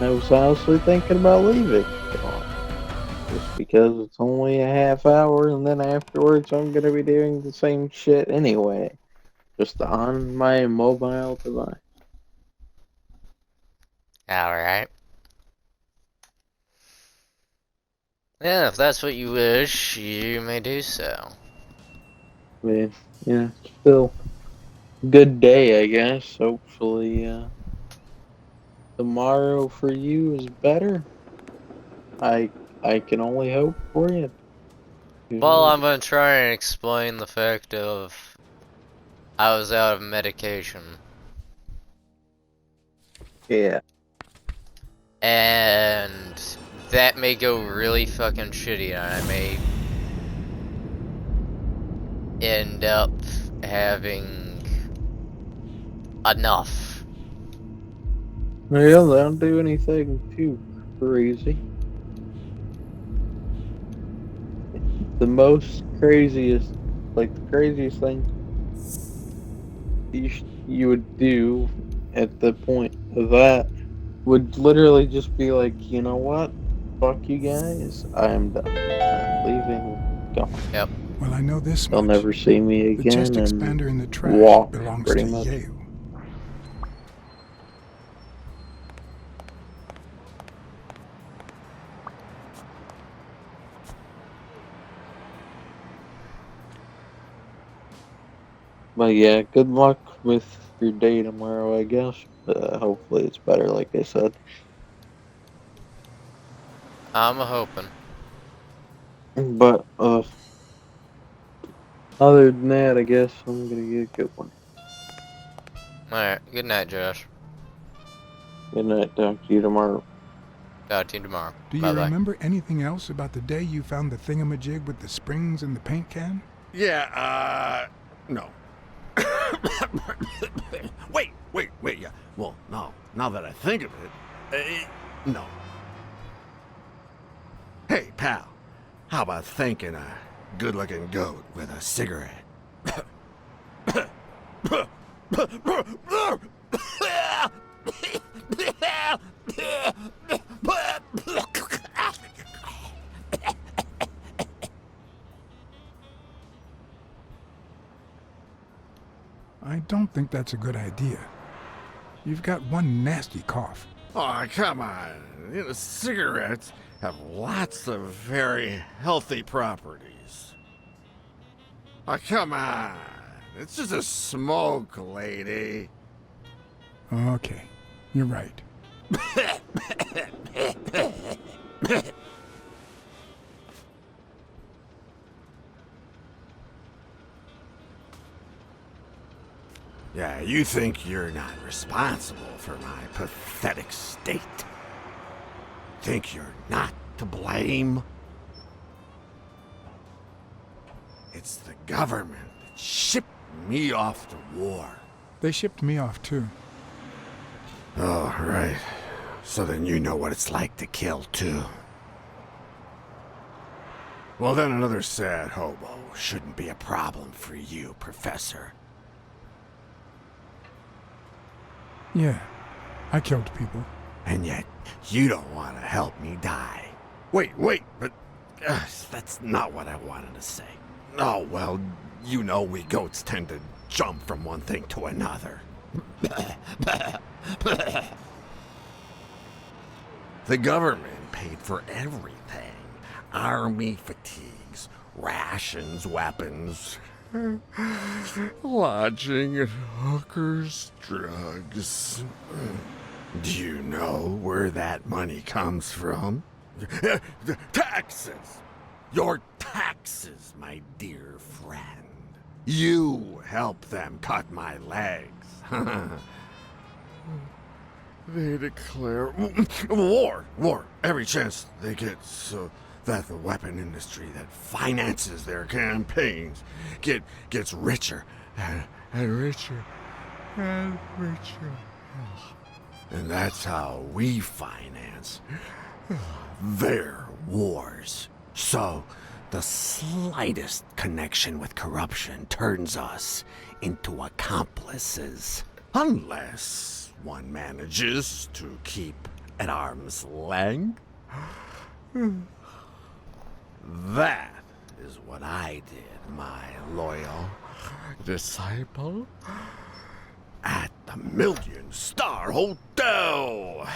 I was honestly thinking about leaving. Just because it's only a half hour and then afterwards I'm gonna be doing the same shit anyway. Just on my mobile device. Alright. Yeah, if that's what you wish, you may do so. I mean, yeah, still good day, I guess. Hopefully, tomorrow for you is better. I I can only hope for you. You Well, know, I'm gonna try and explain the fact of I was out of medication. yeah. And that may go really fucking shitty, and I may end up having enough. Well, don't do anything too crazy. The most craziest, like the craziest thing you would do at the point of that would literally just be like, you know what? Fuck you guys. I'm done. I'm leaving. Gone. Yep. Well, I know this They'll much. never see me The chest again and expander in the trash walk, belongs pretty to much. Yale. But yeah, good luck with your day tomorrow, I guess. Hopefully it's better, like I said. I'm a hoping. But other than that, I guess I'm gonna get a good one. Alright, good night, Josh. Good night. Talk to you tomorrow. Talk to you tomorrow. Do you Bye bye. remember anything else about the day you found the thingamajig with the springs and the paint can? Yeah, no. wait, yeah. Well, no. Now that I think of it, no. Hey, pal, how about thanking a good-looking goat with a cigarette? I don't think that's a good idea. You've got one nasty cough. Oh, come on. You know, cigarettes have lots of very healthy properties. Oh, come on. It's just a smoke, lady. Okay, you're right. Yeah, you think you're not responsible for my pathetic state? Think you're not to blame? It's the government that shipped me off to war. They shipped me off too. Oh, right. So then you know what it's like to kill, too. Well, then another sad hobo shouldn't be a problem for you, Professor. Yeah, I killed people. And yet, you don't want to help me die. Wait, but that's not what I wanted to say. Oh, well, you know we goats tend to jump from one thing to another. The government paid for everything. Army fatigues, rations, weapons, lodging at hookers, drugs. Do you know where that money comes from? Taxes! Your taxes, my dear friend. You help them cut my legs. They declare war every chance they get so that the weapon industry that finances their campaigns gets richer and richer and richer. And that's how we finance their wars. So, the slightest connection with corruption turns us into accomplices. Unless one manages to keep at arm's length. That is what I did, my loyal disciple, at the Million-Star Hotel.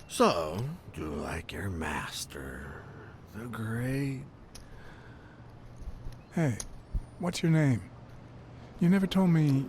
So, do like your master, the great. Hey, what's your name? You never told me.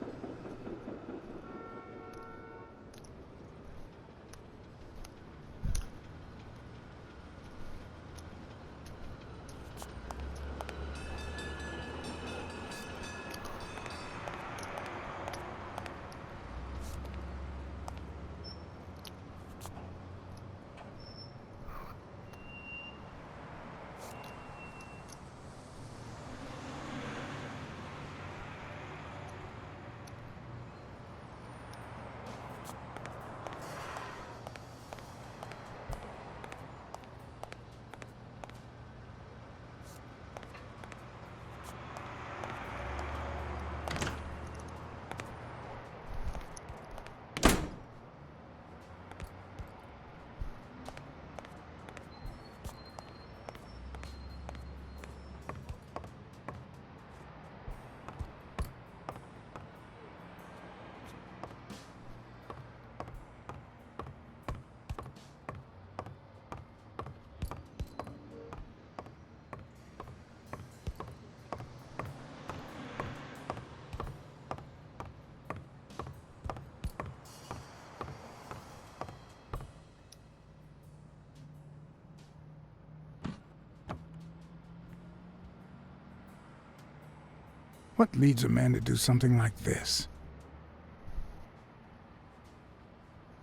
What leads a man to do something like this?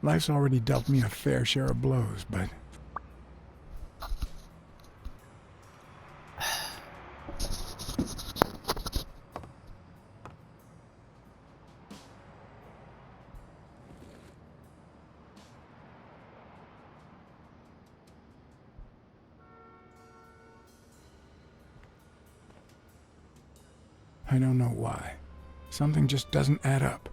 Life's already dealt me a fair share of blows, but... I don't know why. Something just doesn't add up.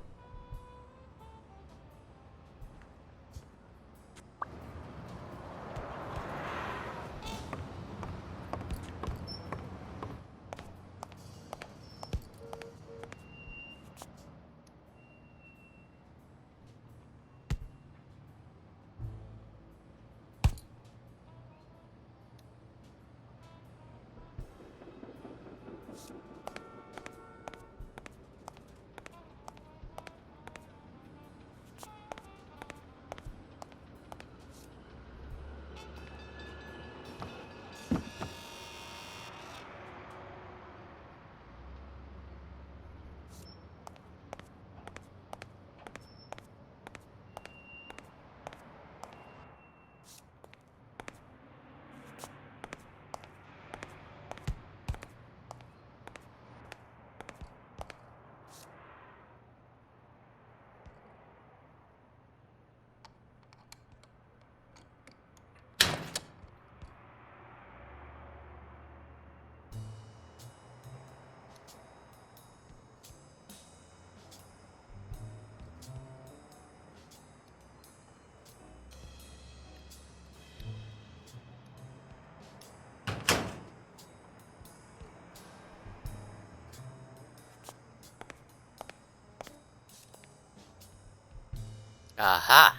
Aha!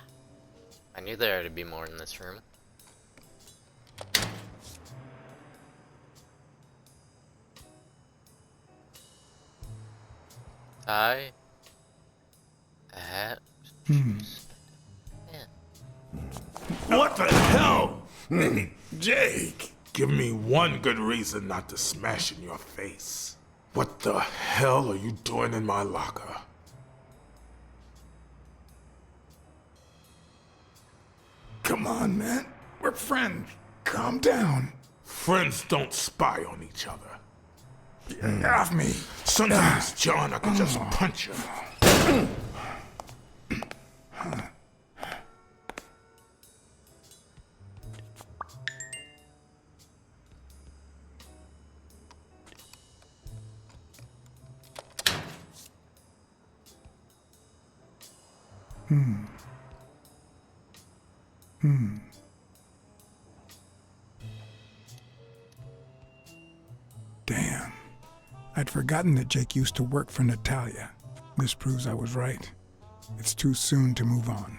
I knew there had to be more in this room. I had... Yeah. What the hell? Jake, give me one good reason not to smash in your face. What the hell are you doing in my locker? Come on, man. We're friends. Calm down. Friends don't spy on each other. Get off me. Sometimes, John, I could just punch you. Damn. I'd forgotten that Jake used to work for Natalia. This proves I was right. It's too soon to move on.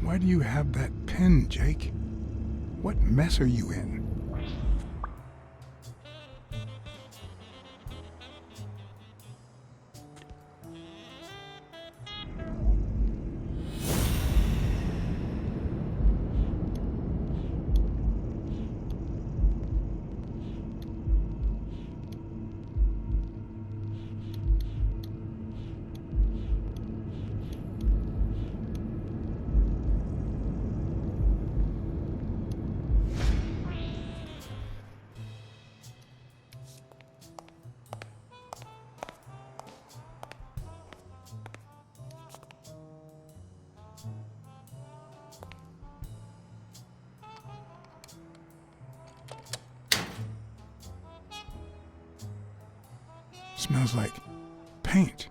Why do you have that pen, Jake? What mess are you in? Smells like paint.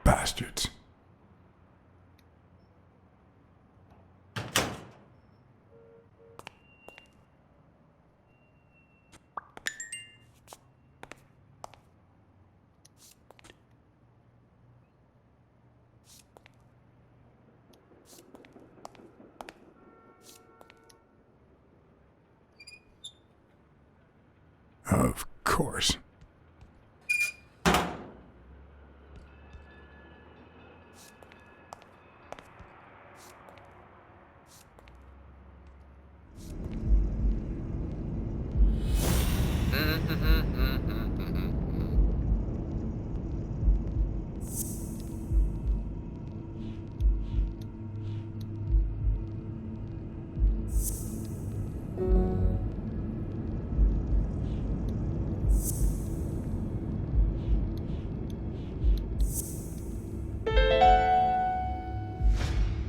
Bastards. Of course.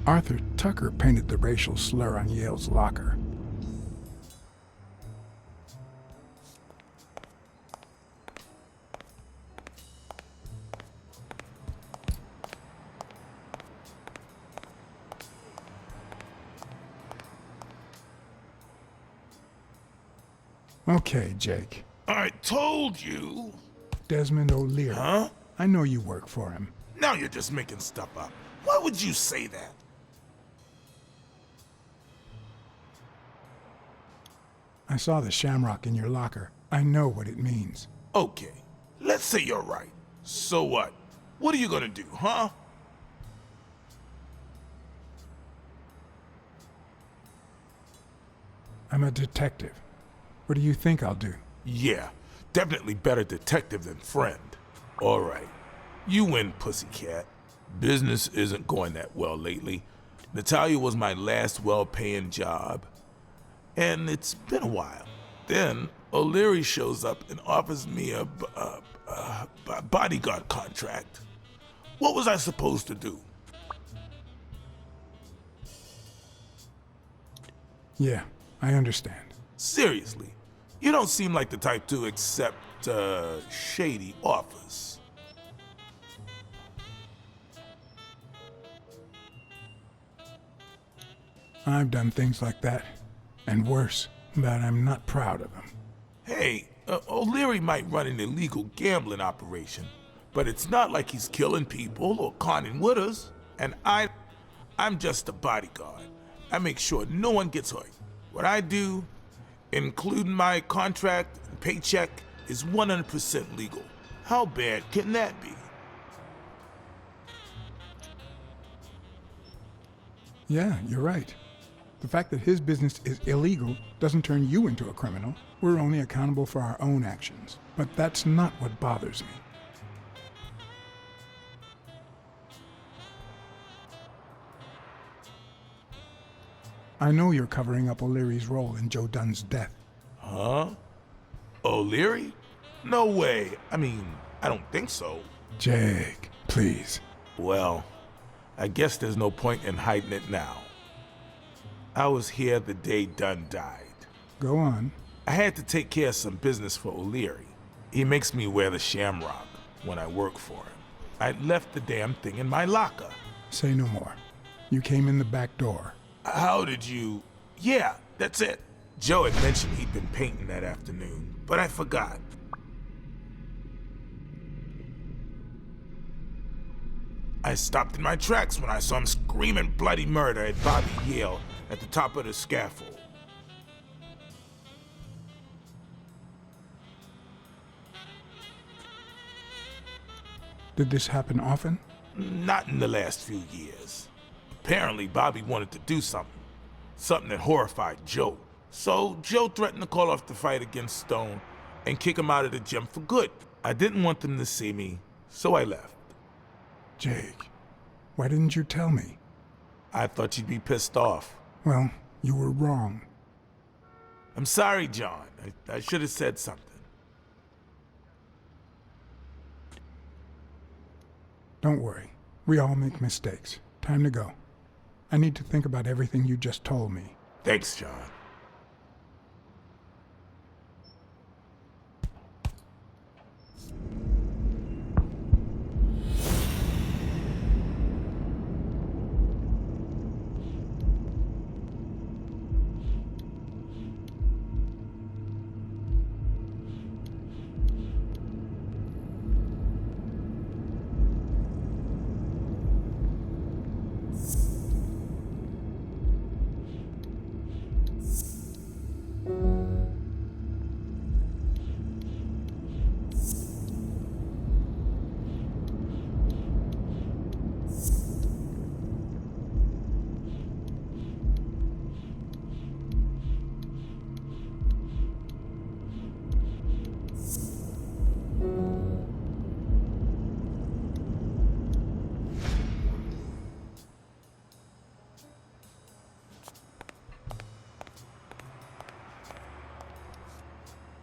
Arthur Tucker painted the racial slur on Yale's locker. Okay, Jake. I told you. Desmond O'Leary. Huh? I know you work for him. Now you're just making stuff up. Why would you say that? I saw the shamrock in your locker. I know what it means. Okay, let's say you're right. So what? What are you gonna do, huh? I'm a detective. What do you think I'll do? Yeah, definitely better detective than friend. All right, you win, pussycat. Business isn't going that well lately. Natalia was my last well-paying job, and it's been a while. Then O'Leary shows up and offers me a bodyguard contract. What was I supposed to do? Yeah, I understand. Seriously, you don't seem like the type to accept shady offers. I've done things like that, And worse, that I'm not proud of him. Hey, O'Leary might run an illegal gambling operation, but it's not like he's killing people or conning with us. And I'm just a bodyguard. I make sure no one gets hurt. What I do, including my contract and paycheck, is 100% legal. How bad can that be? Yeah, you're right. The fact that his business is illegal doesn't turn you into a criminal. We're only accountable for our own actions. But that's not what bothers me. I know you're covering up O'Leary's role in Joe Dunn's death. Huh? O'Leary? No way. I mean, I don't think so. Jake, please. Well, I guess there's no point in hiding it now. I was here the day Dunn died. Go on. I had to take care of some business for O'Leary. He makes me wear the shamrock when I work for him. I left the damn thing in my locker. Say no more. You came in the back door. How did you... Yeah, that's it. Joe had mentioned he'd been painting that afternoon, but I forgot. I stopped in my tracks when I saw him screaming bloody murder at Bobby Yale at the top of the scaffold. Did this happen often? Not in the last few years. Apparently, Bobby wanted to do something. Something that horrified Joe. So, Joe threatened to call off the fight against Stone and kick him out of the gym for good. I didn't want them to see me, so I left. Jake, why didn't you tell me? I thought you'd be pissed off. Well, you were wrong. I'm sorry, John. I should have said something. Don't worry. We all make mistakes. Time to go. I need to think about everything you just told me. Thanks, John.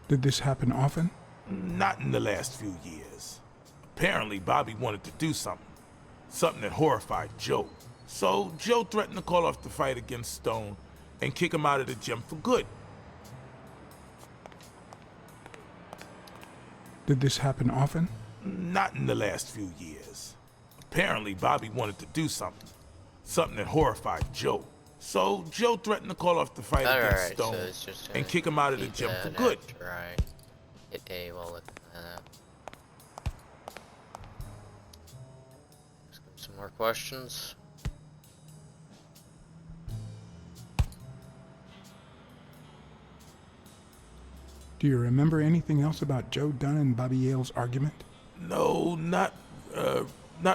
Did this happen often? Not in the last few years. Apparently, Bobby wanted to do something. Something that horrified Joe. So, Joe threatened to call off the fight against Stone and kick him out of the gym for good. Did this happen often? Not in the last few years. Apparently, Bobby wanted to do something. Something that horrified Joe. So, Joe threatened to call off the fight against Stone so it's just and kick him out of the gym for good. Right. Hit A while looking at that. Let's get some more questions. Do you remember anything else about Joe Dunn and Bobby Yale's argument? No, not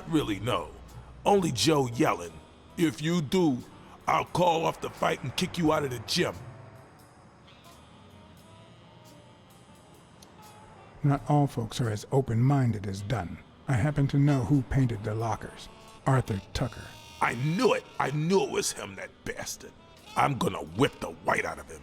really, no. Only Joe yelling, "If you do, I'll call off the fight and kick you out of the gym." Not all folks are as open-minded as Dunn. I happen to know who painted the lockers. Arthur Tucker. I knew it. I knew it was him, that bastard. I'm gonna whip the white out of him.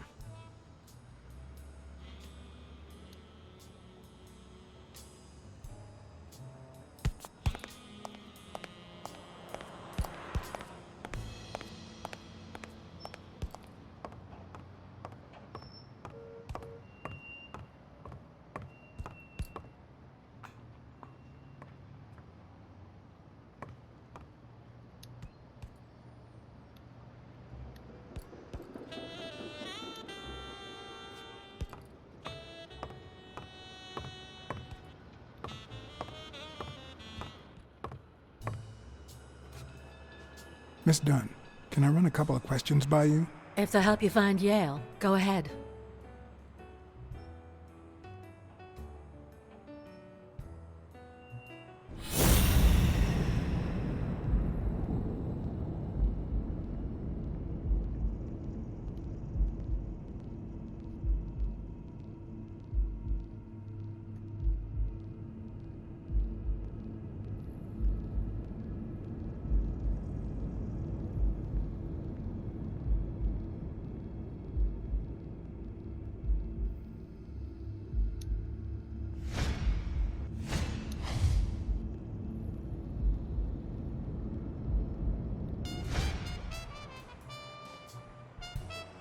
Miss Dunn, can I run a couple of questions by you? If they'll help you find Yale, go ahead.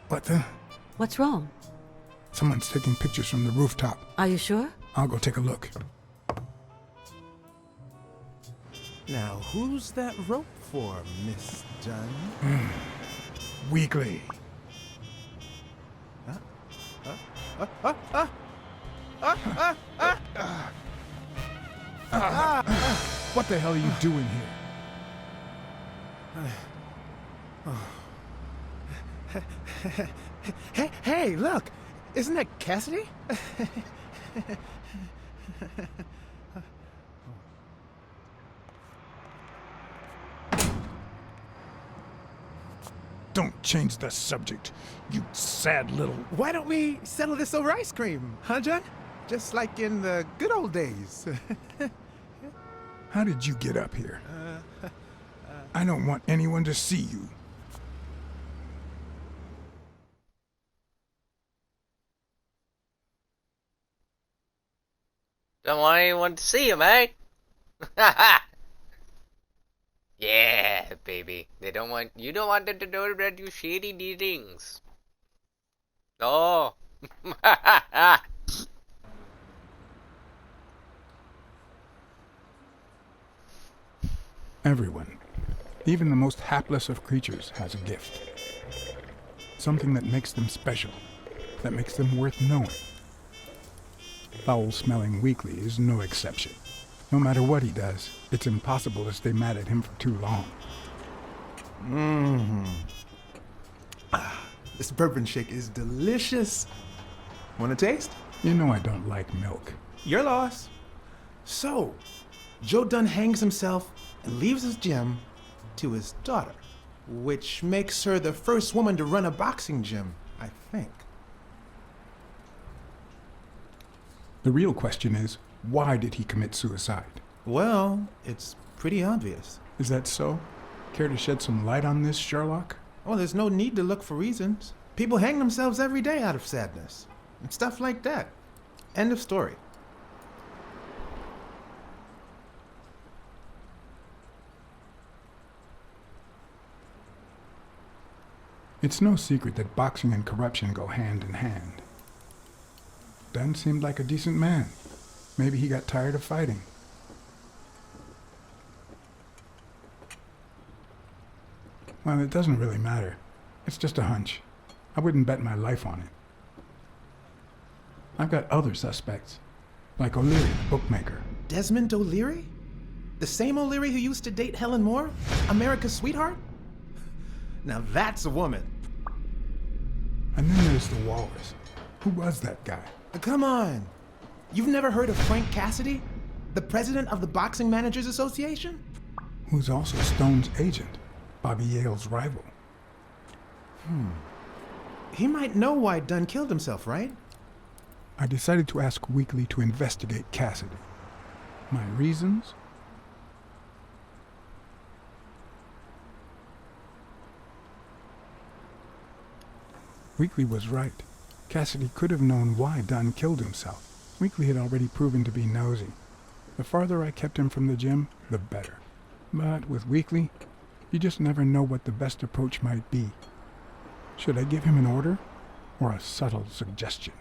What the? What's wrong? Someone's taking pictures from the rooftop. Are you sure? I'll go take a look. Now, who's that rope for, Miss Dunn? Weekly. What the hell are you doing here? Hey, look! Isn't that Cassidy? Don't change the subject, you sad little... Why don't we settle this over ice cream, huh, John? Just like in the good old days. How did you get up here? I don't want anyone to see you. Don't want anyone to see him, eh? Yeah, baby. You don't want them to know that you shady dealings. No. Everyone, even the most hapless of creatures, has a gift. Something that makes them special, that makes them worth knowing. Foul-smelling Weekly is no exception. No matter what he does, it's impossible to stay mad at him for too long. This bourbon shake is delicious. Want a taste? You know I don't like milk. Your loss. So, Joe Dunn hangs himself and leaves his gym to his daughter, which makes her the first woman to run a boxing gym, I think. The real question is, why did he commit suicide? Well, it's pretty obvious. Is that so? Care to shed some light on this, Sherlock? Well, there's no need to look for reasons. People hang themselves every day out of sadness. And stuff like that. End of story. It's no secret that boxing and corruption go hand in hand. Dunn seemed like a decent man. Maybe he got tired of fighting. Well, it doesn't really matter. It's just a hunch. I wouldn't bet my life on it. I've got other suspects, like O'Leary, the bookmaker. Desmond O'Leary? The same O'Leary who used to date Helen Moore? America's sweetheart? Now that's a woman. And then there's the Walrus. Who was that guy? Come on. You've never heard of Frank Cassidy? The president of the Boxing Managers Association? Who's also Stone's agent, Bobby Yale's rival. He might know why Dunn killed himself, right? I decided to ask Weekly to investigate Cassidy. My reasons? Weekly was right. Cassidy could have known why Dunn killed himself. Weekly had already proven to be nosy. The farther I kept him from the gym, the better. But with Weekly, you just never know what the best approach might be. Should I give him an order, or a subtle suggestion?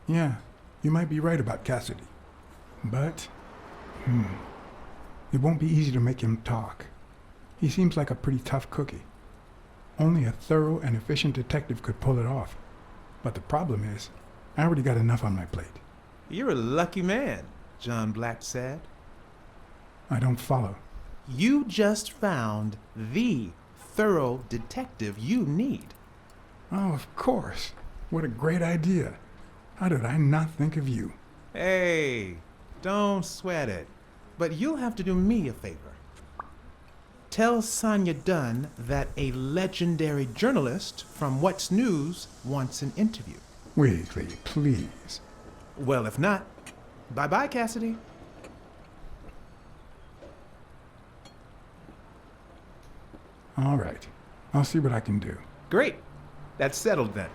Yeah, you might be right about Cassidy. But, it won't be easy to make him talk. He seems like a pretty tough cookie. Only a thorough and efficient detective could pull it off. But the problem is, I already got enough on my plate. You're a lucky man, John Blacksad. I don't follow. You just found the thorough detective you need. Oh, of course. What a great idea. How did I not think of you? Hey, don't sweat it. But you'll have to do me a favor. Tell Sonia Dunn that a legendary journalist from What's News wants an interview. Weekly, please. Well, if not, bye-bye, Cassidy. All right. I'll see what I can do. Great. That's settled then.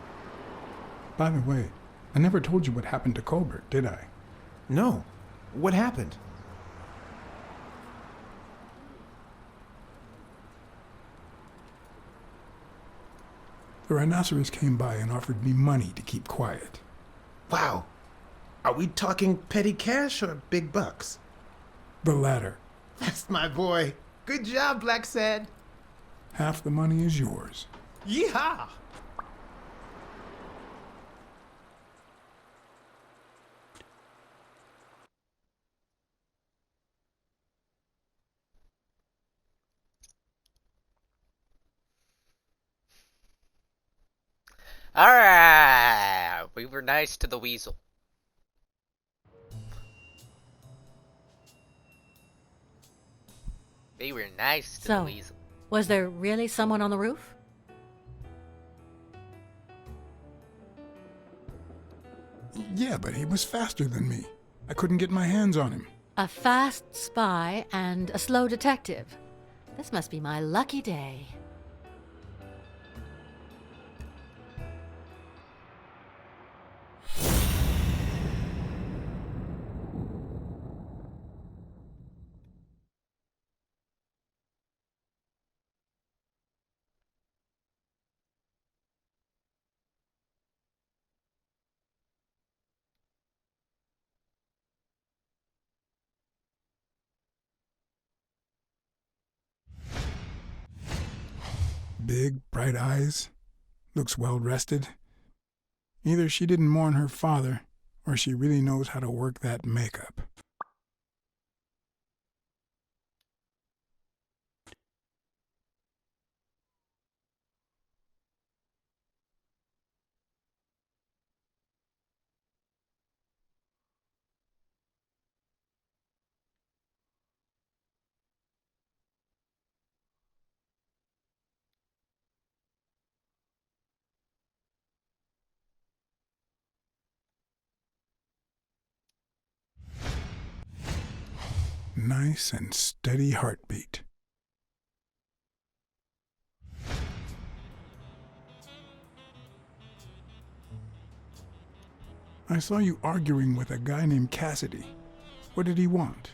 By the way, I never told you what happened to Colbert, did I? No. What happened? The rhinoceros came by and offered me money to keep quiet. Wow. Are we talking petty cash or big bucks? The latter. That's my boy. Good job, Blacksad. Half the money is yours. Yeehaw! Alright! We were nice to the weasel. We were nice to the So, weasel. was there really someone on the roof? Yeah, but he was faster than me. I couldn't get my hands on him. A fast spy and a slow detective. This must be my lucky day. Big, bright eyes. Looks well rested. Either she didn't mourn her father, or she really knows how to work that makeup. Nice and steady heartbeat. I saw you arguing with a guy named Cassidy. What did he want?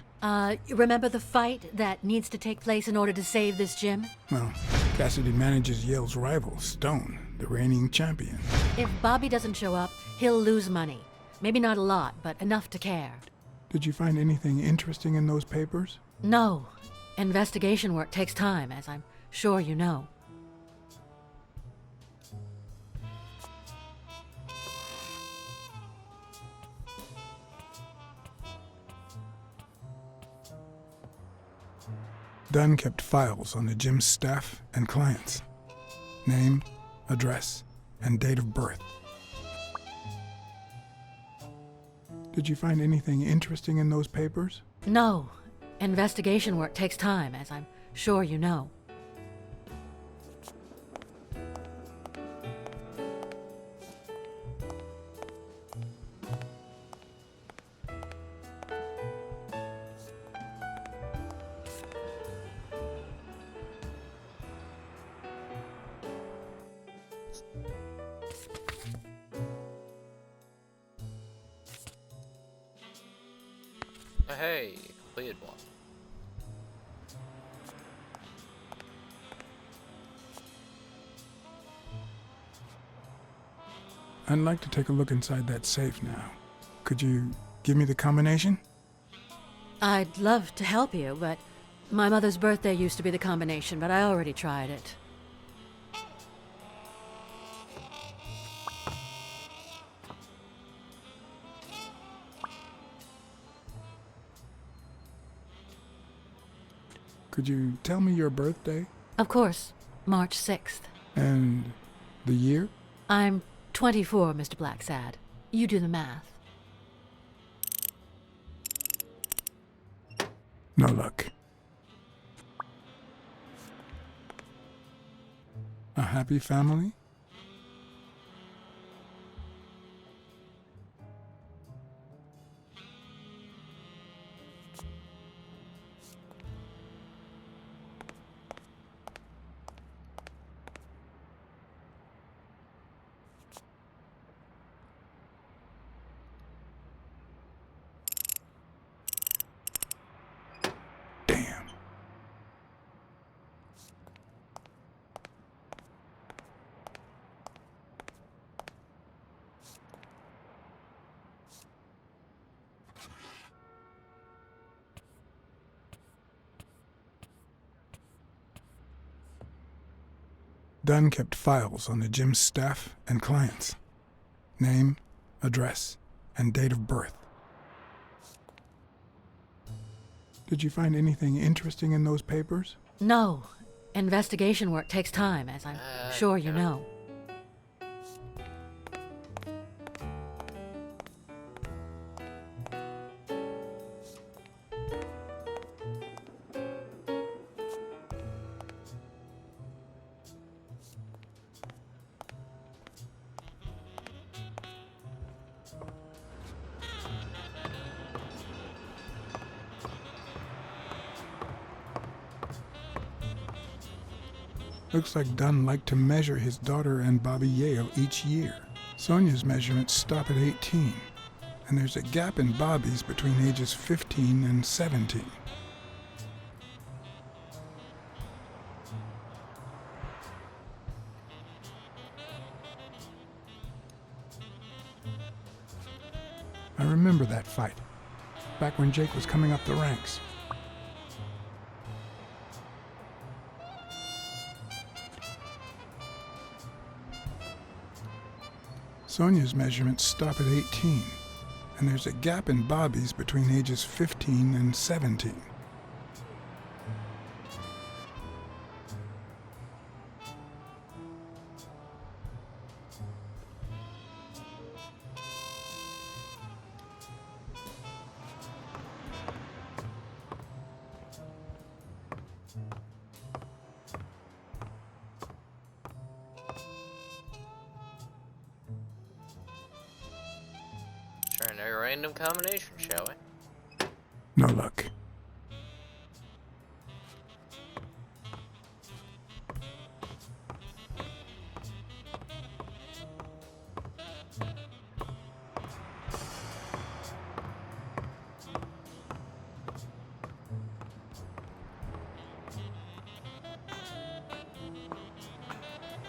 Remember the fight that needs to take place in order to save this gym? Well, Cassidy manages Yale's rival, Stone, the reigning champion. If Bobby doesn't show up, he'll lose money. Maybe not a lot, but enough to care. Did you find anything interesting in those papers? No. Investigation work takes time, as I'm sure you know. Dunn kept files on the gym's staff and clients. Name, address, and date of birth. Did you find anything interesting in those papers? No. Investigation work takes time, as I'm sure you know. Hey, completed one. I'd like to take a look inside that safe now. Could you give me the combination? I'd love to help you, but my mother's birthday used to be the combination, but I already tried it. Could you tell me your birthday? Of course, March 6th. And the year? I'm 24, Mr. Blacksad. You do the math. No luck. A happy family? Damn. Dunn kept files on the gym's staff and clients. Name, address, and date of birth. Did you find anything interesting in those papers? No. Investigation work takes time, as I'm sure you know. Looks like Dunn liked to measure his daughter and Bobby Yale each year. Sonia's measurements stop at 18, and there's a gap in Bobby's between ages 15 and 17. I remember that fight, back when Jake was coming up the ranks. Sonia's measurements stop at 18, and there's a gap in Bobby's between ages 15 and 17. Trying a random combination, shall we? No luck.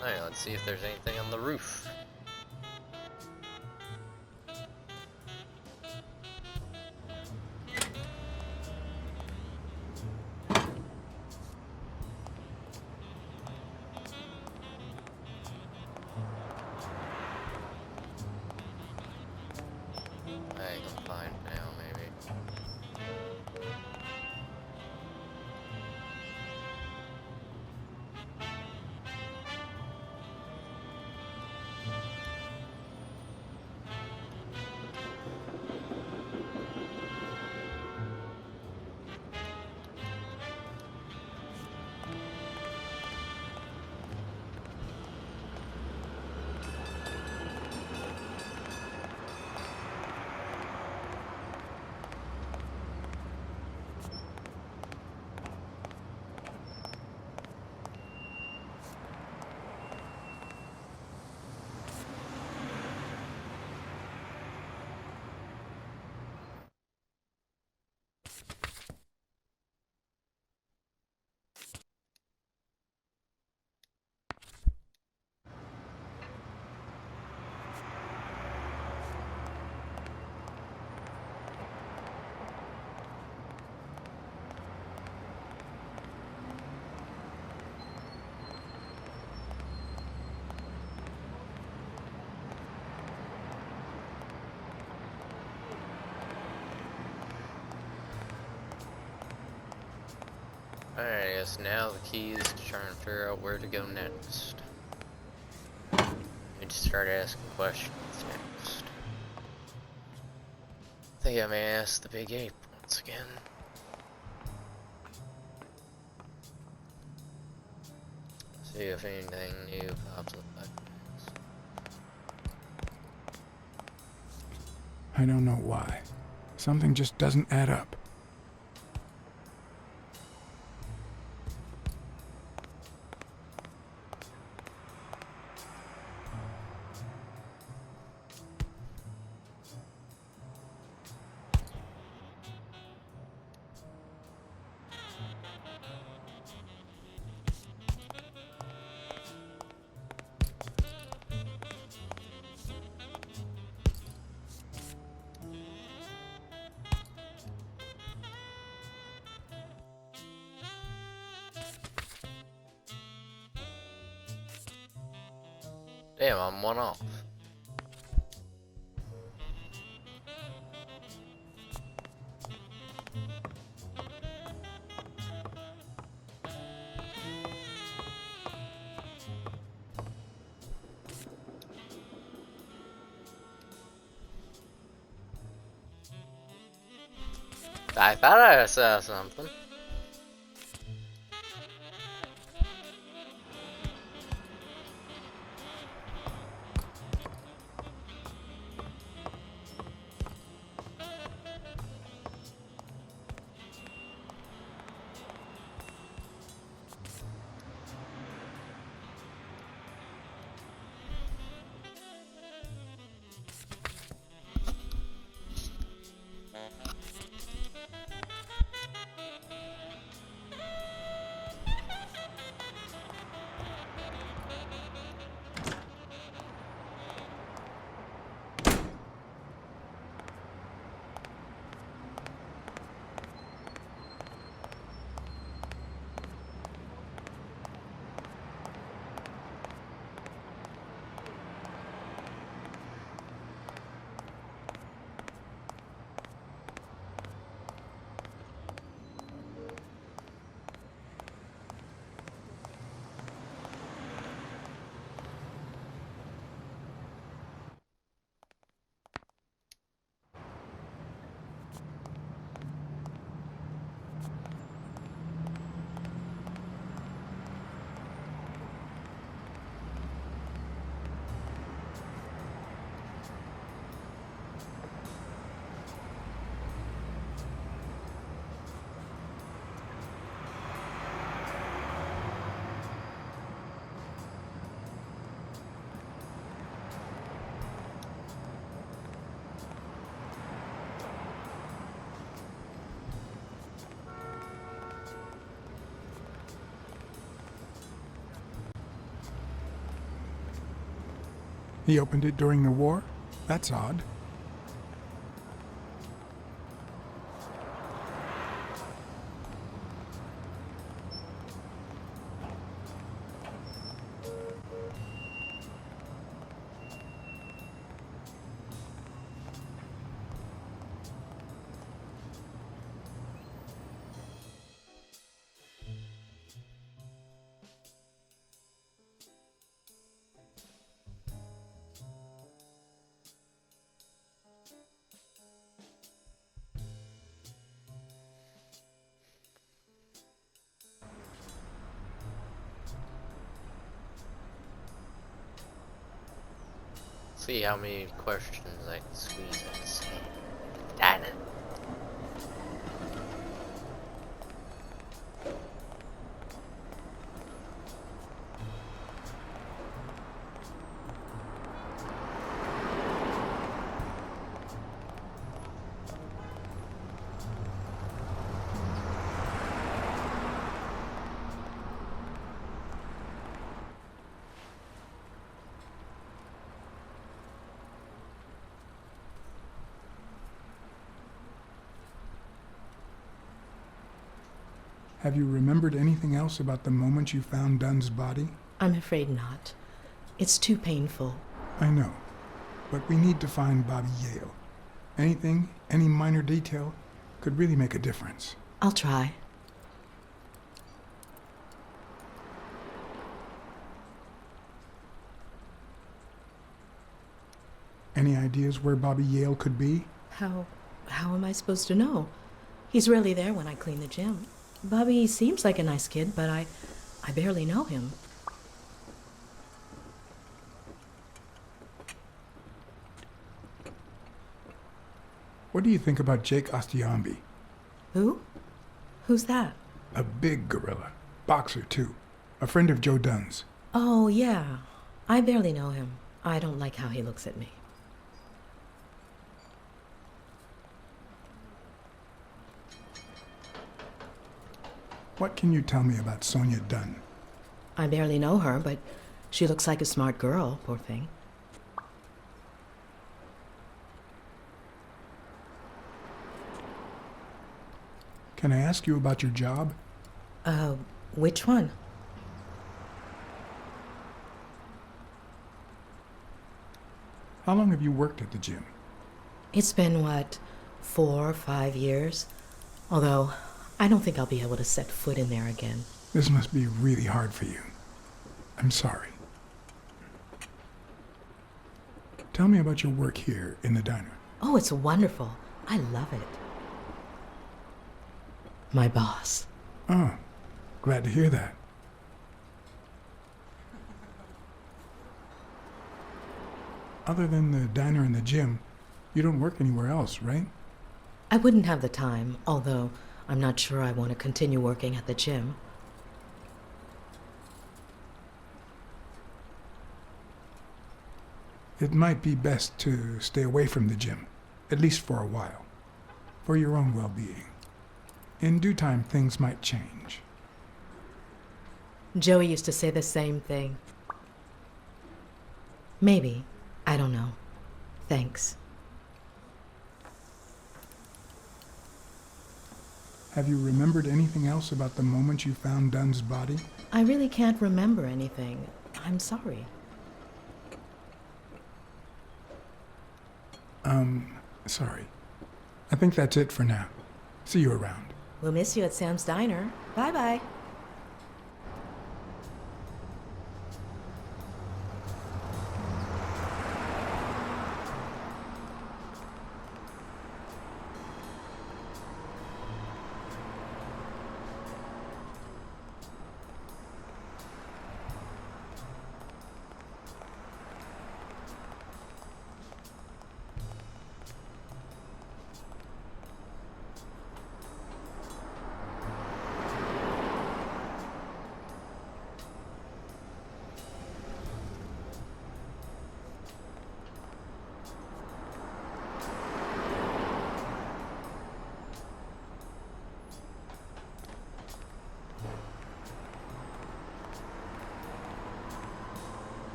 Alright, let's see if there's anything on the roof. I ain't gonna find now, maybe. guess now the key is to try and figure out where to go next. Need to start asking questions next. I think I may ask the big ape once again. See if anything new pops up like this. I don't know why. Something just doesn't add up. Damn, I'm one off. I thought I saw something. He opened it during the war? That's odd. See how many questions I can squeeze in this game. Dana. Have you remembered anything else about the moment you found Dunn's body? I'm afraid not. It's too painful. I know, but we need to find Bobby Yale. Anything, any minor detail, could really make a difference. I'll try. Any ideas where Bobby Yale could be? How am I supposed to know? He's rarely there when I clean the gym. Bobby seems like a nice kid, but I barely know him. What do you think about Jake Ostiambi? Who? Who's that? A big gorilla. Boxer, too. A friend of Joe Dunn's. Oh, yeah. I barely know him. I don't like how he looks at me. What can you tell me about Sonia Dunn? I barely know her, but she looks like a smart girl, poor thing. Can I ask you about your job? Which one? How long have you worked at the gym? It's been, 4 or 5 years? Although, I don't think I'll be able to set foot in there again. This must be really hard for you. I'm sorry. Tell me about your work here in the diner. Oh, it's wonderful. I love it. My boss. Oh, glad to hear that. Other than the diner and the gym, you don't work anywhere else, right? I wouldn't have the time, although I'm not sure I want to continue working at the gym. It might be best to stay away from the gym, at least for a while, for your own well-being. In due time, things might change. Joey used to say the same thing. Maybe. I don't know. Thanks. Have you remembered anything else about the moment you found Dunn's body? I really can't remember anything. I'm sorry. Sorry. I think that's it for now. See you around. We'll miss you at Sam's Diner. Bye-bye.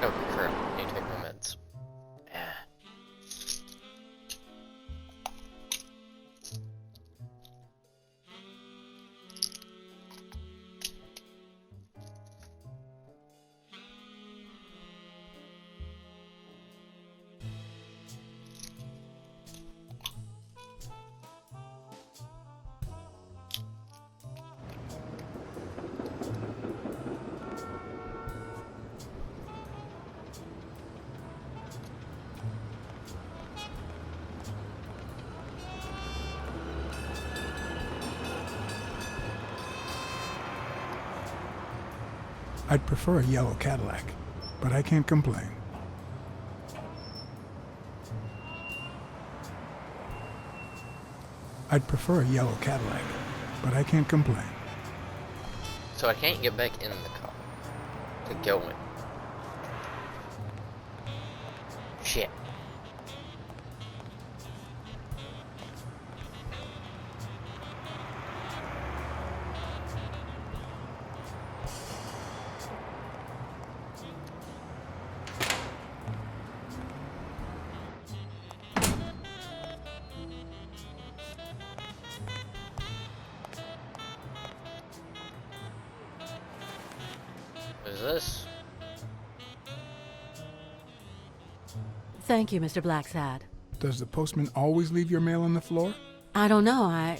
Oh, crap. I need to take my meds. I'd prefer a yellow Cadillac, but I can't complain. I'd prefer a yellow Cadillac, but I can't complain. So I can't get back in the car to go in. Shit. is this? Thank you, Mr. Blacksad. Does the postman always leave your mail on the floor? I don't know,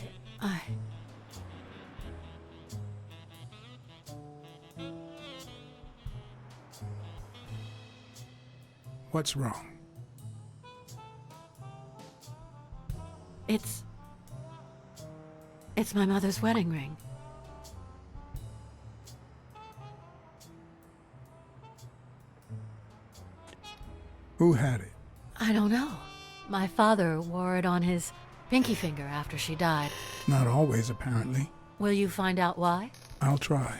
What's wrong? It's my mother's wedding ring. Who had it? I don't know. My father wore it on his pinky finger after she died. Not always, apparently. Will you find out why? I'll try.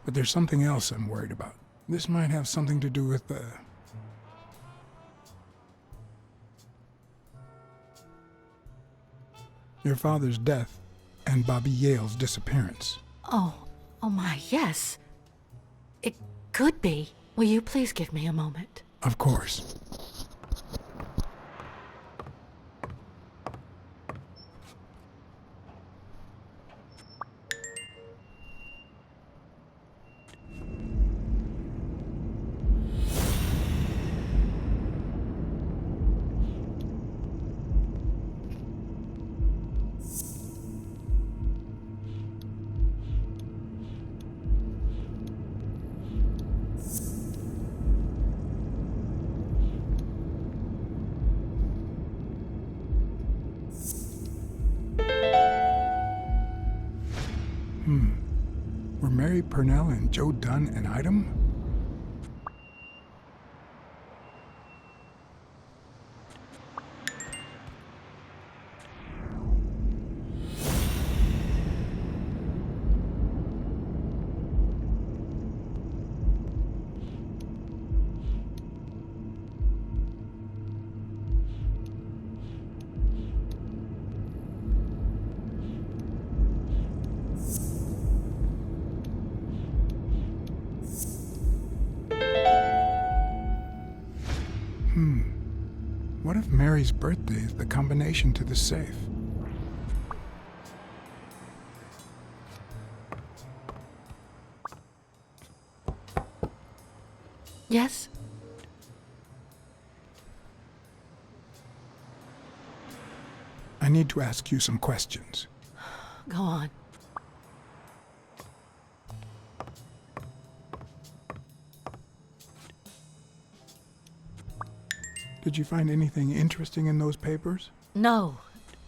But there's something else I'm worried about. This might have something to do with your father's death and Bobby Yale's disappearance. Oh my, yes. It could be. Will you please give me a moment? Of course. Were Mary Purnell and Joe Dunn an item? What if Mary's birthday is the combination to the safe? Yes? I need to ask you some questions. Go on. Did you find anything interesting in those papers? No.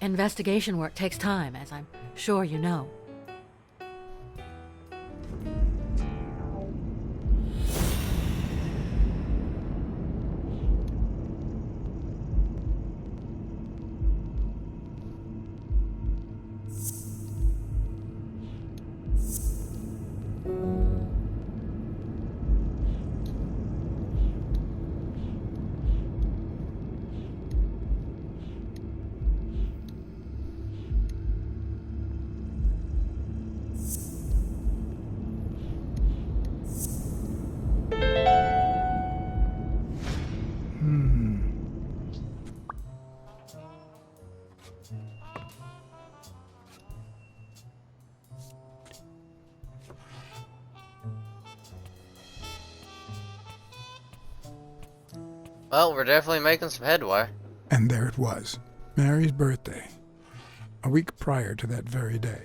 Investigation work takes time, as I'm sure you know. Well, we're definitely making some headway. And there it was, Mary's birthday, a week prior to that very day.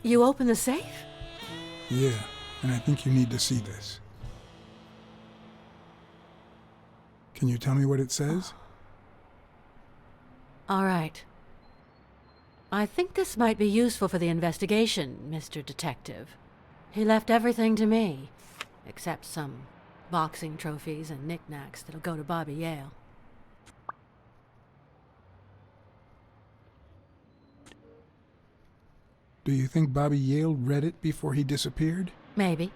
You open the safe? Yeah, and I think you need to see this. Can you tell me what it says? All right. I think this might be useful for the investigation, Mr. Detective. He left everything to me, except some boxing trophies and knickknacks that'll go to Bobby Yale. Do you think Bobby Yale read it before he disappeared? Maybe.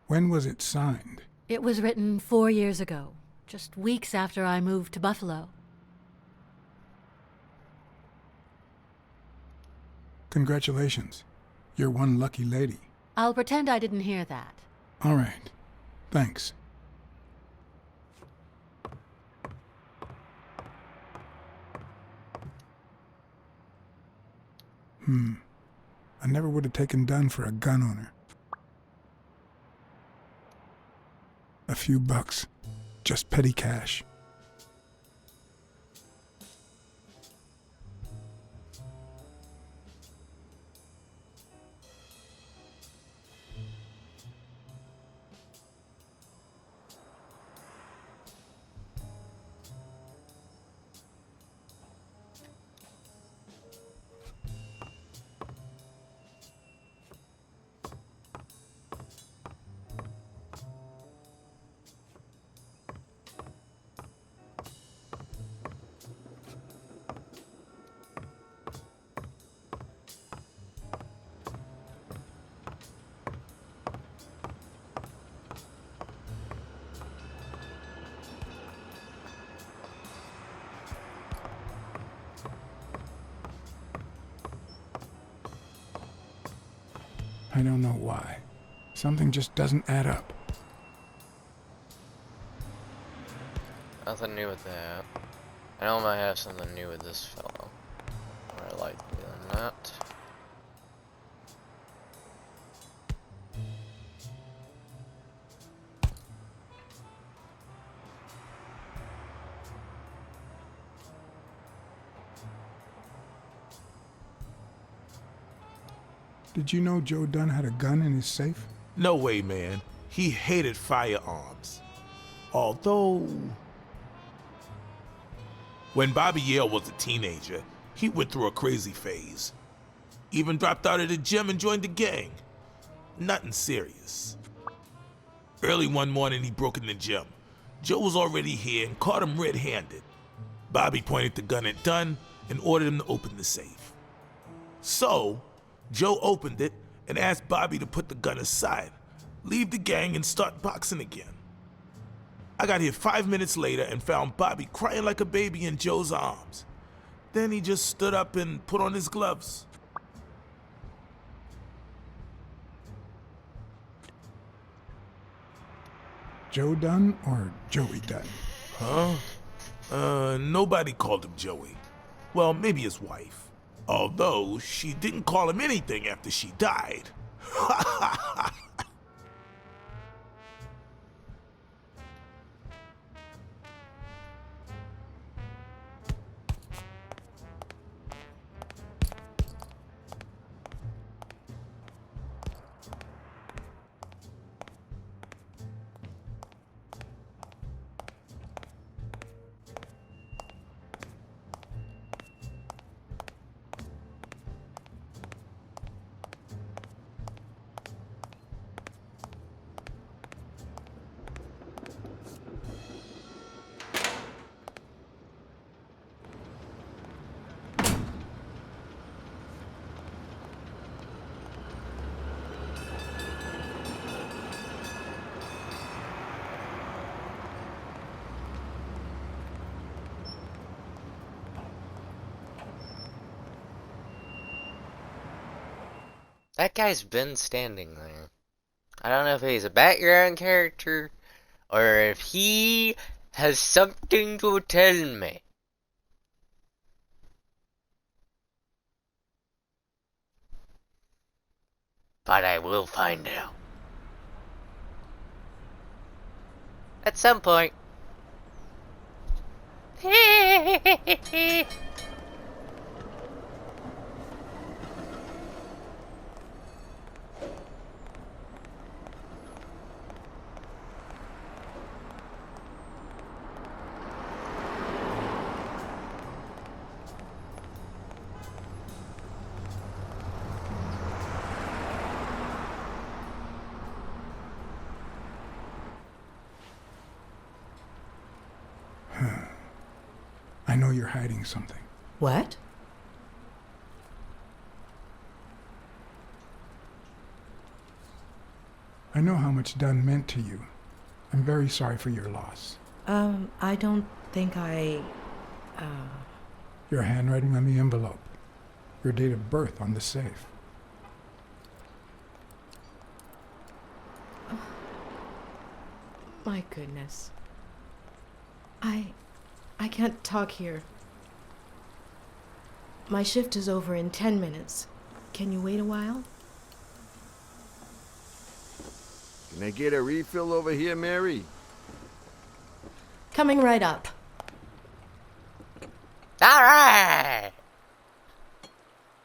When was it signed? It was written 4 years ago, just weeks after I moved to Buffalo. Congratulations. You're one lucky lady. I'll pretend I didn't hear that. All right. Thanks. I never would have taken Dunn for a gun owner. A few bucks. Just petty cash. I don't know why. Something just doesn't add up. Nothing new with that. I know I might have something new with this fellow. More likely than not. Did you know Joe Dunn had a gun in his safe? No way, man. He hated firearms. Although, when Bobby Yale was a teenager, he went through a crazy phase. Even dropped out of the gym and joined the gang. Nothing serious. Early one morning, he broke in the gym. Joe was already here and caught him red-handed. Bobby pointed the gun at Dunn and ordered him to open the safe. So, Joe opened it and asked Bobby to put the gun aside, leave the gang, and start boxing again. I got here 5 minutes later and found Bobby crying like a baby in Joe's arms. Then he just stood up and put on his gloves. Joe Dunn or Joey Dunn? Huh? Nobody called him Joey. Well, maybe his wife. Although, she didn't call him anything after she died. That guy's been standing there. I don't know if he's a background character or if he has something to tell me. But I will find out. At some point. I know you're hiding something. What? I know how much Dunn meant to you. I'm very sorry for your loss. I don't think Your handwriting on the envelope. Your date of birth on the safe. My goodness. I can't talk here. My shift is over in 10 minutes. Can you wait a while? Can I get a refill over here, Mary? Coming right up. Alright!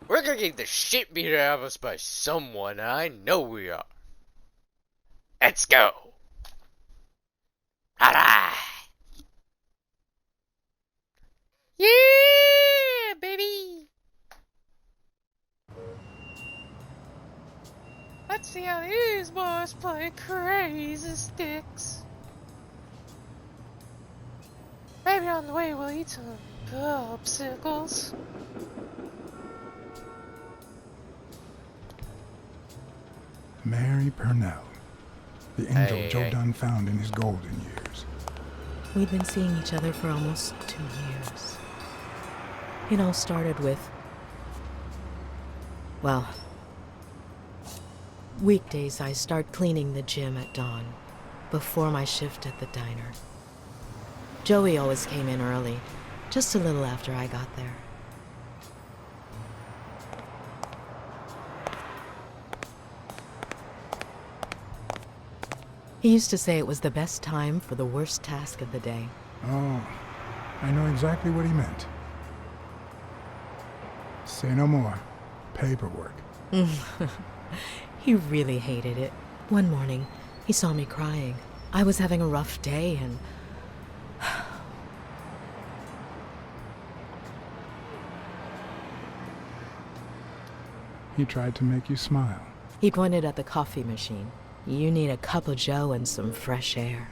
We're gonna get the shit beat out of us by someone, and I know we are. Let's go! Alright! Yeah, baby! Let's see how these boys play crazy sticks. Maybe on the way we'll eat some popsicles. Mary Purnell, the angel Hey, Joe hey. Dunn found in his golden years. We'd been seeing each other for almost 2 years. It all started with, well, weekdays I start cleaning the gym at dawn, before my shift at the diner. Joey always came in early, just a little after I got there. He used to say it was the best time for the worst task of the day. Oh, I know exactly what he meant. Say no more. Paperwork. He really hated it. One morning, he saw me crying. I was having a rough day and... He tried to make you smile. He pointed at the coffee machine. You need a cup of joe and some fresh air.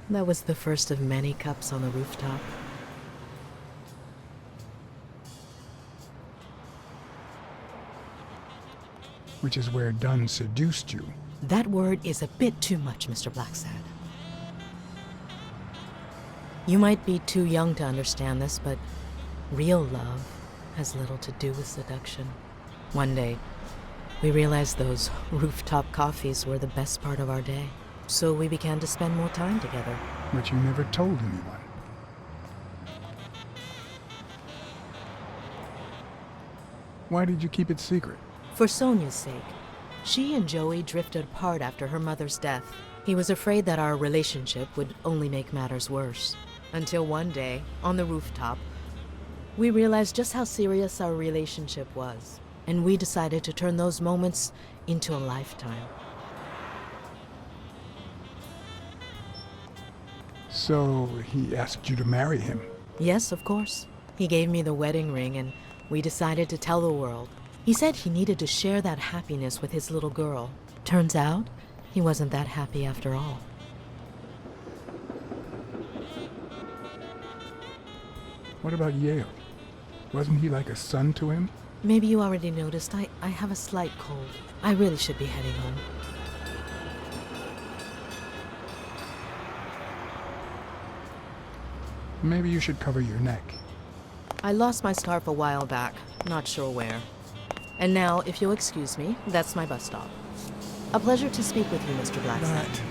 That was the first of many cups on the rooftop. Which is where Dunn seduced you. That word is a bit too much, Mr. Blacksad. You might be too young to understand this, but real love has little to do with seduction. One day, we realized those rooftop coffees were the best part of our day. So we began to spend more time together. But you never told anyone. Why did you keep it secret? For Sonia's sake. She and Joey drifted apart after her mother's death. He was afraid that our relationship would only make matters worse. Until one day, on the rooftop, we realized just how serious our relationship was. And we decided to turn those moments into a lifetime. So he asked you to marry him. Yes, of course. He gave me the wedding ring and we decided to tell the world. He said he needed to share that happiness with his little girl. Turns out, he wasn't that happy after all. What about Yale? Wasn't he like a son to him? Maybe you already noticed I have a slight cold. I really should be heading home. Maybe you should cover your neck. I lost my scarf a while back, not sure where. And now, if you'll excuse me, that's my bus stop. A pleasure to speak with you, Mr. Blacksad. But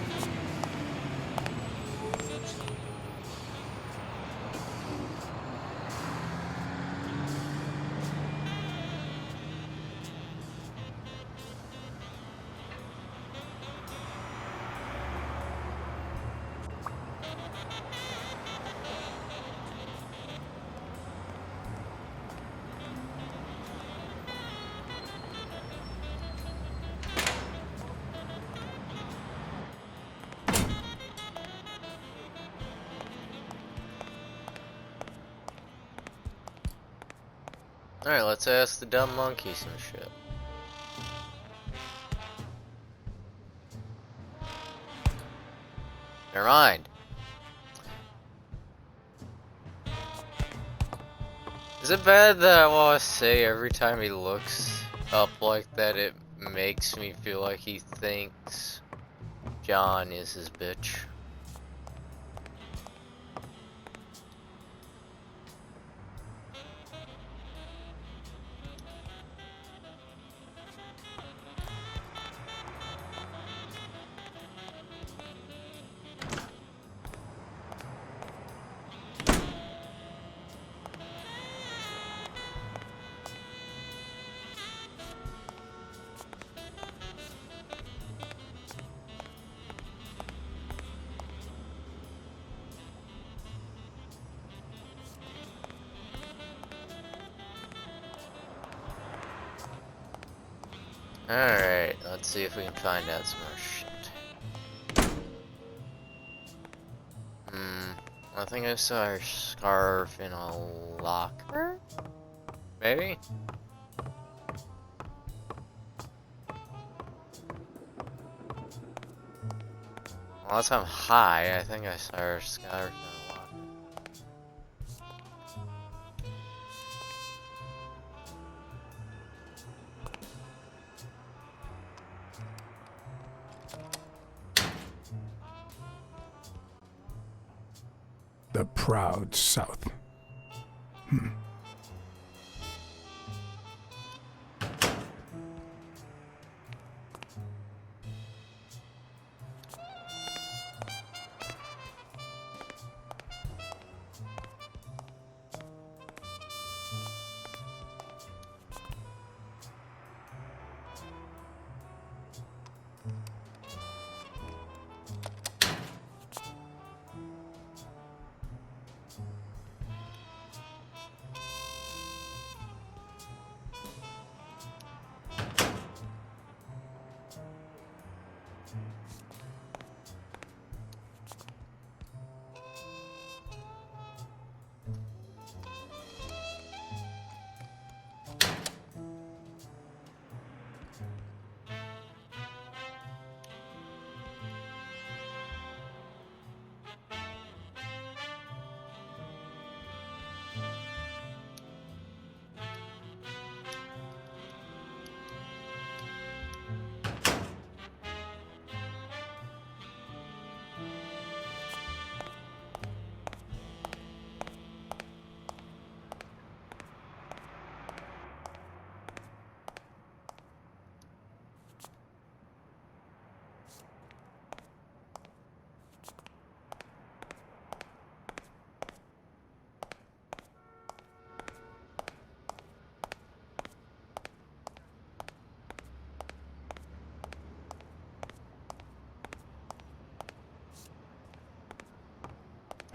Alright, let's ask the dumb monkey some shit. Never mind. Is it bad that I want to say every time he looks up like that, it makes me feel like he thinks John is his bitch? Alright, let's see if we can find out some more shit. I think I saw her scarf in a locker? Maybe? Unless I'm high, I think I saw her scarf in a locker. The proud South.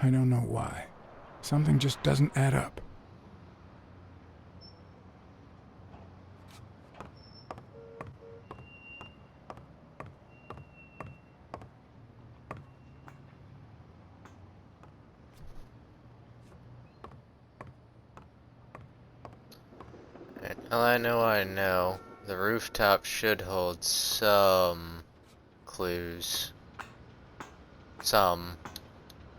I don't know why. Something just doesn't add up. Now I know, the rooftop should hold some clues. Some.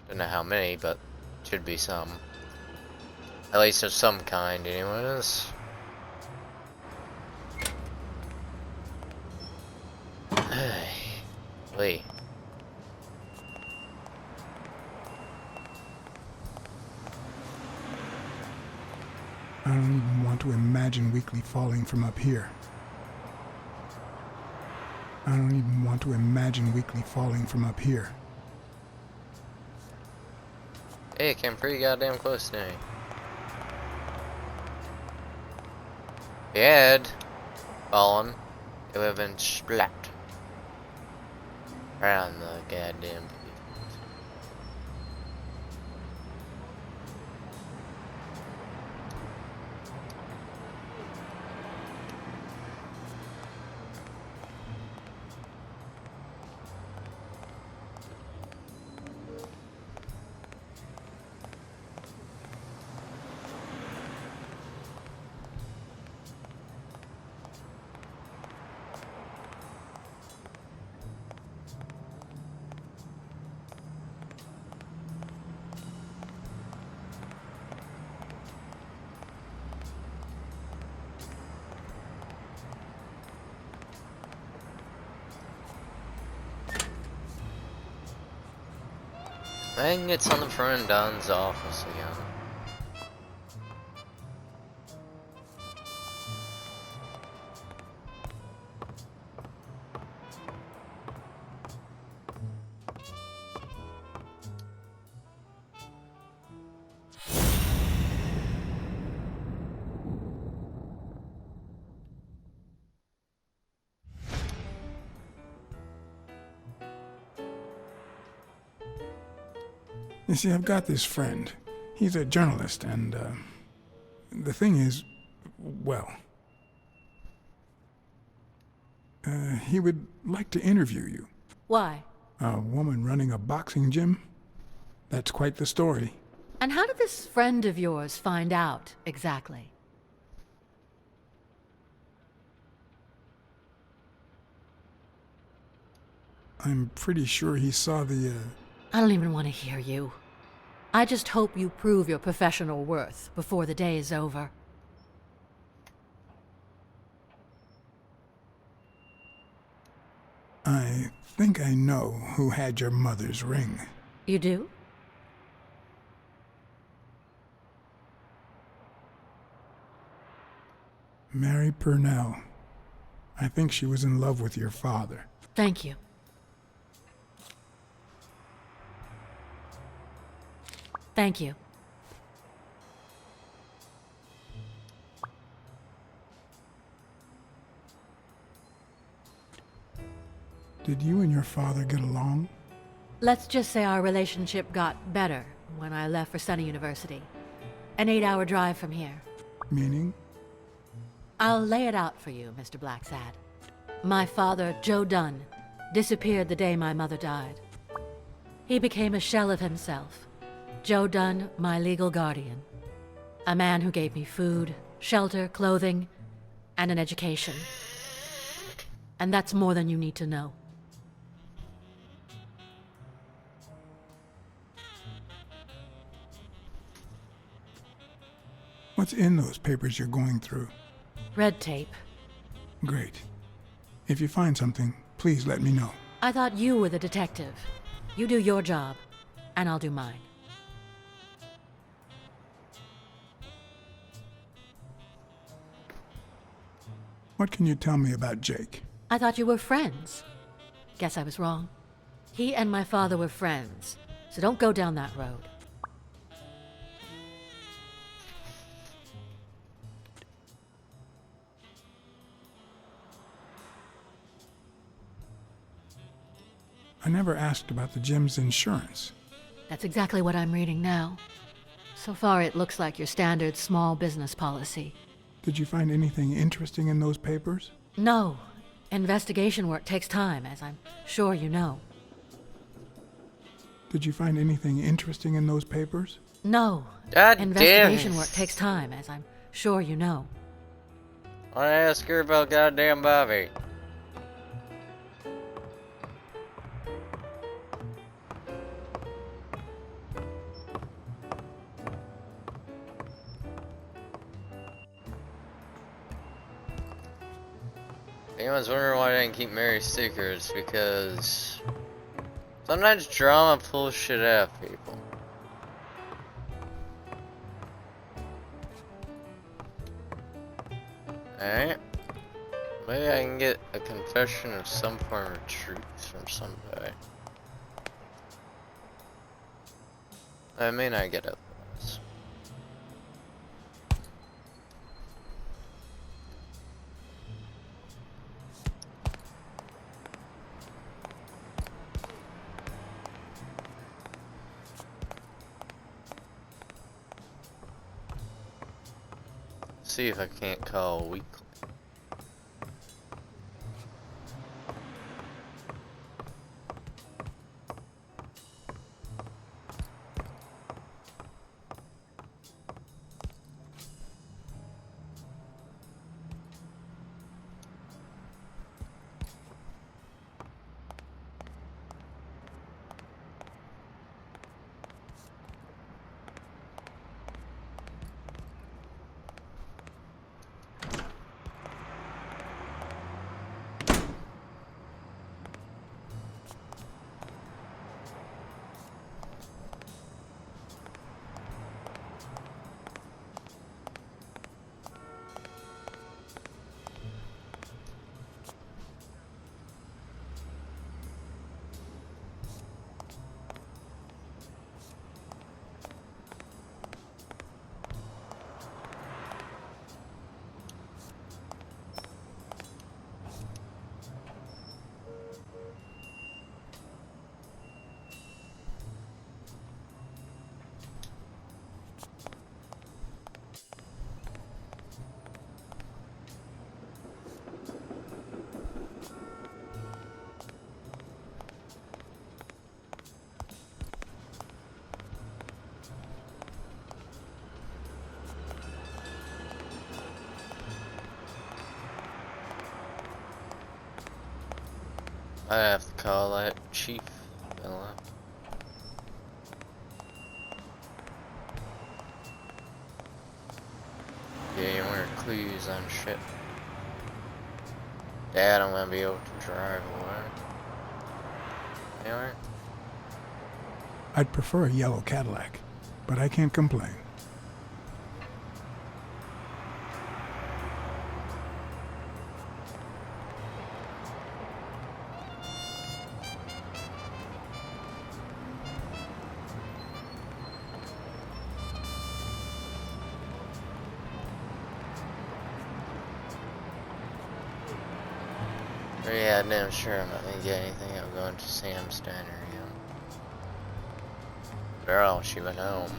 Don't know how many, but should be some. At least of some kind, anyways. Lee. I don't even want to imagine Weekly falling from up here. I don't even want to imagine Weekly falling from up here. Hey, it came pretty goddamn close to me. If he had fallen, it would have been splat. Right on the goddamn pavement. And it's on the front of Don's office again. You see, I've got this friend. He's a journalist, and the thing is, well, he would like to interview you. Why? A woman running a boxing gym? That's quite the story. And how did this friend of yours find out, exactly? I'm pretty sure he saw the, I don't even want to hear you. I just hope you prove your professional worth before the day is over. I think I know who had your mother's ring. You do? Mary Purnell. I think she was in love with your father. Thank you. Thank you. Did you and your father get along? Let's just say our relationship got better when I left for Sunny University. An 8-hour drive from here. Meaning? I'll lay it out for you, Mr. Blacksad. My father, Joe Dunn, disappeared the day my mother died. He became a shell of himself. Joe Dunn, my legal guardian. A man who gave me food, shelter, clothing, and an education. And that's more than you need to know. What's in those papers you're going through? Red tape. Great. If you find something, please let me know. I thought you were the detective. You do your job, and I'll do mine. What can you tell me about Jake? I thought you were friends. Guess I was wrong. He and my father were friends, so don't go down that road. I never asked about the gym's insurance. That's exactly what I'm reading now. So far, it looks like your standard small business policy. Did you find anything interesting in those papers? No. Investigation work takes time, as I'm sure you know. Did you find anything interesting in those papers? No. God Investigation damn. work takes time, as I'm sure you know. I wanna ask her about goddamn Bobby. If anyone's wondering why I didn't keep Mary's secrets, because sometimes drama pulls shit out of people. Alright. Maybe I can get a confession of some form of truth from somebody. I may not get it. See if I can't call weekly. I have to call that chief fella. Yeah, you want clues on shit. Dad, I'm gonna be able to drive away. Anyway. I'd prefer a yellow Cadillac, but I can't complain. Yeah, damn sure I'm not gonna get anything out going to Sam's Diner, you know. Girl, she went home.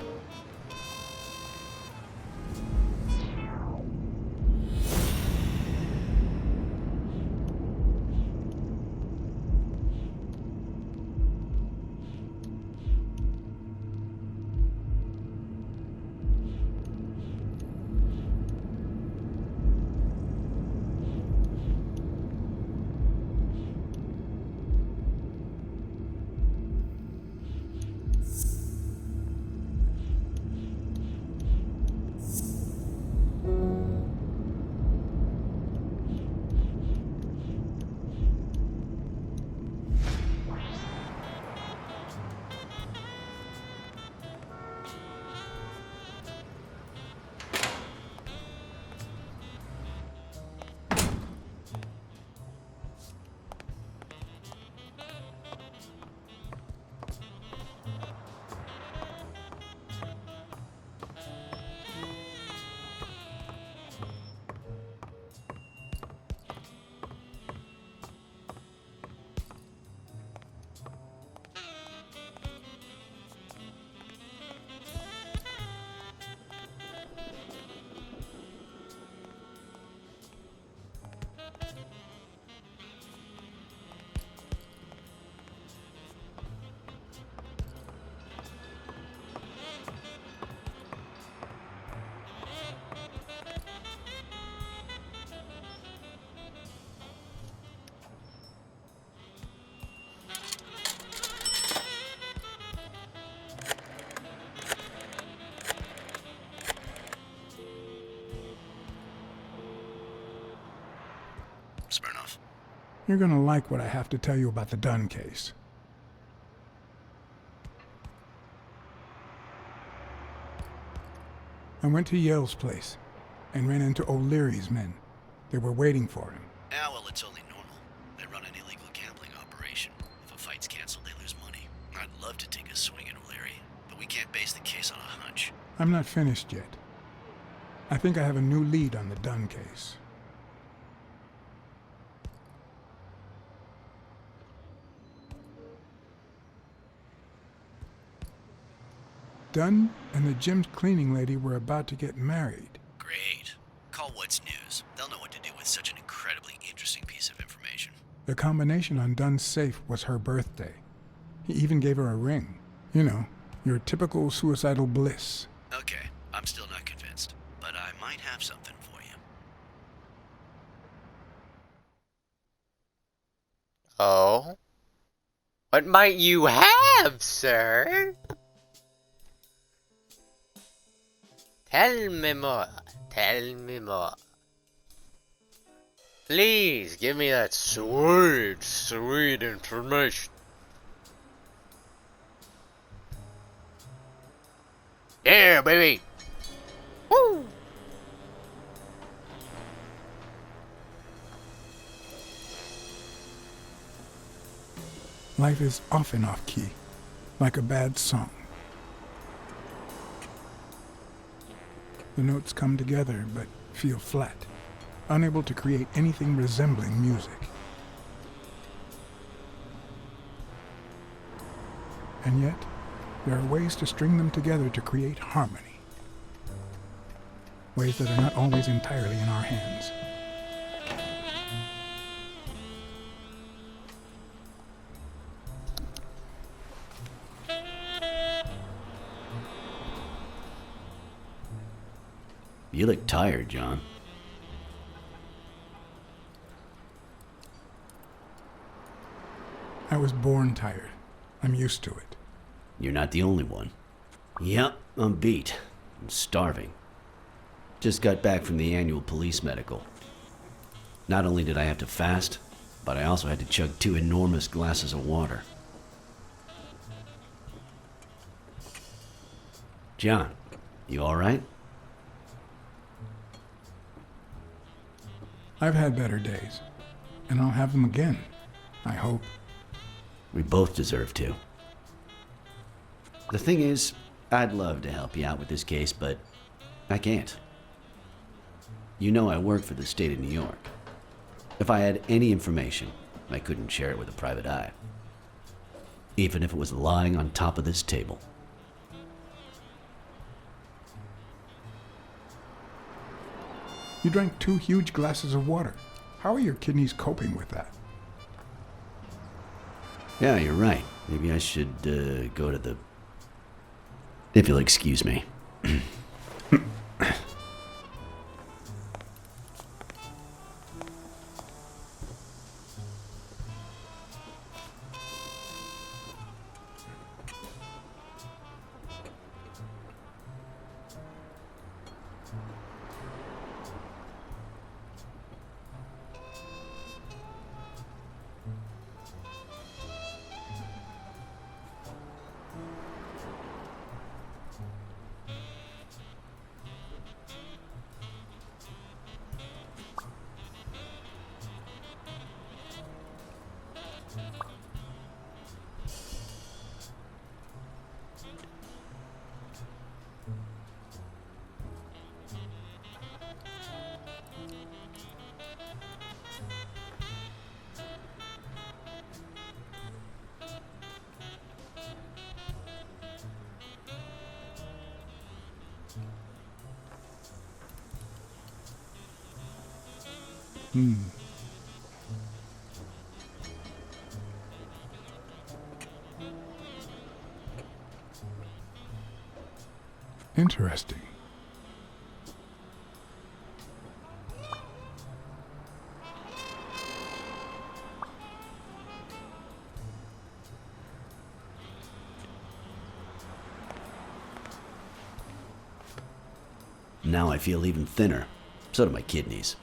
Smirnoff. You're gonna like what I have to tell you about the Dunn case. I went to Yale's place and ran into O'Leary's men. They were waiting for him. Ah, well, it's only normal. They run an illegal gambling operation. If a fight's canceled, they lose money. I'd love to take a swing at O'Leary, but we can't base the case on a hunch. I'm not finished yet. I think I have a new lead on the Dunn case. Dunn and the gym's cleaning lady were about to get married. Great. Call What's News. They'll know what to do with such an incredibly interesting piece of information. The combination on Dunn's safe was her birthday. He even gave her a ring. You know, your typical suicidal bliss. Okay, I'm still not convinced, but I might have something for you. Oh? What might you have, sir? Tell me more. Tell me more. Please, give me that sweet, sweet information. Yeah, baby! Woo! Life is often off-key, like a bad song. The notes come together but feel flat, unable to create anything resembling music. And yet, there are ways to string them together to create harmony. Ways that are not always entirely in our hands. You look tired, John. I was born tired. I'm used to it. You're not the only one. Yep, I'm beat. I'm starving. Just got back from the annual police medical. Not only did I have to fast, but I also had to chug 2 enormous glasses of water. John, you alright? I've had better days, and I'll have them again, I hope. We both deserve to. The thing is, I'd love to help you out with this case, but I can't. You know I work for the state of New York. If I had any information, I couldn't share it with a private eye. Even if it was lying on top of this table. You drank 2 huge glasses of water. How are your kidneys coping with that? Yeah, you're right. Maybe I should go to the... If you'll excuse me. Interesting. Now I feel even thinner. So do my kidneys.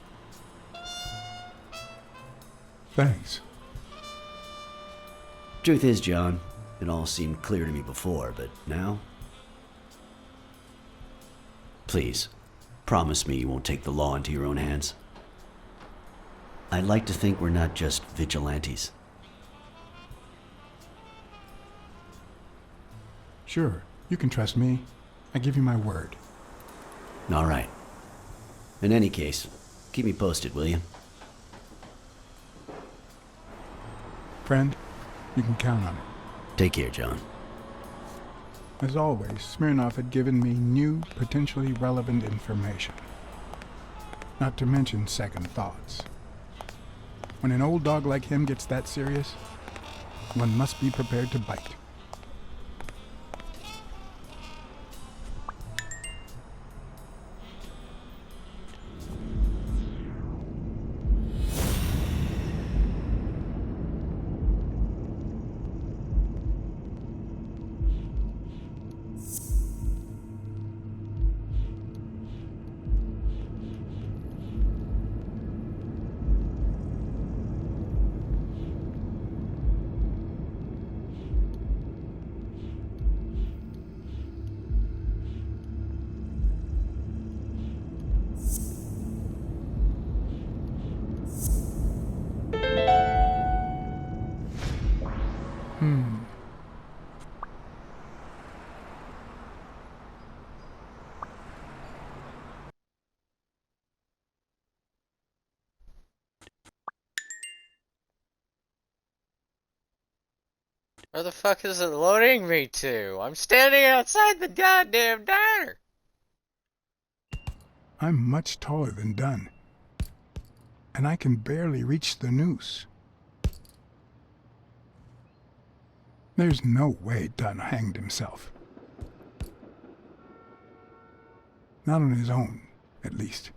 Thanks. Truth is, John, it all seemed clear to me before, but now... Please, promise me you won't take the law into your own hands. I'd like to think we're not just vigilantes. Sure, you can trust me. I give you my word. All right. In any case, keep me posted, will you? Friend, you can count on it. Take care, John. As always, Smirnoff had given me new, potentially relevant information. Not to mention second thoughts. When an old dog like him gets that serious, one must be prepared to bite. Where the fuck is it loading me to? I'm standing outside the goddamn diner! I'm much taller than Dunn, and I can barely reach the noose. There's no way Dunn hanged himself. Not on his own, at least.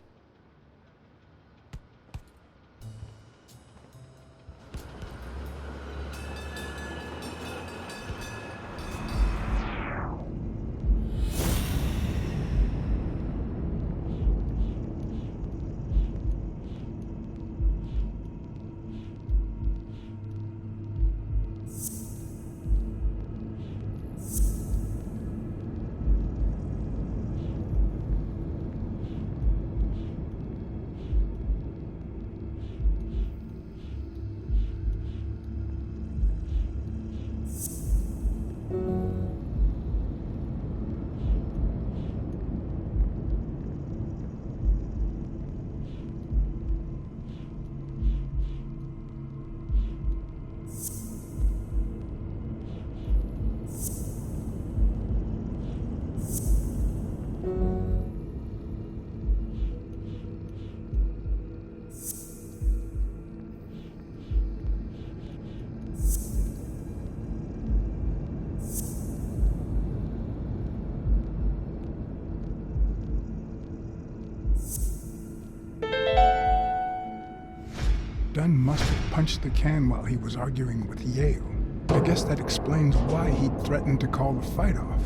Dunn must have punched the can while he was arguing with Yale. I guess that explains why he threatened to call the fight off.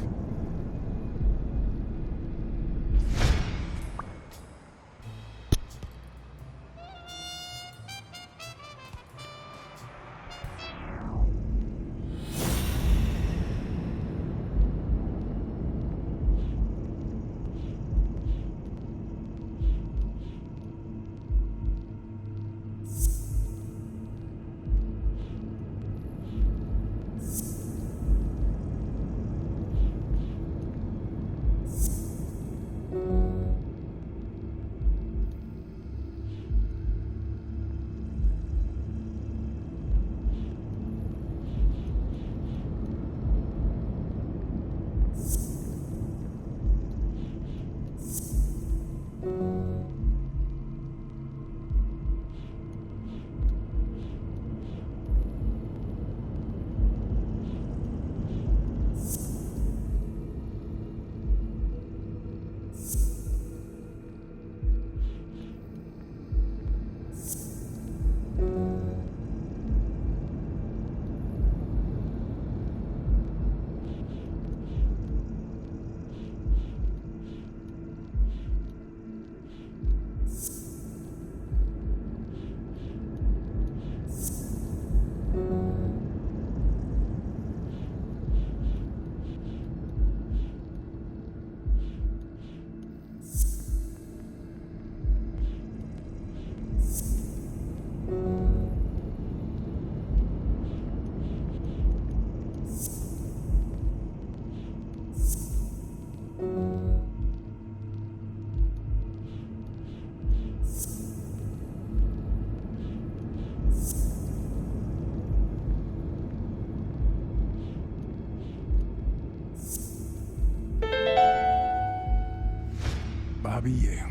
Bobby Yale.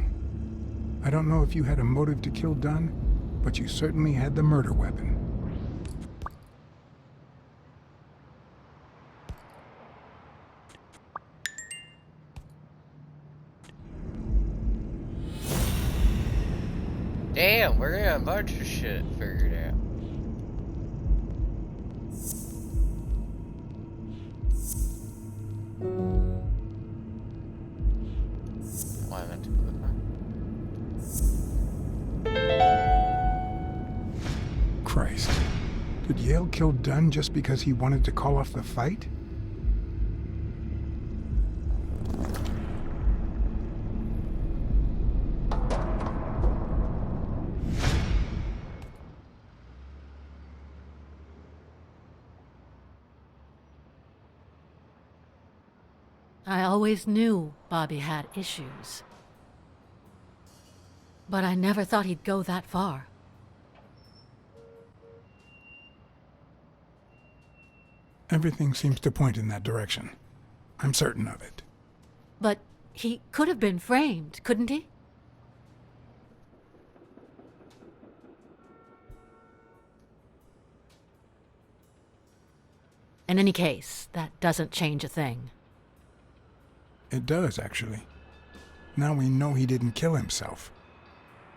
I don't know if you had a motive to kill Dunn, but you certainly had the murder weapon. Damn, we're getting a bunch of shit figured out. Why I meant to put that? Christ. Did Yale kill Dunn just because he wanted to call off the fight? I always knew Bobby had issues. But I never thought he'd go that far. Everything seems to point in that direction. I'm certain of it. But he could have been framed, couldn't he? In any case, that doesn't change a thing. It does, actually. Now we know he didn't kill himself.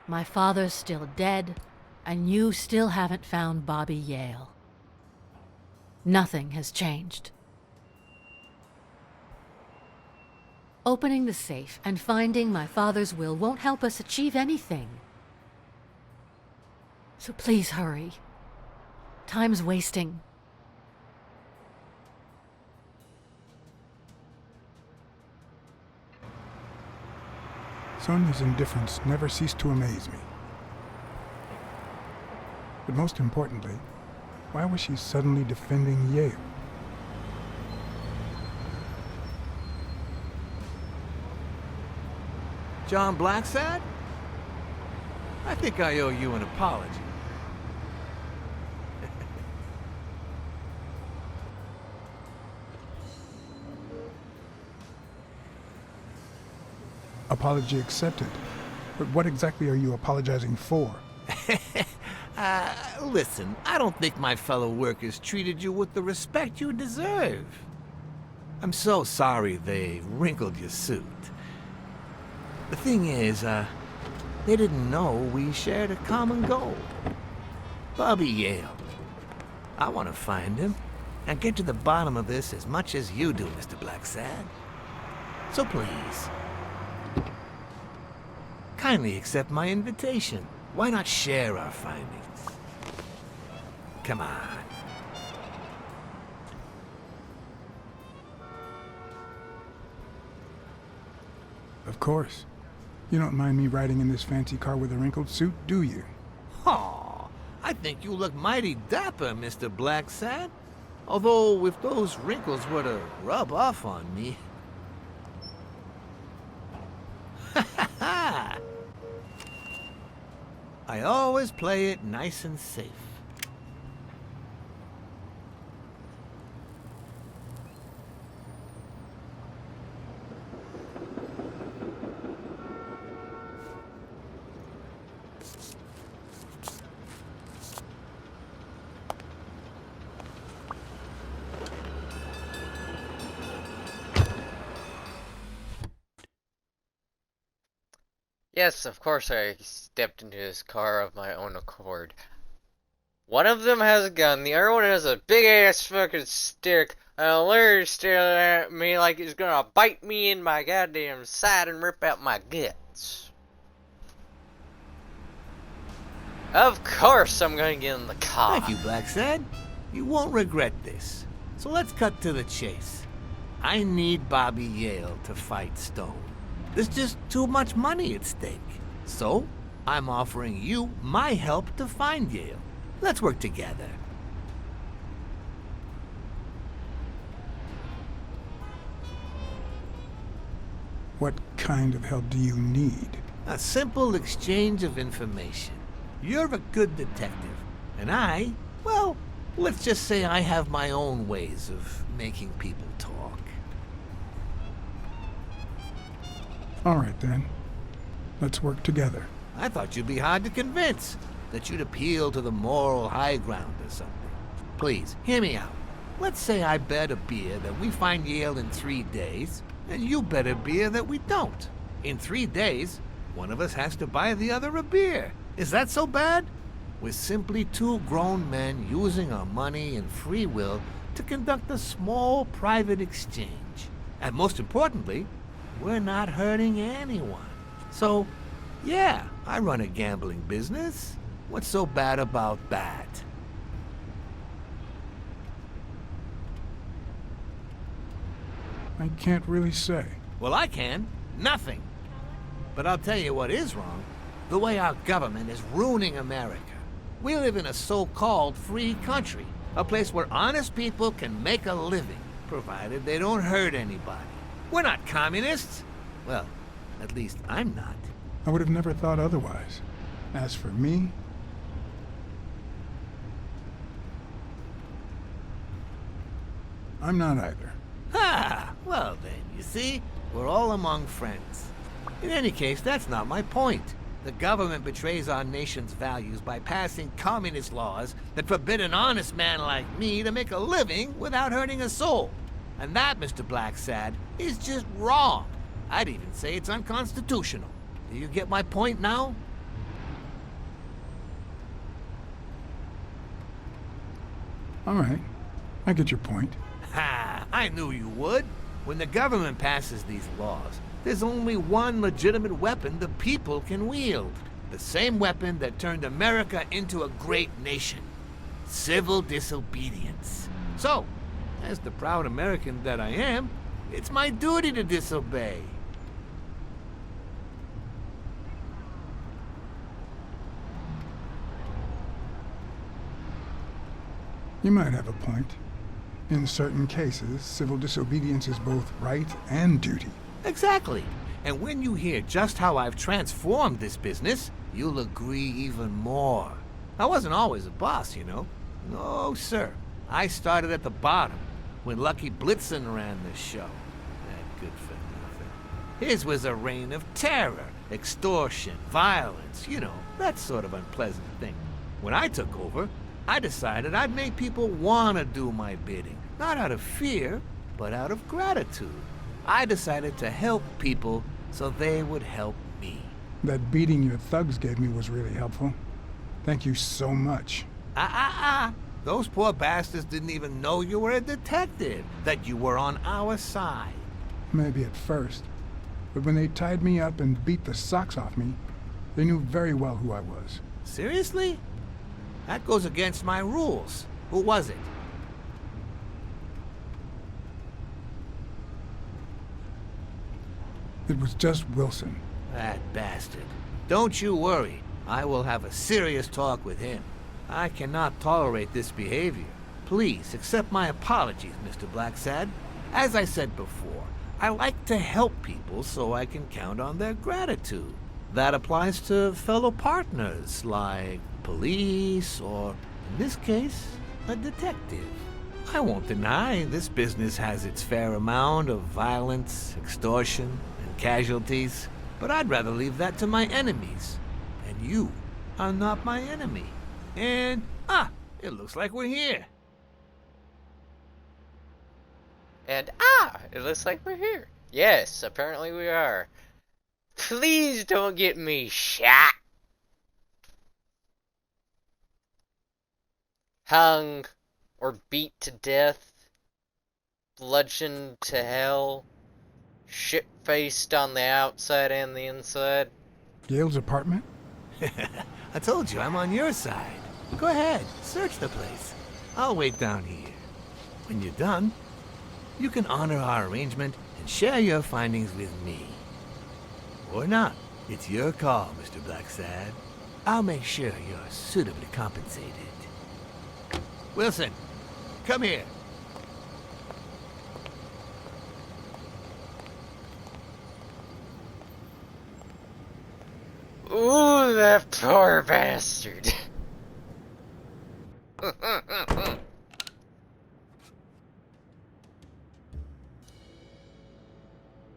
My father's still dead, and you still haven't found Bobby Yale. Nothing has changed. Opening the safe and finding my father's will won't help us achieve anything. So please hurry. Time's wasting. Sonia's indifference never ceased to amaze me. But most importantly, why was she suddenly defending Yale? John Blacksad? I think I owe you an apology. Apology accepted. But what exactly are you apologizing for? Listen, I don't think my fellow workers treated you with the respect you deserve. I'm so sorry they wrinkled your suit. The thing is, they didn't know we shared a common goal. Bobby Yale. I want to find him and get to the bottom of this as much as you do, Mr. Blacksad. So please, kindly accept my invitation. Why not share our findings? Come on. Of course. You don't mind me riding in this fancy car with a wrinkled suit, do you? Aw, I think you look mighty dapper, Mr. Blacksad. Although, if those wrinkles were to rub off on me... I always play it nice and safe. Yes, of course I stepped into this car of my own accord. One of them has a gun, the other one has a big ass fucking stick, and Larry's staring at me like he's gonna bite me in my goddamn side and rip out my guts. Of course I'm gonna get in the car. Thank you, Blacksad. You won't regret this. So let's cut to the chase. I need Bobby Yale to fight Stone. There's just too much money at stake. So, I'm offering you my help to find Yale. Let's work together. What kind of help do you need? A simple exchange of information. You're a good detective, and I, well, let's just say I have my own ways of making people talk. All right, then. Let's work together. I thought you'd be hard to convince, that you'd appeal to the moral high ground or something. Please, hear me out. Let's say I bet a beer that we find Yale in 3 days, and you bet a beer that we don't. In 3 days, one of us has to buy the other a beer. Is that so bad? We're simply two grown men using our money and free will to conduct a small private exchange. And most importantly, we're not hurting anyone. So, yeah, I run a gambling business. What's so bad about that? I can't really say. Well, I can. Nothing. But I'll tell you what is wrong. The way our government is ruining America. We live in a so-called free country. A place where honest people can make a living, provided they don't hurt anybody. We're not communists. Well, at least I'm not. I would have never thought otherwise. As for me, I'm not either. Ha! Well then, you see, we're all among friends. In any case, that's not my point. The government betrays our nation's values by passing communist laws that forbid an honest man like me to make a living without hurting a soul. And that, Mr. Blacksad, is just wrong. I'd even say it's unconstitutional. Do you get my point now? All right, I get your point. Ha! I knew you would. When the government passes these laws, there's only one legitimate weapon the people can wield. The same weapon that turned America into a great nation. Civil disobedience. So, as the proud American that I am, it's my duty to disobey. You might have a point. In certain cases, civil disobedience is both right and duty. Exactly. And when you hear just how I've transformed this business, you'll agree even more. I wasn't always a boss, you know. No, sir. I started at the bottom, when Lucky Blitzen ran the show. That good for nothing. His was a reign of terror, extortion, violence, you know, that sort of unpleasant thing. When I took over, I decided I'd make people want to do my bidding. Not out of fear, but out of gratitude. I decided to help people so they would help me. That beating your thugs gave me was really helpful. Thank you so much. Those poor bastards didn't even know you were a detective, that you were on our side. Maybe at first. But when they tied me up and beat the socks off me, they knew very well who I was. Seriously? That goes against my rules. Who was it? It was just Wilson. That bastard. Don't you worry. I will have a serious talk with him. I cannot tolerate this behavior. Please accept my apologies, Mr. Blacksad. As I said before, I like to help people so I can count on their gratitude. That applies to fellow partners like police or, in this case, a detective. I won't deny this business has its fair amount of violence, extortion, and casualties, but I'd rather leave that to my enemies. And you are not my enemy. And, it looks like we're here. And it looks like we're here. Yes, apparently we are. Please don't get me shot. Hung or beat to death. Bludgeoned to hell. Shit-faced on the outside and the inside. Yale's apartment? I told you I'm on your side. Go ahead, search the place. I'll wait down here. When you're done, you can honor our arrangement and share your findings with me. Or not. It's your call, Mr. Blacksad. I'll make sure you're suitably compensated. Wilson, come here. Ooh, that poor bastard.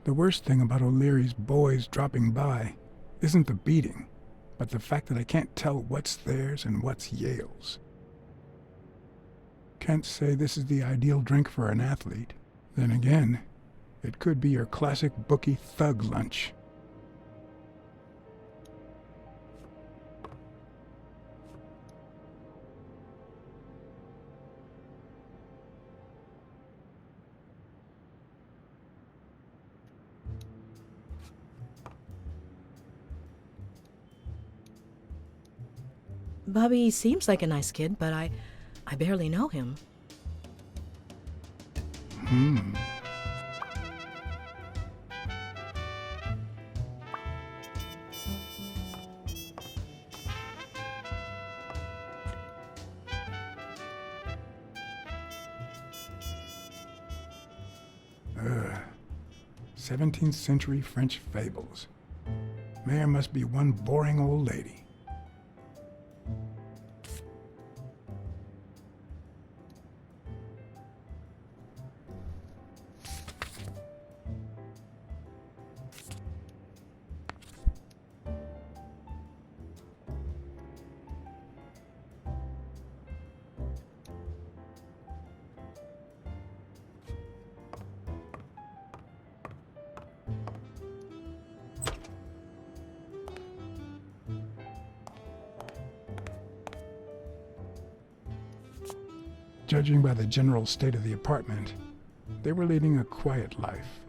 The worst thing about O'Leary's boys dropping by isn't the beating, but the fact that I can't tell what's theirs and what's Yale's. Can't say this is the ideal drink for an athlete. Then again, it could be your classic bookie thug lunch. Bobby seems like a nice kid, but I barely know him. Hmm. Ugh. 17th century French fables. Mayor must be one boring old lady. Judging by the general state of the apartment, they were leading a quiet life.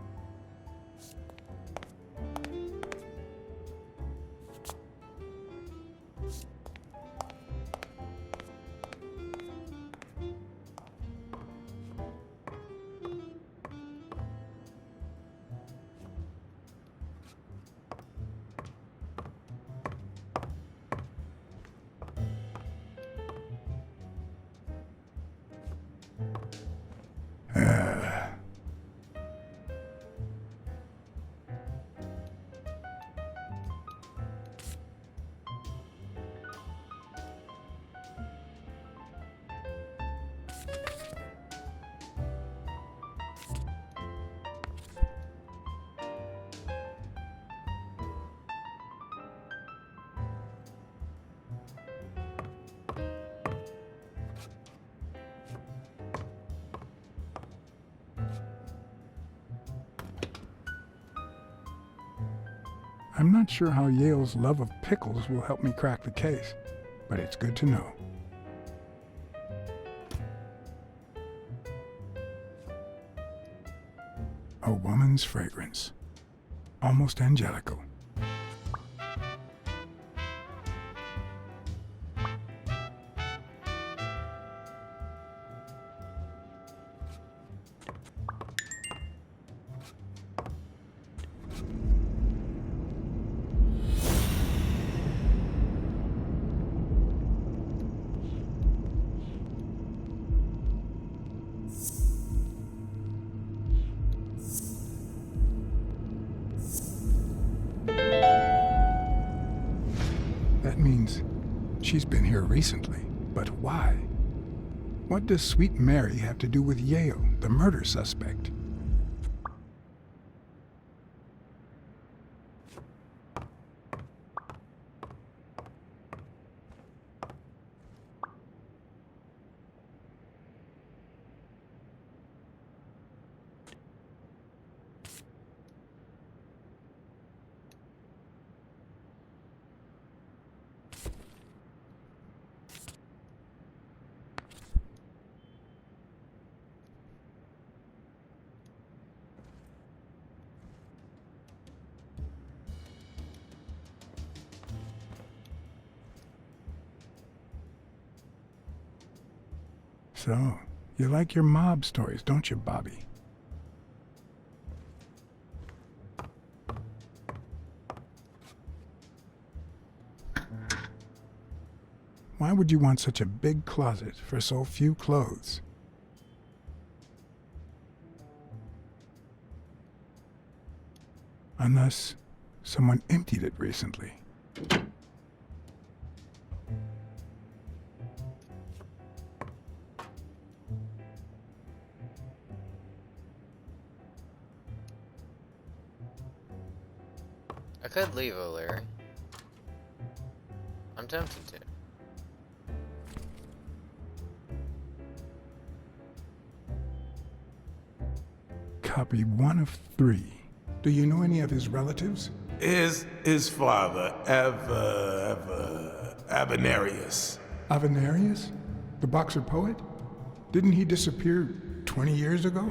I'm not sure how Yale's love of pickles will help me crack the case, but it's good to know. A woman's fragrance. Almost angelical. That means she's been here recently. But why? What does Sweet Mary have to do with Yale, the murder suspect? So, you like your mob stories, don't you, Bobby? Why would you want such a big closet for so few clothes? Unless someone emptied it recently. I could leave O'Leary. I'm tempted to. Copy 1 of 3. Do you know any of his relatives? His father, Avenarius. Avenarius? The boxer poet? Didn't he disappear 20 years ago?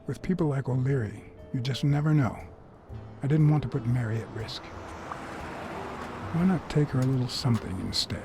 With people like O'Leary, you just never know. I didn't want to put Mary at risk. Why not take her a little something instead?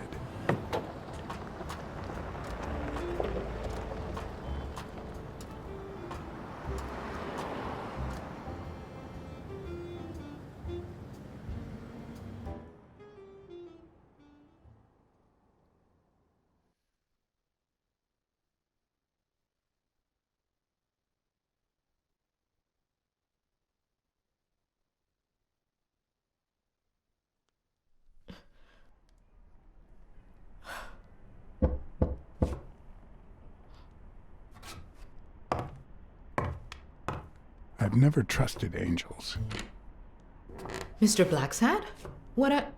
I've never trusted angels. Mr. Blacksad? What a...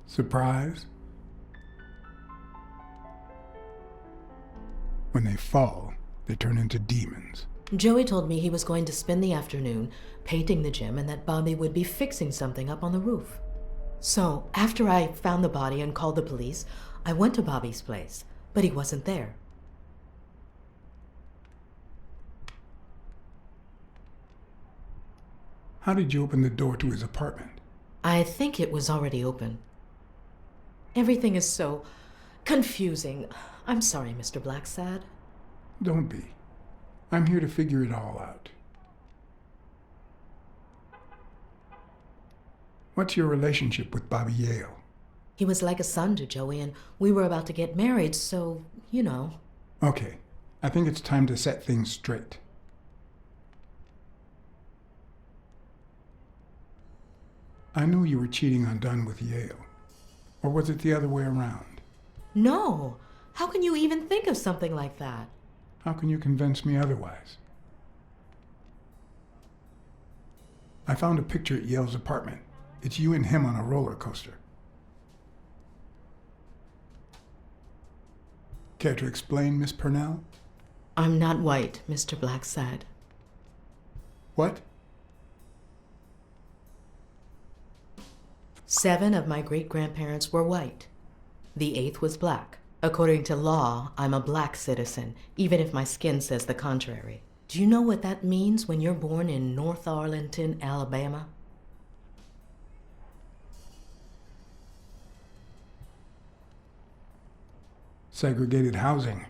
Surprise? When they fall, they turn into demons. Joey told me he was going to spend the afternoon painting the gym and that Bobby would be fixing something up on the roof. So, after I found the body and called the police, I went to Bobby's place, but he wasn't there. How did you open the door to his apartment? I think it was already open. Everything is so confusing. I'm sorry, Mr. Blacksad. Don't be. I'm here to figure it all out. What's your relationship with Bobby Yale? He was like a son to Joey, and we were about to get married, so, you know. Okay, I think it's time to set things straight. I knew you were cheating on Dunn with Yale. Or was it the other way around? No! How can you even think of something like that? How can you convince me otherwise? I found a picture at Yale's apartment. It's you and him on a roller coaster. Care to explain, Miss Purnell? I'm not white, Mr. Blacksad. What? 7 of my great-grandparents were white. The 8th was black. According to law, I'm a black citizen, even if my skin says the contrary. Do you know what that means when you're born in North Arlington, Alabama? Segregated housing,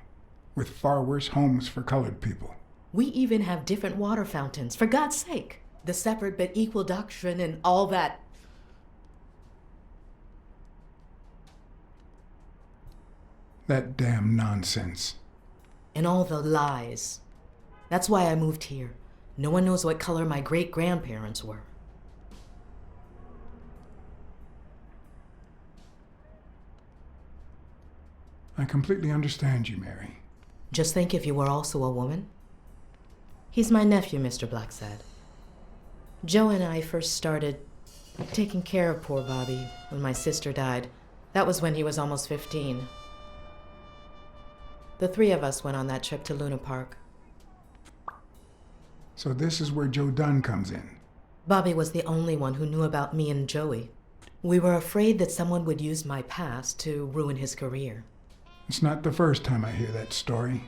with far worse homes for colored people. We even have different water fountains, for God's sake. The separate but equal doctrine and all that. That damn nonsense. And all the lies. That's why I moved here. No one knows what color my great-grandparents were. I completely understand you, Mary. Just think if you were also a woman. He's my nephew, Mr. Blacksad. Joe and I first started taking care of poor Bobby when my sister died. That was when he was almost 15. The 3 of us went on that trip to Luna Park. So this is where Joe Dunn comes in. Bobby was the only one who knew about me and Joey. We were afraid that someone would use my past to ruin his career. It's not the first time I hear that story.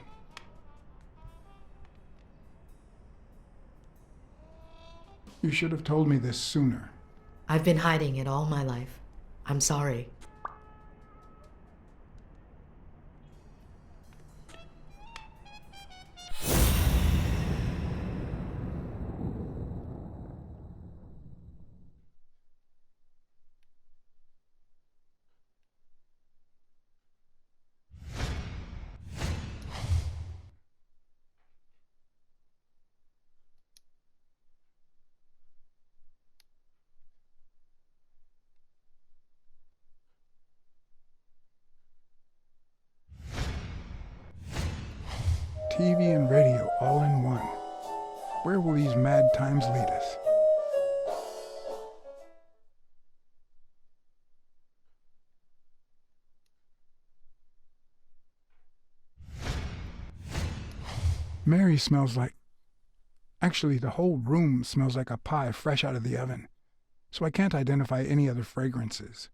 You should have told me this sooner. I've been hiding it all my life. I'm sorry. TV and radio all in one. Where will these mad times lead us? Mary smells like... Actually, the whole room smells like a pie fresh out of the oven, so I can't identify any other fragrances.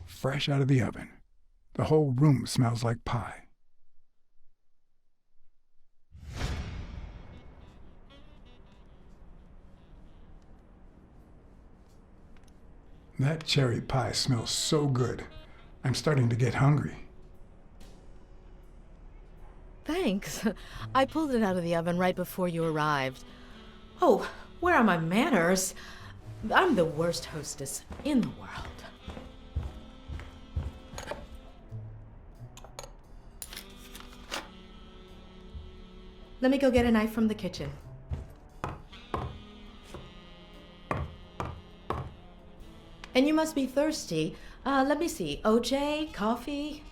Fresh out of the oven. The whole room smells like pie. That cherry pie smells so good. I'm starting to get hungry. Thanks. I pulled it out of the oven right before you arrived. Oh, where are my manners? I'm the worst hostess in the world. Let me go get a knife from the kitchen. And you must be thirsty. Let me see. OJ, coffee?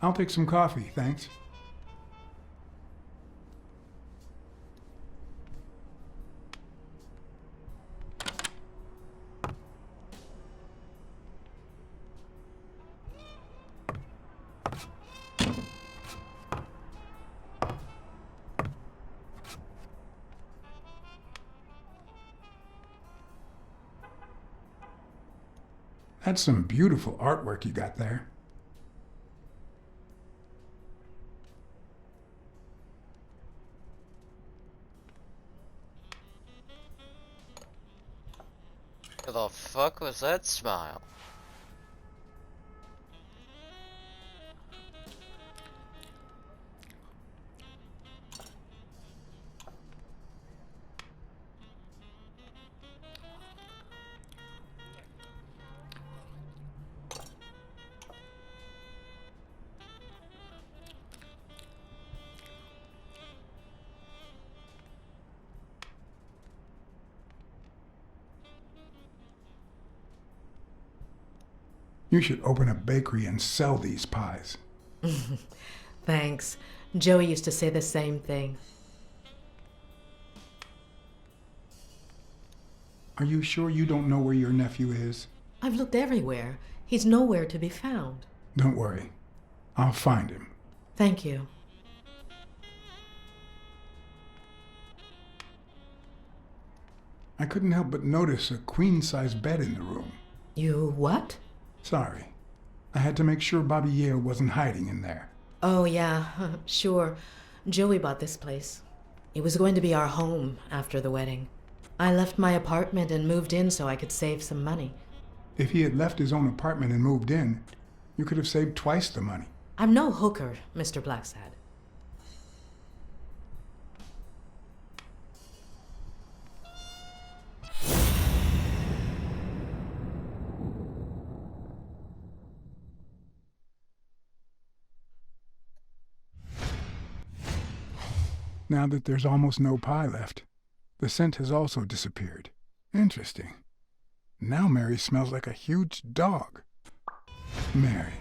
I'll take some coffee, thanks. That's some beautiful artwork you got there. What the fuck was that smile? You should open a bakery and sell these pies. Thanks. Joey used to say the same thing. Are you sure you don't know where your nephew is? I've looked everywhere. He's nowhere to be found. Don't worry. I'll find him. Thank you. I couldn't help but notice a queen-size bed in the room. You what? Sorry. I had to make sure Bobby Yale wasn't hiding in there. Oh, yeah, sure. Joey bought this place. It was going to be our home after the wedding. I left my apartment and moved in so I could save some money. If he had left his own apartment and moved in, you could have saved twice the money. I'm no hooker, Mr. Blacksad. Now that there's almost no pie left, the scent has also disappeared. Interesting. Now Mary smells like a huge dog. Mary,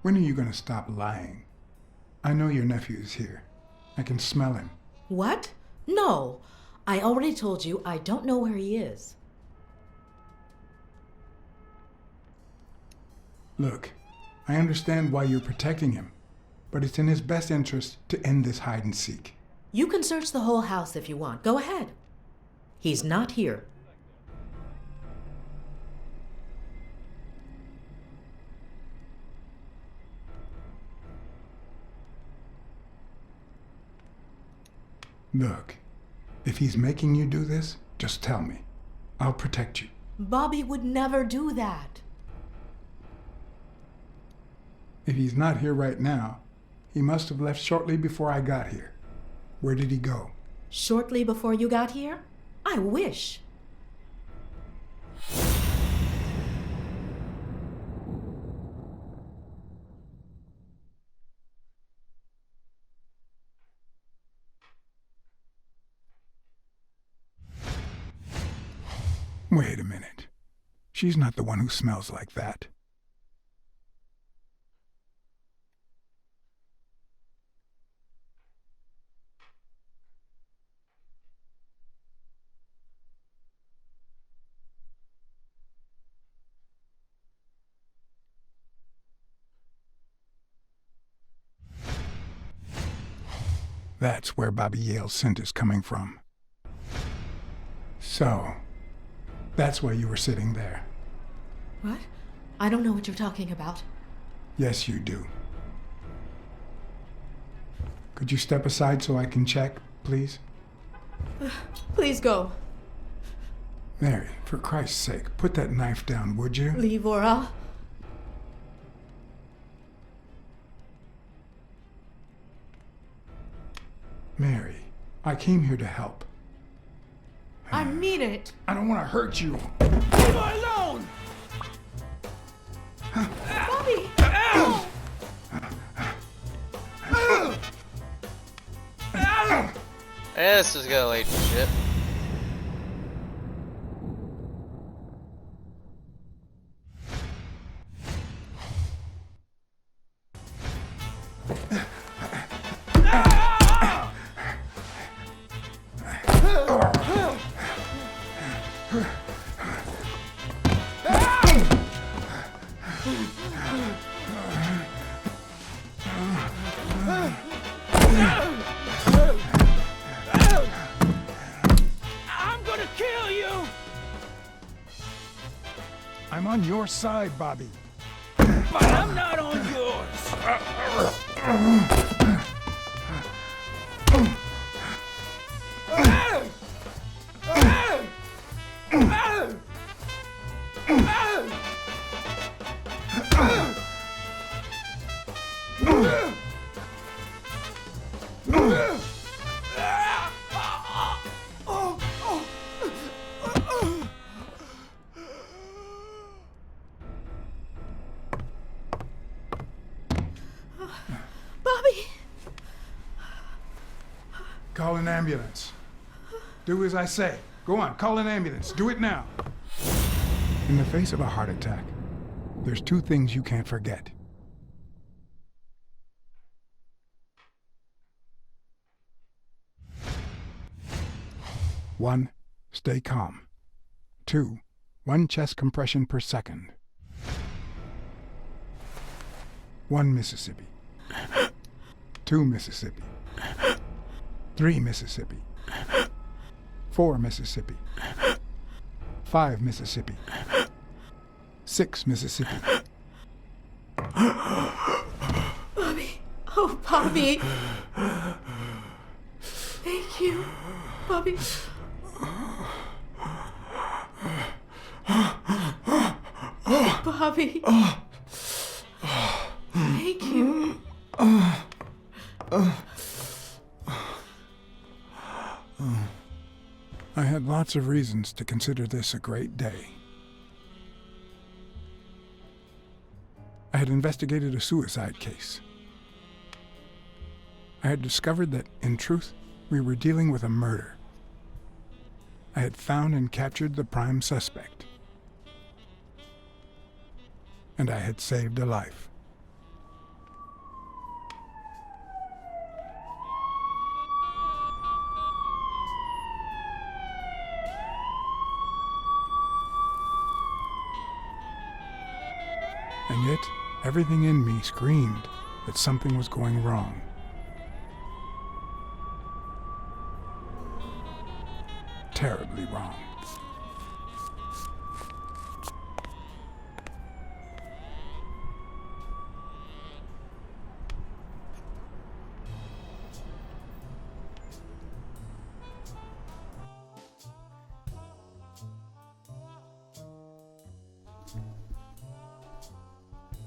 when are you going to stop lying? I know your nephew is here. I can smell him. What? No. I already told you I don't know where he is. Look, I understand why you're protecting him, but it's in his best interest to end this hide and seek. You can search the whole house if you want. Go ahead. He's not here. Look, if he's making you do this, just tell me. I'll protect you. Bobby would never do that. If he's not here right now, he must have left shortly before I got here. Where did he go? Shortly before you got here? I wish. Wait a minute. She's not the one who smells like that. That's where Bobby Yale's scent is coming from. So, that's why you were sitting there. What? I don't know what you're talking about. Yes, you do. Could you step aside so I can check, please? Please go. Mary, for Christ's sake, put that knife down, would you? Leave or I'll... Mary, I came here to help. I mean it. I don't want to hurt you. Leave her alone! Bobby! This is gonna lead to shit. I'm on your side, Bobby. But I'm not on yours. Bobby! Call an ambulance. Do as I say. Go on, call an ambulance. Do it now. In the face of a heart attack, there's two things you can't forget. One, stay calm. Two, 1 chest compression per second. 1 Mississippi. 2 Mississippi. 3 Mississippi. 4 Mississippi. 5 Mississippi. 6 Mississippi. Bobby! Oh, Bobby! Thank you, Bobby. Bobby. Thank you. I had lots of reasons to consider this a great day. I had investigated a suicide case. I had discovered that, in truth, we were dealing with a murder. I had found and captured the prime suspect. And I had saved a life. And yet, everything in me screamed that something was going wrong. Terribly wrong.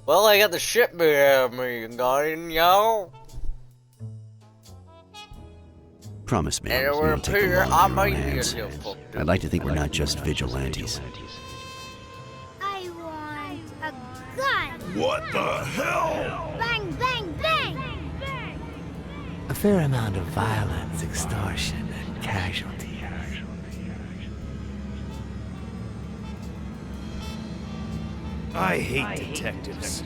Well, I got the shit beat out of me, y'all. Promise me And you it won't would take the appear law I into your own might be a hands. little fucked I'd up. like to think we're not just vigilantes. I want a gun! What the hell? Bang, bang, bang! A fair amount of violence, extortion, and casualty. I hate detectives.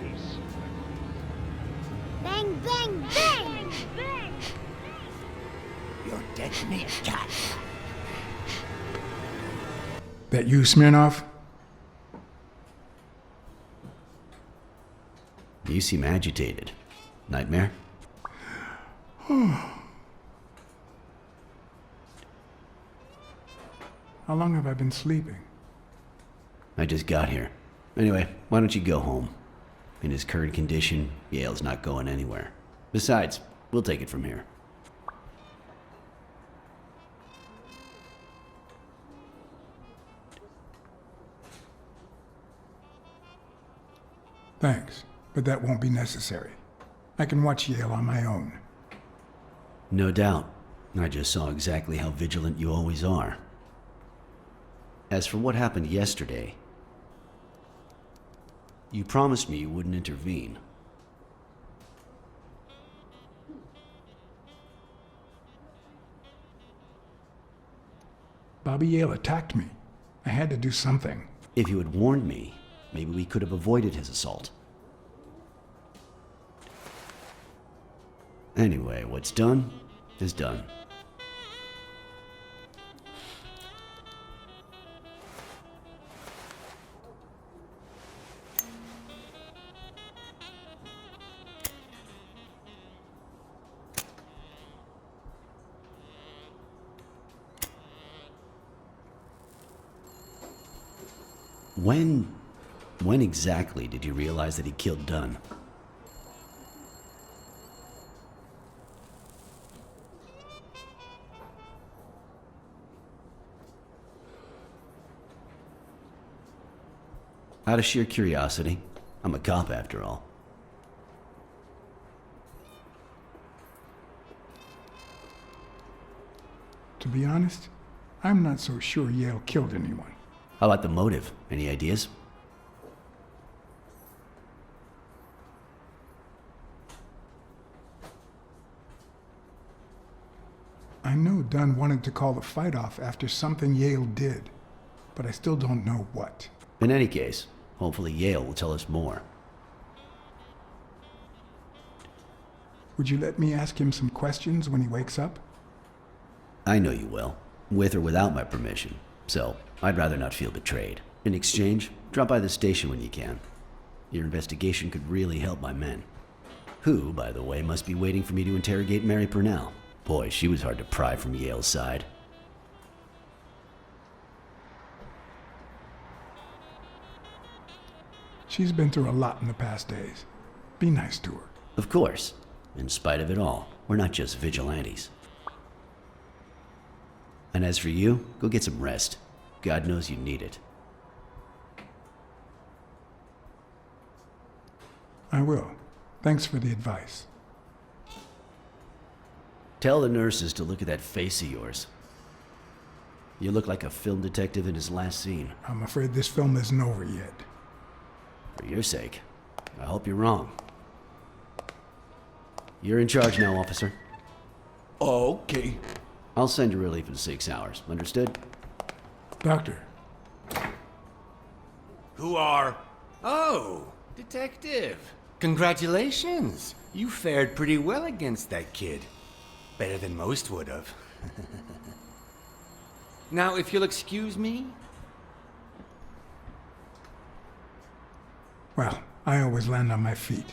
Bang, bang, bang! You're dead meat, cat. That you, Smirnoff? You seem agitated. Nightmare? How long have I been sleeping? I just got here. Anyway, why don't you go home? In his current condition, Yale's not going anywhere. Besides, we'll take it from here. Thanks, but that won't be necessary. I can watch Yale on my own. No doubt. I just saw exactly how vigilant you always are. As for what happened yesterday, you promised me you wouldn't intervene. Bobby Yale attacked me. I had to do something. If you had warned me, maybe we could have avoided his assault. Anyway, what's done is done. When When exactly did you realize that he killed Dunn? Out of sheer curiosity. I'm a cop after all. To be honest, I'm not so sure Yale killed anyone. How about the motive? Any ideas? I know Dunn wanted to call the fight off after something Yale did, but I still don't know what. In any case, hopefully Yale will tell us more. Would you let me ask him some questions when he wakes up? I know you will, with or without my permission, so I'd rather not feel betrayed. In exchange, drop by the station when you can. Your investigation could really help my men. Who, by the way, must be waiting for me to interrogate Mary Purnell. Boy, she was hard to pry from Yale's side. She's been through a lot in the past days. Be nice to her. Of course. In spite of it all, we're not just vigilantes. And as for you, go get some rest. God knows you need it. I will. Thanks for the advice. Tell the nurses to look at that face of yours. You look like a film detective in his last scene. I'm afraid this film isn't over yet. For your sake, I hope you're wrong. You're in charge now, officer. Okay. I'll send you relief in 6 hours. Understood? Doctor. Who are? Oh, detective. Congratulations. You fared pretty well against that kid. Better than most would have. Now, if you'll excuse me. Well, I always land on my feet.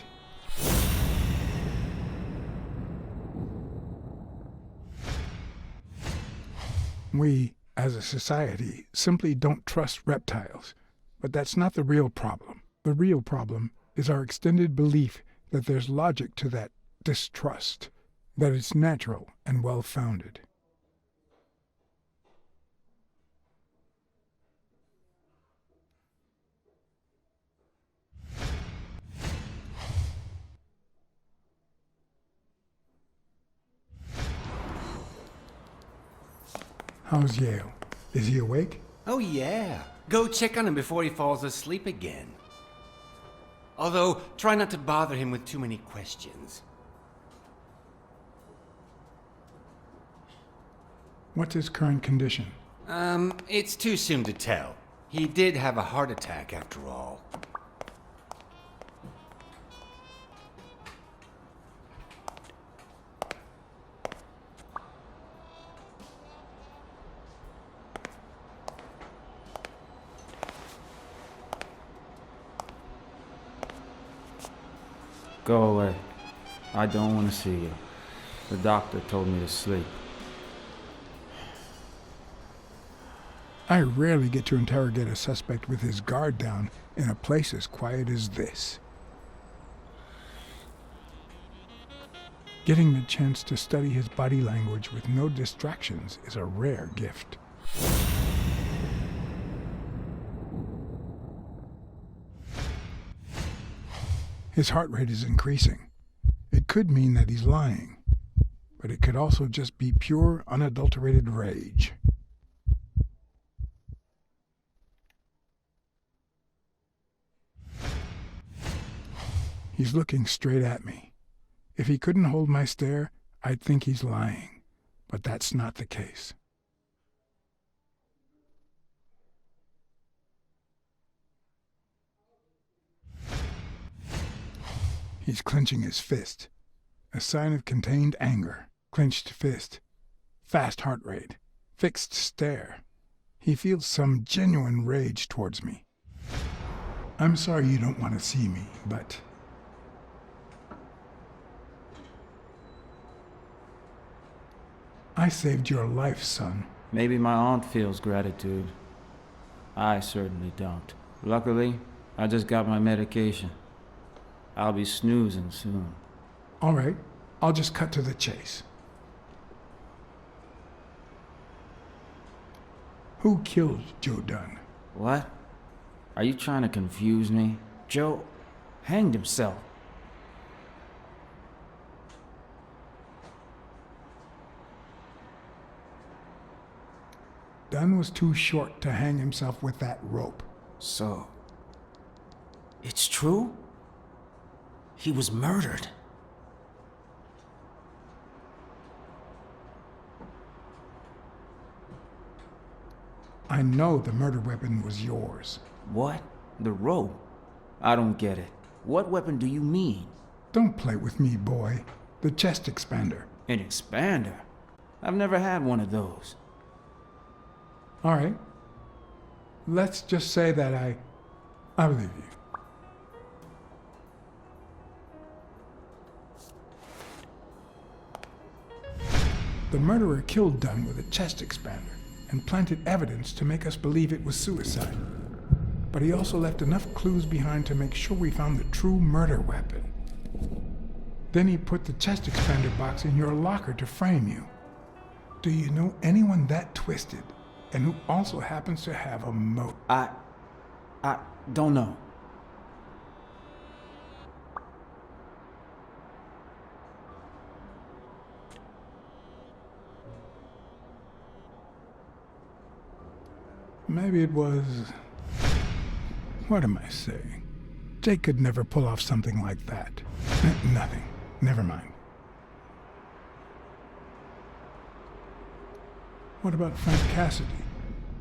We, as a society, simply don't trust reptiles. But that's not the real problem. The real problem is our extended belief that there's logic to that distrust, that it's natural and well-founded. How's Yale? Is he awake? Oh, yeah. Go check on him before he falls asleep again. Although, try not to bother him with too many questions. What's his current condition? It's too soon to tell. He did have a heart attack after all. Go away. I don't want to see you. The doctor told me to sleep. I rarely get to interrogate a suspect with his guard down in a place as quiet as this. Getting the chance to study his body language with no distractions is a rare gift. His heart rate is increasing. It could mean that he's lying, but it could also just be pure, unadulterated rage. He's looking straight at me. If he couldn't hold my stare, I'd think he's lying, but that's not the case. He's clenching his fist, a sign of contained anger. Clenched fist, fast heart rate, fixed stare. He feels some genuine rage towards me. I'm sorry you don't want to see me, but I saved your life, son. Maybe my aunt feels gratitude. I certainly don't. Luckily, I just got my medication. I'll be snoozing soon. All right, I'll just cut to the chase. Who killed Joe Dunn? What? Are you trying to confuse me? Joe hanged himself. Dunn was too short to hang himself with that rope. So, it's true? He was murdered. I know the murder weapon was yours. What? The rope? I don't get it. What weapon do you mean? Don't play with me, boy. The chest expander. An expander? I've never had one of those. All right. Let's just say that I believe you. The murderer killed Dunn with a chest expander and planted evidence to make us believe it was suicide. But he also left enough clues behind to make sure we found the true murder weapon. Then he put the chest expander box in your locker to frame you. Do you know anyone that twisted and who also happens to have a motive? I don't know. Maybe it was... What am I saying? Jake could never pull off something like that. Nothing. Never mind. What about Frank Cassidy?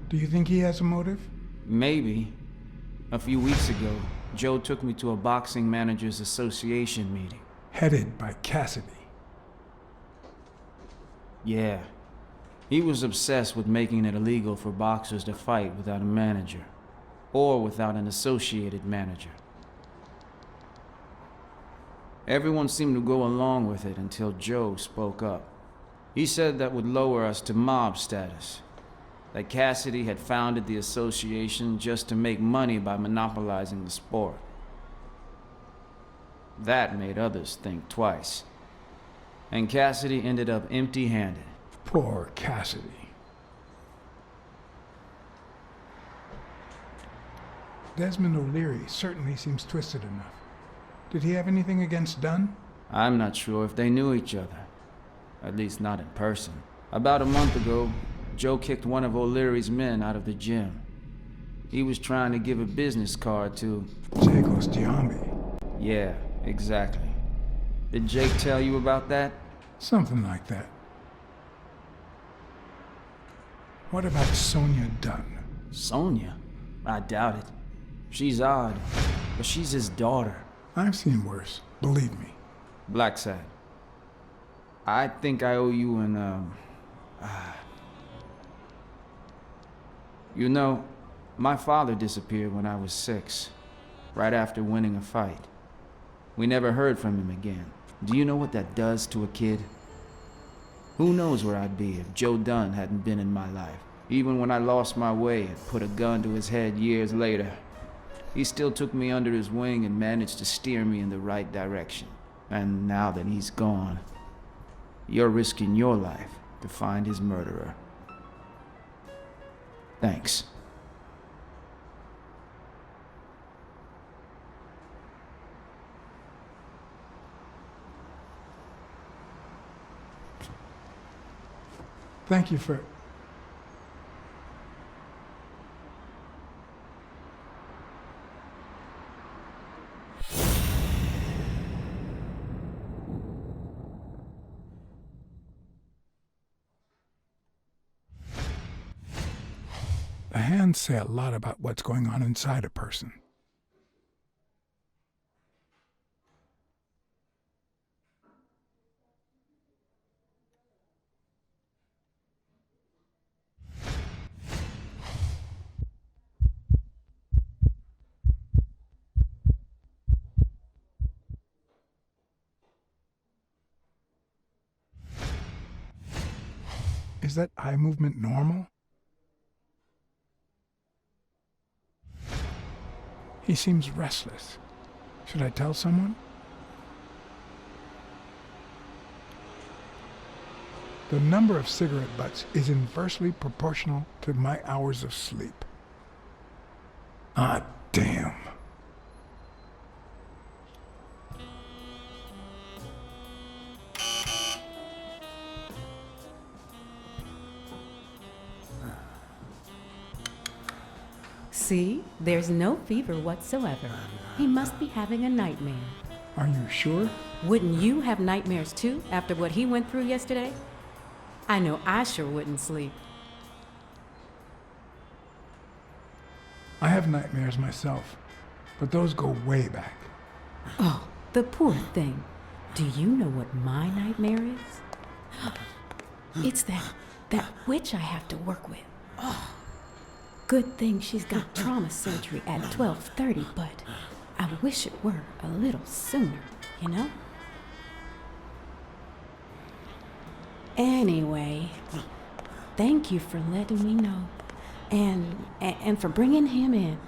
Do you think he has a motive? Maybe. A few weeks ago, Joe took me to a boxing managers association meeting. Headed by Cassidy. Yeah. He was obsessed with making it illegal for boxers to fight without a manager, or without an associated manager. Everyone seemed to go along with it until Joe spoke up. He said that would lower us to mob status, that Cassidy had founded the association just to make money by monopolizing the sport. That made others think twice. And Cassidy ended up empty-handed. Poor Cassidy. Desmond O'Leary certainly seems twisted enough. Did he have anything against Dunn? I'm not sure if they knew each other. At least not in person. About a month ago, Joe kicked one of O'Leary's men out of the gym. He was trying to give a business card to... Jake Ostiambi. Yeah, exactly. Did Jake tell you about that? Something like that. What about Sonia Dunn? Sonia? I doubt it. She's odd, but she's his daughter. I've seen worse, believe me. Blacksad. I think I owe you an, You know, my father disappeared when I was 6, right after winning a fight. We never heard from him again. Do you know what that does to a kid? Who knows where I'd be if Joe Dunn hadn't been in my life. Even when I lost my way and put a gun to his head years later, he still took me under his wing and managed to steer me in the right direction. And now that he's gone, you're risking your life to find his murderer. Thanks. Thank you for... The hands say a lot about what's going on inside a person. Is that eye movement normal? He seems restless. Should I tell someone? The number of cigarette butts is inversely proportional to my hours of sleep. Ah, damn. See? There's no fever whatsoever. He must be having a nightmare. Are you sure? Wouldn't you have nightmares too, after what he went through yesterday? I know I sure wouldn't sleep. I have nightmares myself, but those go way back. Oh, the poor thing. Do you know what my nightmare is? It's that witch I have to work with. Oh. Good thing she's got trauma surgery at 12:30, but I wish it were a little sooner, you know? Anyway, thank you for letting me know, and for bringing him in.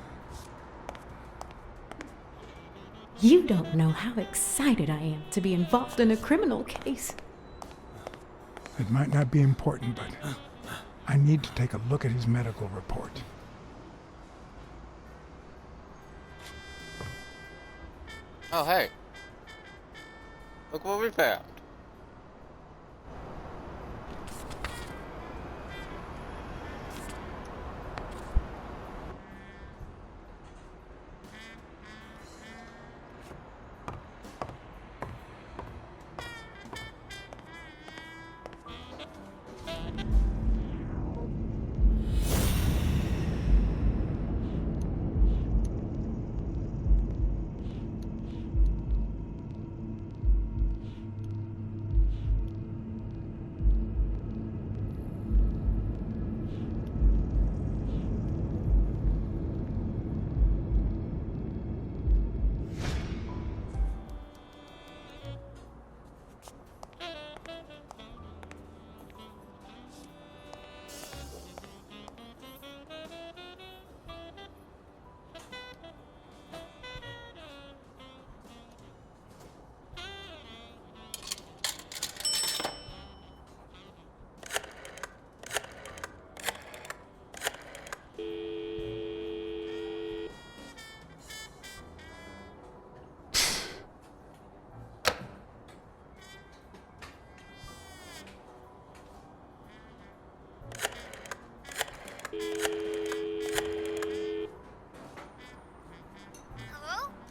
You don't know how excited I am to be involved in a criminal case. It might not be important, but I need to take a look at his medical report. Oh, hey. Look what we found.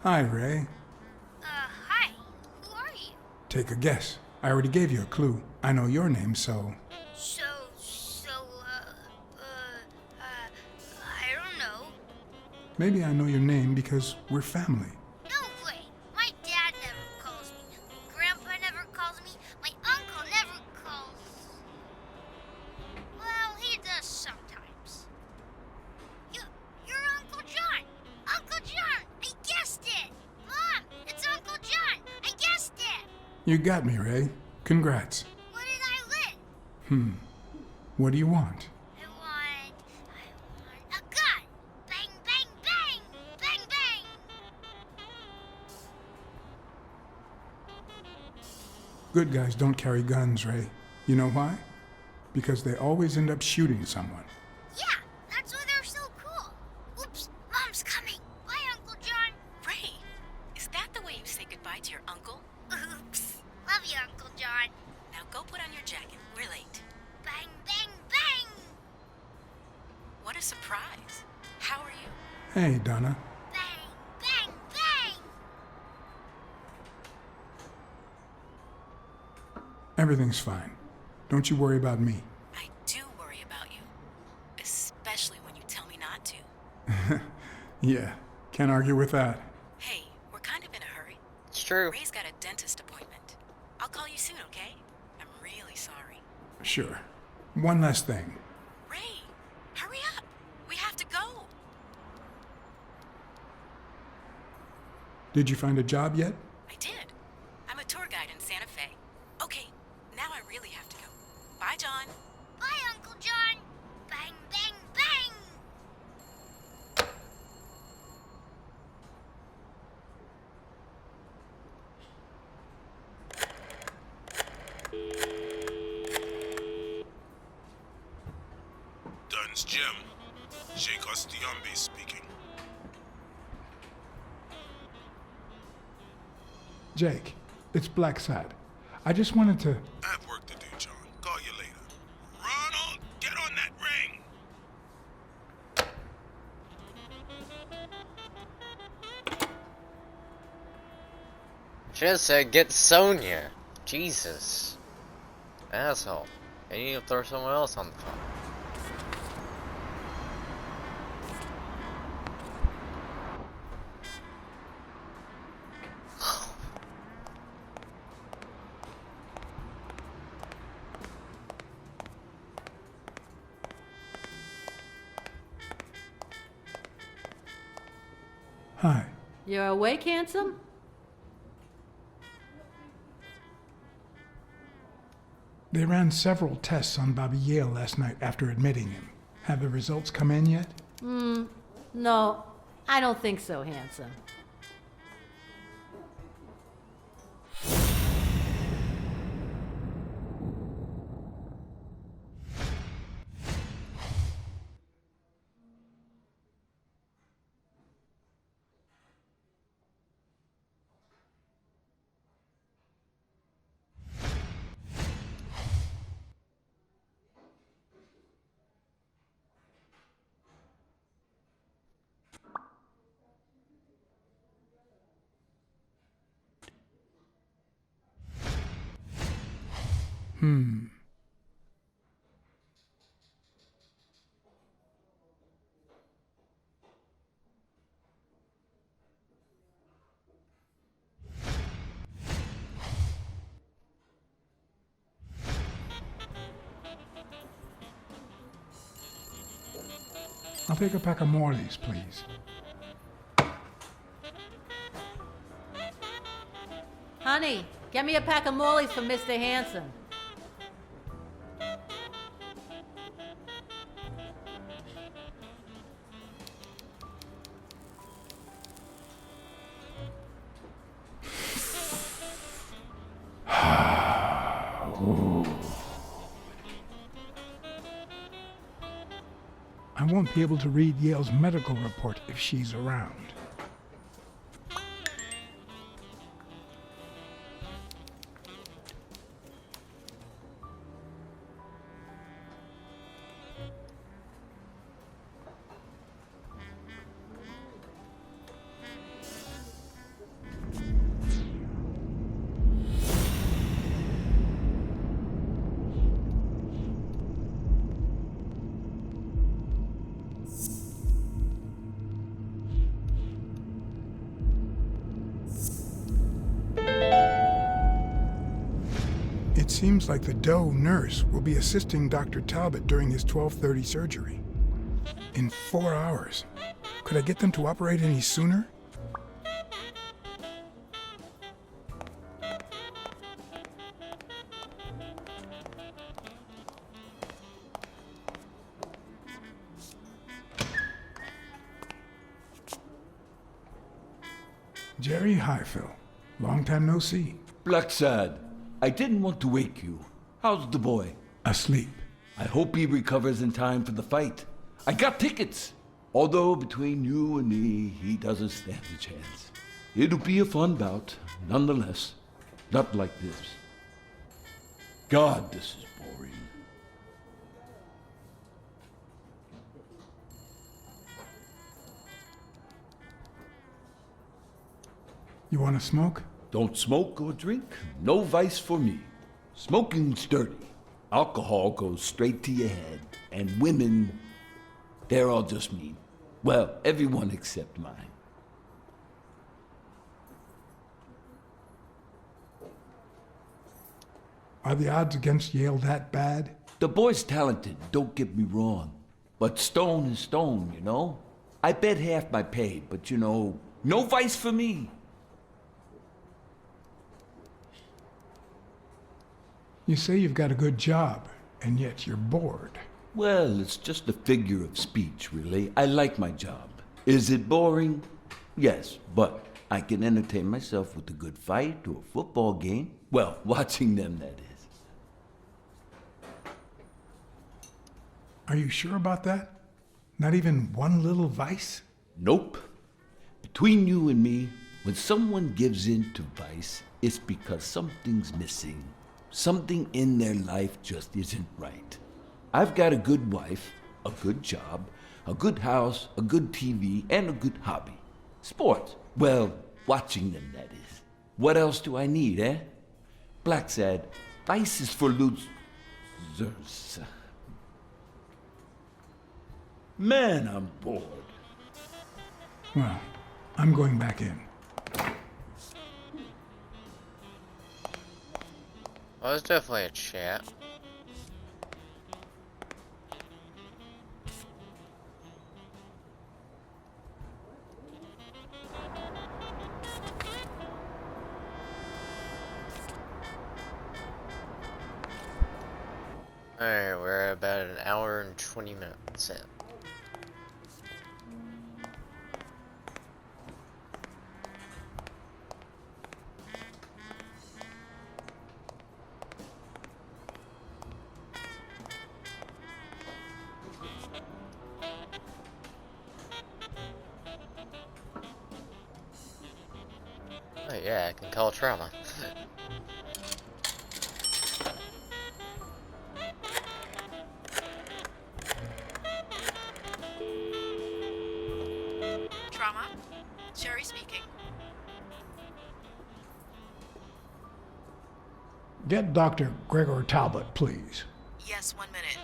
Hi, Ray. Hi. Who are you? Take a guess. I already gave you a clue. I know your name, so... I don't know. Maybe I know your name because we're family. No way. My dad never calls me. Grandpa never calls me. My uncle never calls. Well, he does sometimes. You're Uncle John. Uncle John, I guessed it. Mom, it's Uncle John. I guessed it. You got me, Ray. Congrats. What did I win? What do you want? I want a gun. Bang, bang, bang. Bang, bang. Good guys don't carry guns, Ray. You know why? Because they always end up shooting someone. Yeah, that's why they're so cool. Oops, Mom's coming. Bye, Uncle John. Ray, is that the way you say goodbye to your uncle? Oops. Love you, Uncle John. Now go put on your jacket. We're late. Bang, bang, bang. What a surprise. How are you? Hey, Donna. Bang, bang, bang. Everything's fine. Don't you worry about me. I do worry about you. Especially when you tell me not to. Yeah, can't argue with that. Hey, we're kind of in a hurry. It's true. Ray's got a dentist appointment. I'll call you soon, okay? I'm really sorry. Sure. One last thing. Ray, hurry up. We have to go. Did you find a job yet? I did. I'm a tour guide in Santa Fe. Okay, now I really have to go. Bye, John. Bye, Uncle John. Bang, bang, bang. It's Jim. Jake Ostiombe speaking. Jake, it's Blacksad. I just wanted to... I have work to do, John. Call you later. Ronald, get on that ring! Should have said get Sonia. Jesus. Asshole. I need to throw someone else on the phone. Hi. You're awake, handsome? They ran several tests on Bobby Yale last night after admitting him. Have the results come in yet? No, I don't think so, handsome. I'll take a pack of Morley's, please. Honey, get me a pack of Morleys for Mr. Hanson. I won't be able to read Yale's medical report if she's around. It seems like the Doe nurse will be assisting Dr. Talbot during his 12:30 surgery. In 4 hours. Could I get them to operate any sooner? Jerry Highfill. Long time no see. Blacksad, I didn't want to wake you. How's the boy? Asleep. I hope he recovers in time for the fight. I got tickets. Although between you and me, he doesn't stand a chance. It'll be a fun bout, nonetheless. Not like this. God, this is boring. You want to smoke? Don't smoke or drink. No vice for me. Smoking's dirty. Alcohol goes straight to your head. And women, they're all just mean. Well, everyone except mine. Are the odds against Yale that bad? The boy's talented, don't get me wrong. But stone is stone, you know? I bet half my pay, but you know, no vice for me. You say you've got a good job, and yet you're bored. Well, it's just a figure of speech, really. I like my job. Is it boring? Yes, but I can entertain myself with a good fight or a football game. Well, watching them, that is. Are you sure about that? Not even one little vice? Nope. Between you and me, when someone gives in to vice, it's because something's missing. Something in their life just isn't right. I've got a good wife, a good job, a good house, a good TV, and a good hobby. Sports. Well, watching them, that is. What else do I need, eh? Blacksad, vice is for losers. Man, I'm bored. Well, I'm going back in. Well, there's definitely a chat. Alright, we're about an hour and 20 minutes in. Oh yeah, I can call trauma. Trauma? Sherry speaking. Get Dr. Gregor Talbot, please. Yes, 1 minute.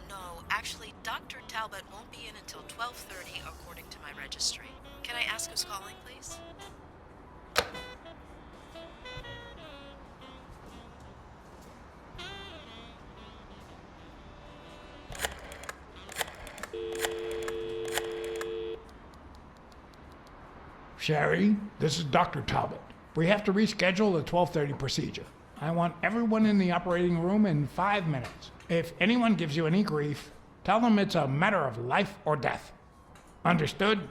No, actually, Dr. Talbot won't be in until 12:30 according to my registry. Can I ask who's calling, please? Sherry, this is Dr. Talbot. We have to reschedule the 12:30 procedure. I want everyone in the operating room in 5 minutes. If anyone gives you any grief, tell them it's a matter of life or death. Understood?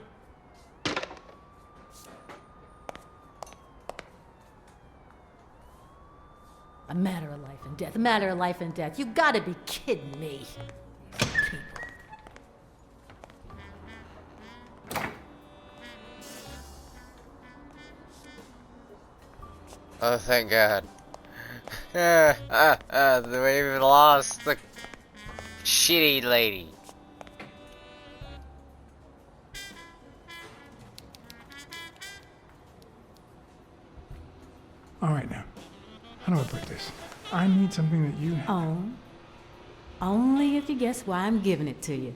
A matter of life and death. A matter of life and death. You gotta be kidding me. People. Oh, thank God. We even lost the shitty lady. All right now. How do I put this? I need something that you have. Oh. Only if you guess why I'm giving it to you.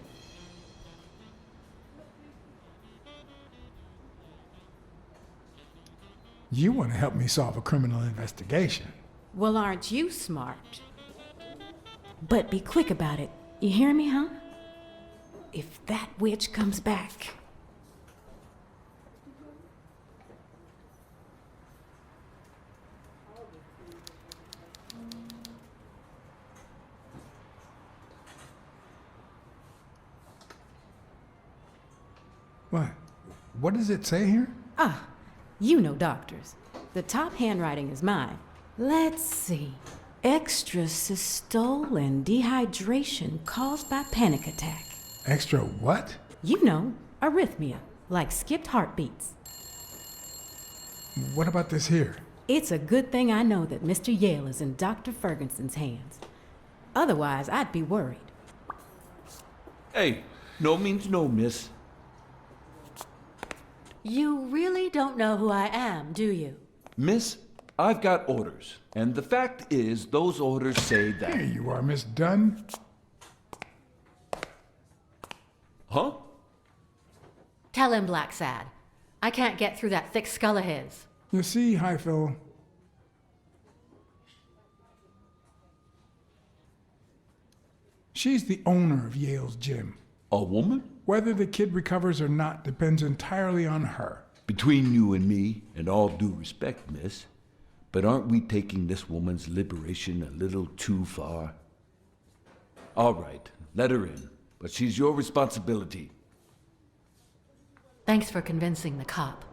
You want to help me solve a criminal investigation. Well, aren't you smart? But be quick about it. You hear me, huh? If that witch comes back. What? What does it say here? Ah, you know doctors. The top handwriting is mine. Let's see. Extrasystole and dehydration caused by panic attack. Extra what? You know, arrhythmia, like skipped heartbeats. What about this here? It's a good thing I know that Mr. Yale is in Dr. Ferguson's hands. Otherwise, I'd be worried. Hey, no means no, miss. You really don't know who I am, do you? Miss, I've got orders. And the fact is, those orders say that... Here you are, Miss Dunn. Huh? Tell him, Blacksad. I can't get through that thick skull of his. You see, Highfill, she's the owner of Yale's gym. A woman? Whether the kid recovers or not depends entirely on her. Between you and me, and all due respect, miss, but aren't we taking this woman's liberation a little too far? All right, let her in, but she's your responsibility. Thanks for convincing the cop.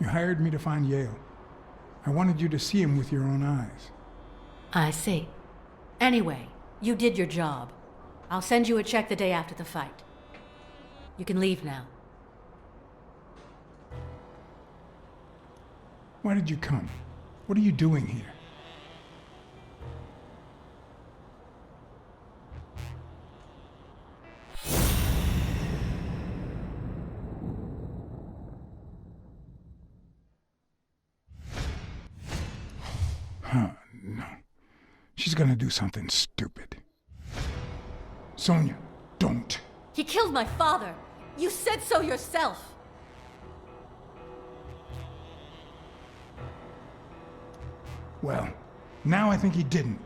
You hired me to find Yale. I wanted you to see him with your own eyes. I see. Anyway, you did your job. I'll send you a check the day after the fight. You can leave now. Why did you come? What are you doing here? No. She's gonna do something stupid. Sonia, don't. He killed my father. You said so yourself. Well, now I think he didn't.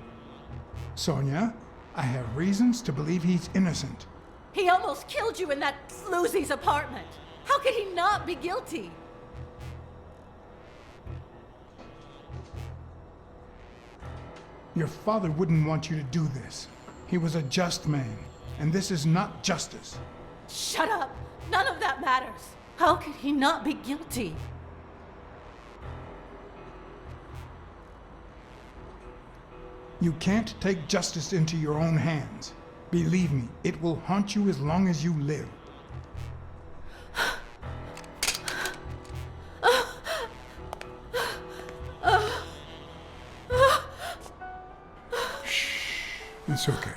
Sonia, I have reasons to believe he's innocent. He almost killed you in that floozy's apartment. How could he not be guilty? Your father wouldn't want you to do this. He was a just man, and this is not justice. Shut up! None of that matters. How could he not be guilty? You can't take justice into your own hands. Believe me, it will haunt you as long as you live. It's okay.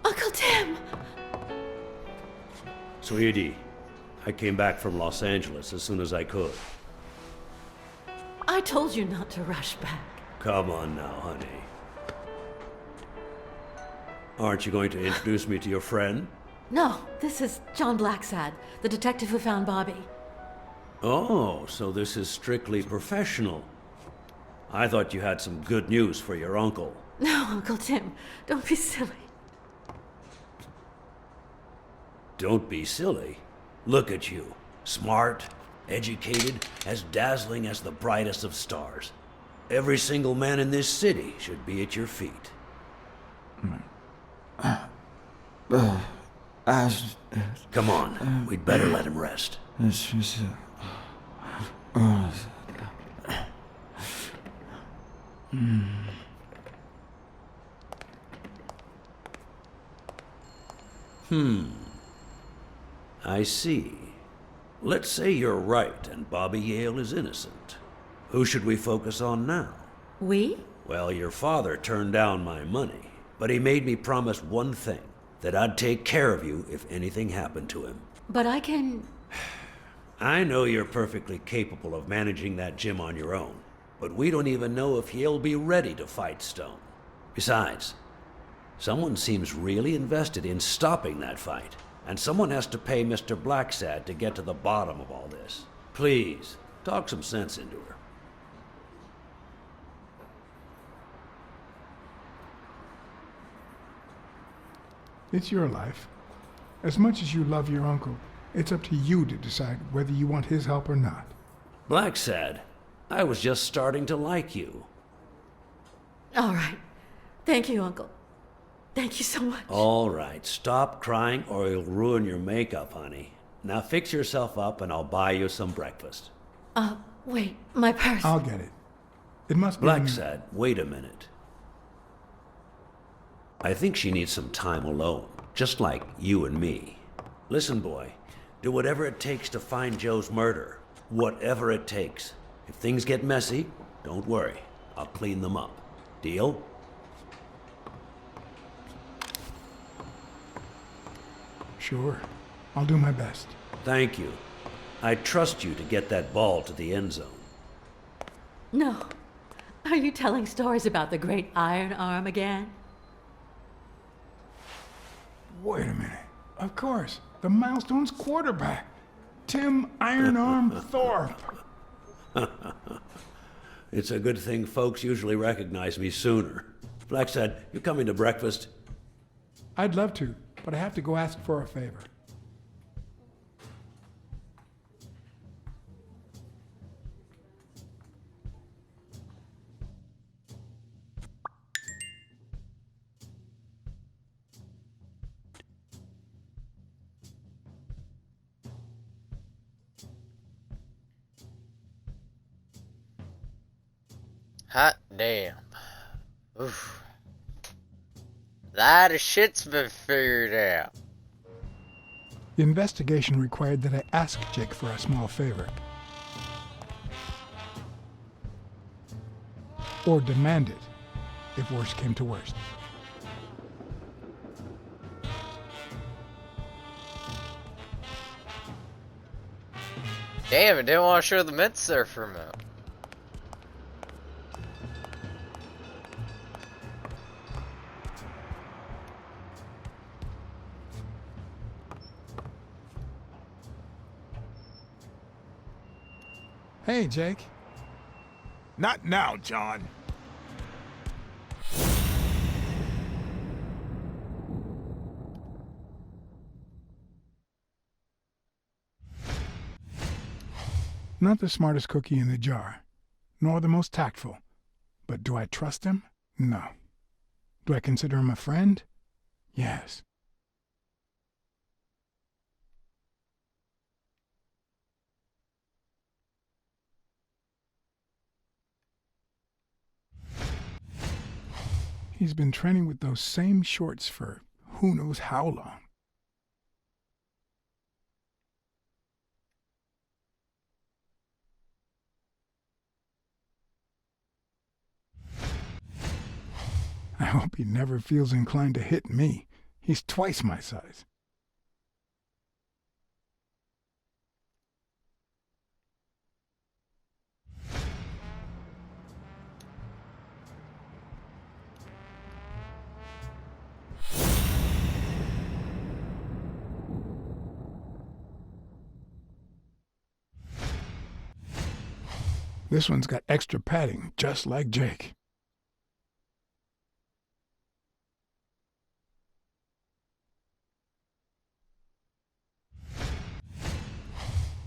Uncle Tim! Sweetie, I came back from Los Angeles as soon as I could. I told you not to rush back. Come on now, honey. Aren't you going to introduce me to your friend? No, this is John Blacksad, the detective who found Bobby. Oh, so this is strictly professional. I thought you had some good news for your uncle. No, Uncle Tim, don't be silly. Don't be silly. Look at you. Smart, educated, as dazzling as the brightest of stars. Every single man in this city should be at your feet. Come on, we'd better let him rest. I see. Let's say you're right and Bobby Yale is innocent. Who should we focus on now? We? Well, your father turned down my money, but he made me promise one thing, that I'd take care of you if anything happened to him. But I can... I know you're perfectly capable of managing that gym on your own, but we don't even know if he'll be ready to fight Stone. Besides, someone seems really invested in stopping that fight, and someone has to pay Mr. Blacksad to get to the bottom of all this. Please, talk some sense into her. It's your life. As much as you love your uncle, it's up to you to decide whether you want his help or not. Blacksad, I was just starting to like you. All right. Thank you, Uncle. Thank you so much. All right, stop crying or you'll ruin your makeup, honey. Now fix yourself up and I'll buy you some breakfast. Wait, my purse. I'll get it. It must be... Blacksad, wait a minute. I think she needs some time alone, just like you and me. Listen, boy, do whatever it takes to find Joe's murder. Whatever it takes. If things get messy, don't worry. I'll clean them up. Deal? Sure. I'll do my best. Thank you. I trust you to get that ball to the end zone. No. Are you telling stories about the great Iron Arm again? Wait a minute. Of course. The Milestones quarterback. Tim Iron Arm Thorpe. It's a good thing folks usually recognize me sooner. Blacksad, you coming to breakfast? I'd love to, but I have to go ask for a favor. Hot damn. Oof. That shit's been figured out. The investigation required that I ask Jake for a small favor. Or demand it, if worst came to worst. Damn, it didn't want to show the mid-surfer map. Hey, Jake. Not now, John. Not the smartest cookie in the jar, nor the most tactful. But do I trust him? No. Do I consider him a friend? Yes. He's been training with those same shorts for who knows how long. I hope he never feels inclined to hit me. He's twice my size. This one's got extra padding, just like Jake.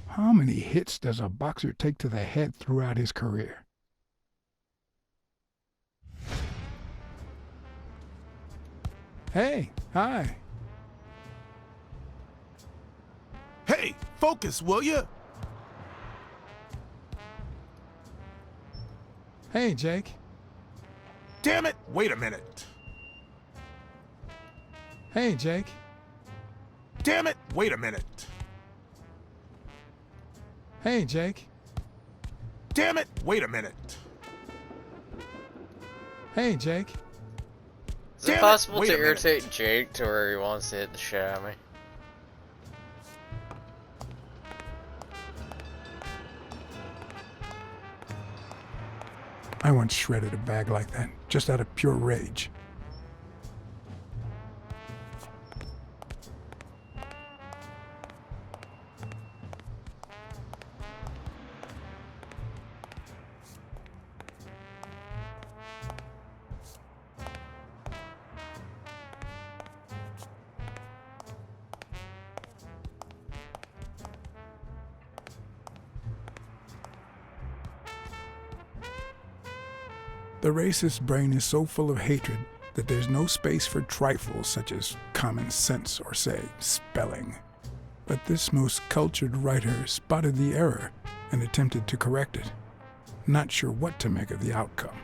How many hits does a boxer take to the head throughout his career? Hey, hi. Hey, focus, will ya? Hey, Jake. Damn it, wait a minute. Hey, Jake. Damn it, wait a minute. Hey, Jake. Damn it, wait a minute. Hey, Jake. Is it possible to irritate Jake to where he wants to hit the shit out of me? I once shredded a bag like that, just out of pure rage. The racist brain is so full of hatred that there's no space for trifles such as common sense or, say, spelling. But this most cultured writer spotted the error and attempted to correct it. Not sure what to make of the outcome.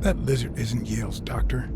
That lizard isn't Yale's doctor.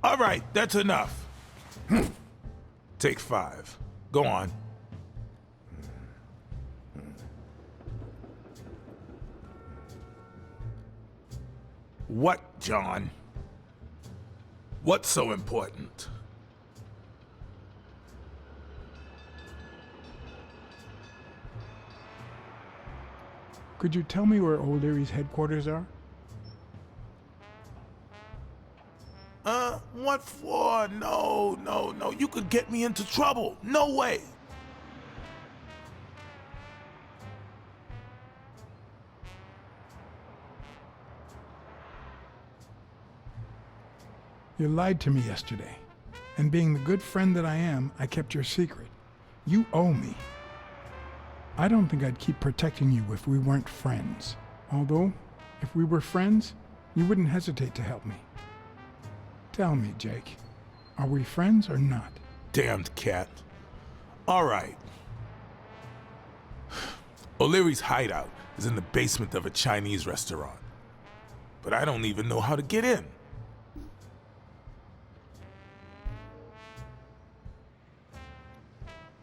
All right, that's enough. Take 5. Go on. What, John? What's so important? Could you tell me where Old Erie's headquarters are? What for? No. You could get me into trouble. No way. You lied to me yesterday. And being the good friend that I am, I kept your secret. You owe me. I don't think I'd keep protecting you if we weren't friends. Although, if we were friends, you wouldn't hesitate to help me. Tell me, Jake, are we friends or not? Damned cat. All right. O'Leary's hideout is in the basement of a Chinese restaurant. But I don't even know how to get in.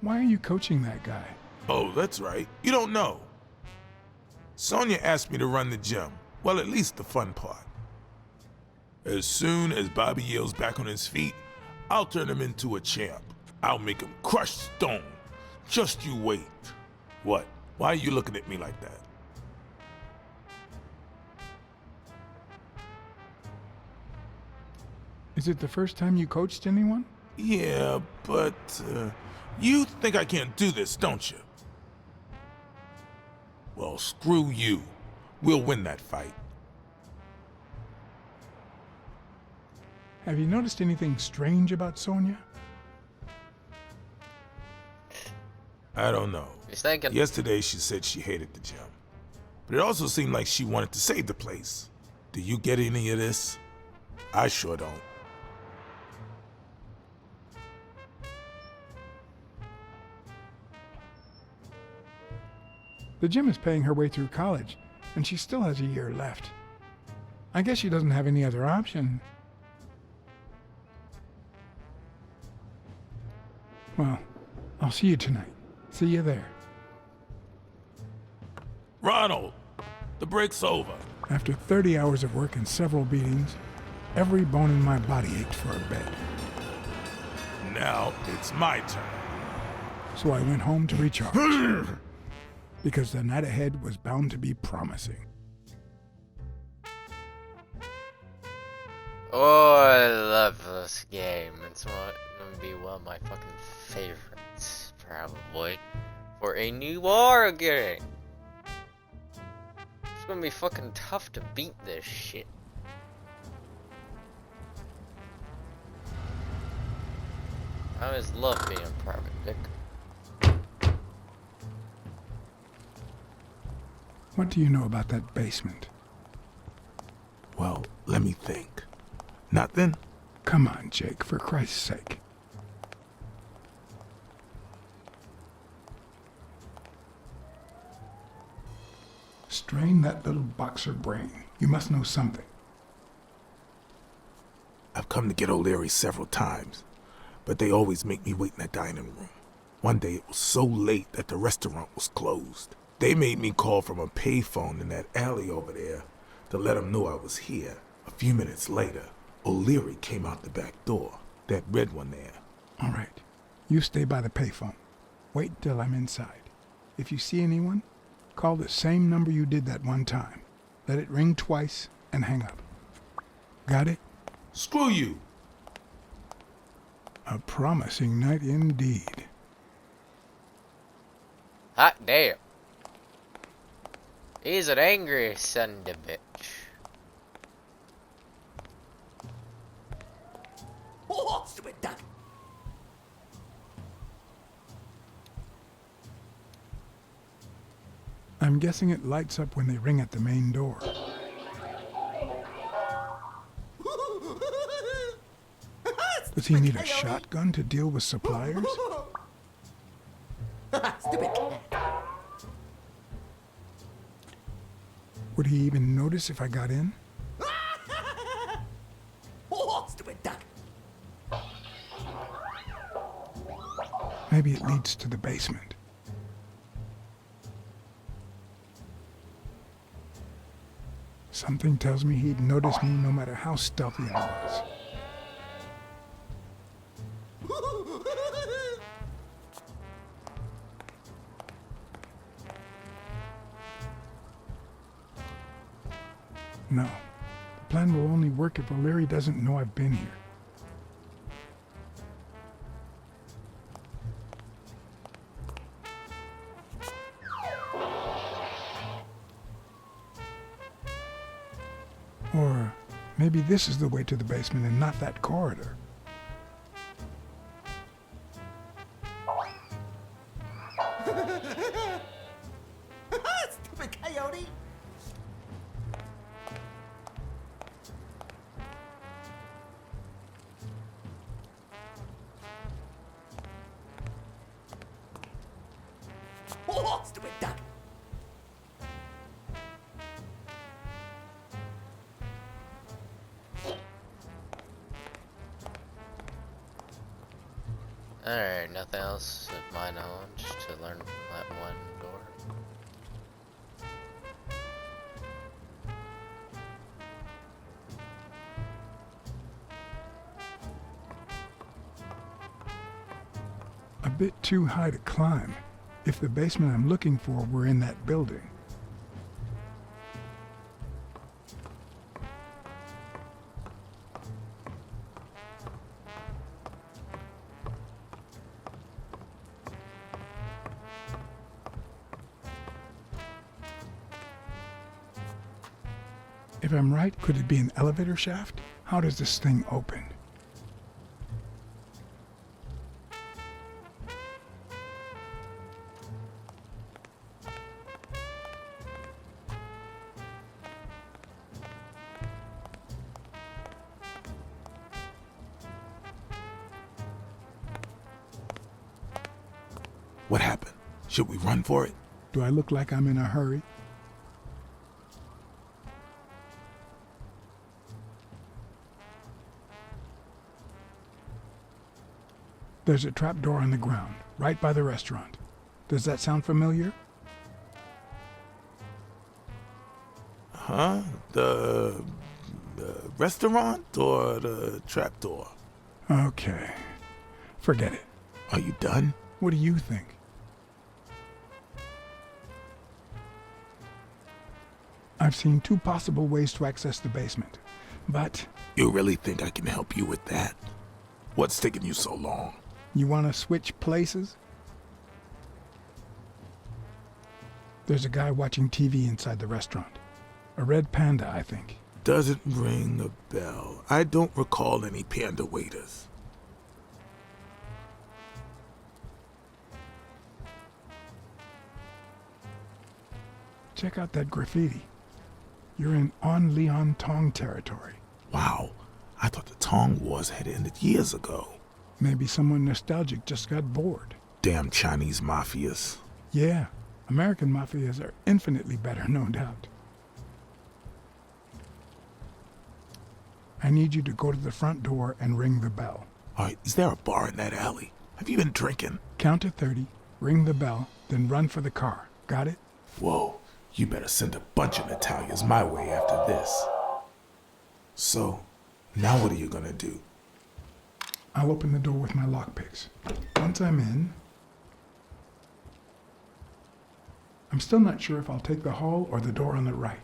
Why are you coaching that guy? Oh, that's right. You don't know. Sonia asked me to run the gym. Well, at least the fun part. As soon as Bobby Yale's back on his feet, I'll turn him into a champ. I'll make him crush stone. Just you wait. What? Why are you looking at me like that? Is it the first time you coached anyone? Yeah, but you think I can't do this, don't you? Well, screw you. We'll win that fight. Have you noticed anything strange about Sonia? I don't know. He's thinking. Yesterday she said she hated the gym. But it also seemed like she wanted to save the place. Do you get any of this? I sure don't. The gym is paying her way through college, and she still has a year left. I guess she doesn't have any other option. Well, I'll see you tonight. See you there. Ronald, the break's over. After 30 hours of work and several beatings, every bone in my body ached for a bed. Now it's my turn. So I went home to recharge. Because the night ahead was bound to be promising. Oh, I love this game. It's gonna be one of my fucking favorites, probably, for a new war game. It's gonna be fucking tough to beat this shit. I always love being private dick. What do you know about that basement? Well, let me think. Nothing? Come on, Jake, for Christ's sake. Strain that little boxer brain. You must know something. I've come to get O'Leary several times, but they always make me wait in the dining room. One day it was so late that the restaurant was closed. They made me call from a payphone in that alley over there to let them know I was here. A few minutes later, O'Leary came out the back door, that red one there. All right. You stay by the payphone. Wait till I'm inside. If you see anyone, call the same number you did that one time. Let it ring twice and hang up. Got it? Screw you! A promising night indeed. Hot damn. He's an angry son of a bitch. Oh, stupid duck. I'm guessing it lights up when they ring at the main door. Does he need a shotgun to deal with suppliers? Stupid cat. Would he even notice if I got in? Oh, stupid duck. Maybe it leads to the basement. Something tells me he'd notice me no matter how stealthy I was. No. The plan will only work if O'Leary doesn't know I've been here. Or maybe this is the way to the basement and not that corridor. Stupid coyote! Oh, stupid duck! Alright, nothing else of my knowledge to learn from that one door. A bit too high to climb, if the basement I'm looking for were in that building. If I'm right, could it be an elevator shaft? How does this thing open? What happened? Should we run for it? Do I look like I'm in a hurry? There's a trapdoor on the ground, right by the restaurant. Does that sound familiar? Huh? The restaurant or the trapdoor? Okay. Forget it. Are you done? What do you think? I've seen two possible ways to access the basement, but... You really think I can help you with that? What's taking you so long? You want to switch places? There's a guy watching TV inside the restaurant. A red panda, I think. Doesn't ring a bell. I don't recall any panda waiters. Check out that graffiti. You're in On Leon Tong territory. Wow, I thought the Tong Wars had ended years ago. Maybe someone nostalgic just got bored. Damn Chinese mafias. Yeah, American mafias are infinitely better, no doubt. I need you to go to the front door and ring the bell. Alright, is there a bar in that alley? Have you been drinking? Count to 30, ring the bell, then run for the car. Got it? Whoa, you better send a bunch of Natalias my way after this. So, now what are you gonna do? I'll open the door with my lockpicks. Once I'm in... I'm still not sure if I'll take the hall or the door on the right.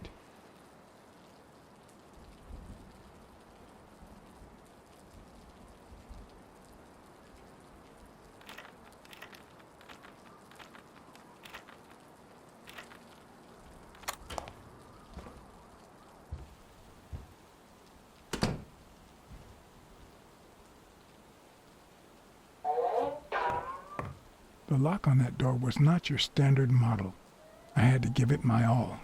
The lock on that door was not your standard model. I had to give it my all.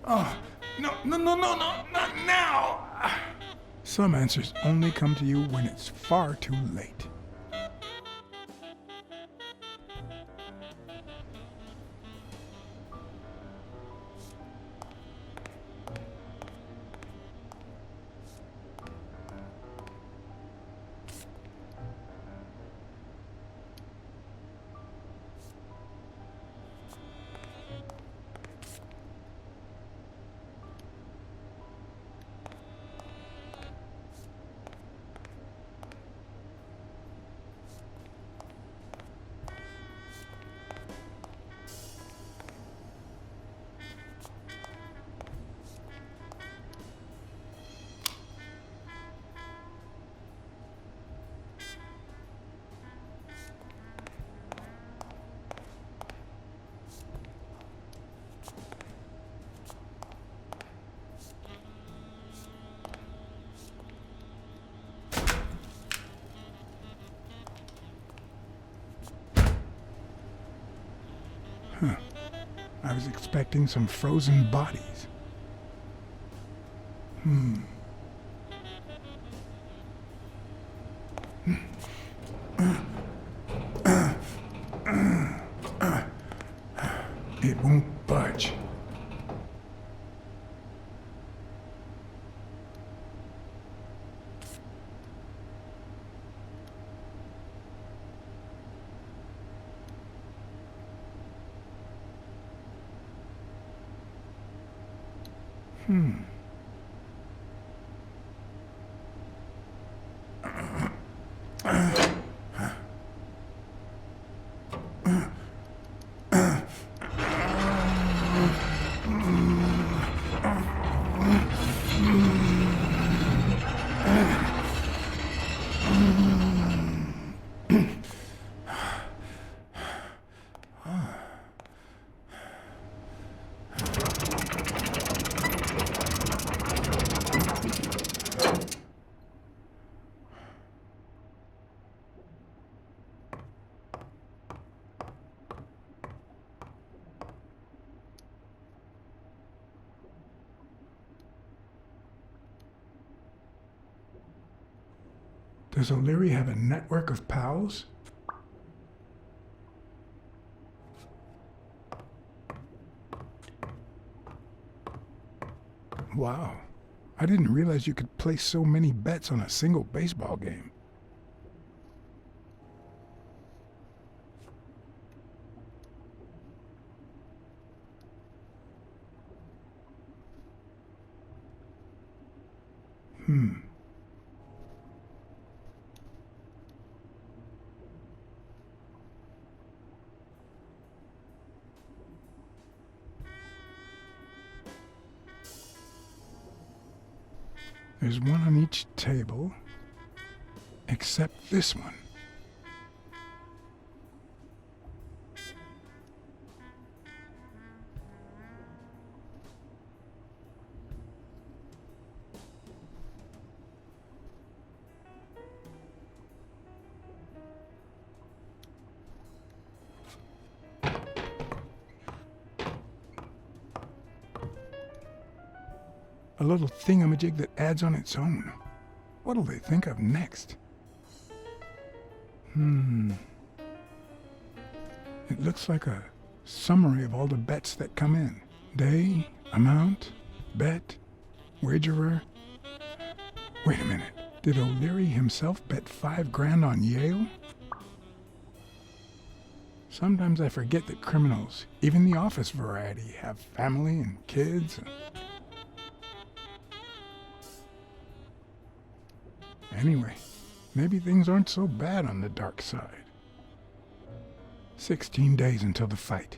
Oh, no, not now! Some answers only come to you when it's far too late. Huh. I was expecting some frozen bodies. It won't budge. Does O'Leary have a network of pals? Wow. I didn't realize you could place so many bets on a single baseball game. There's one on each table, except this one. A little thingamajig that adds on its own. What'll they think of next? It looks like a summary of all the bets that come in. Day, amount, bet, wagerer. Wait a minute. Did O'Leary himself bet 5 grand on Yale? Sometimes I forget that criminals, even the office variety, have family and kids. Anyway, maybe things aren't so bad on the dark side. 16 days until the fight.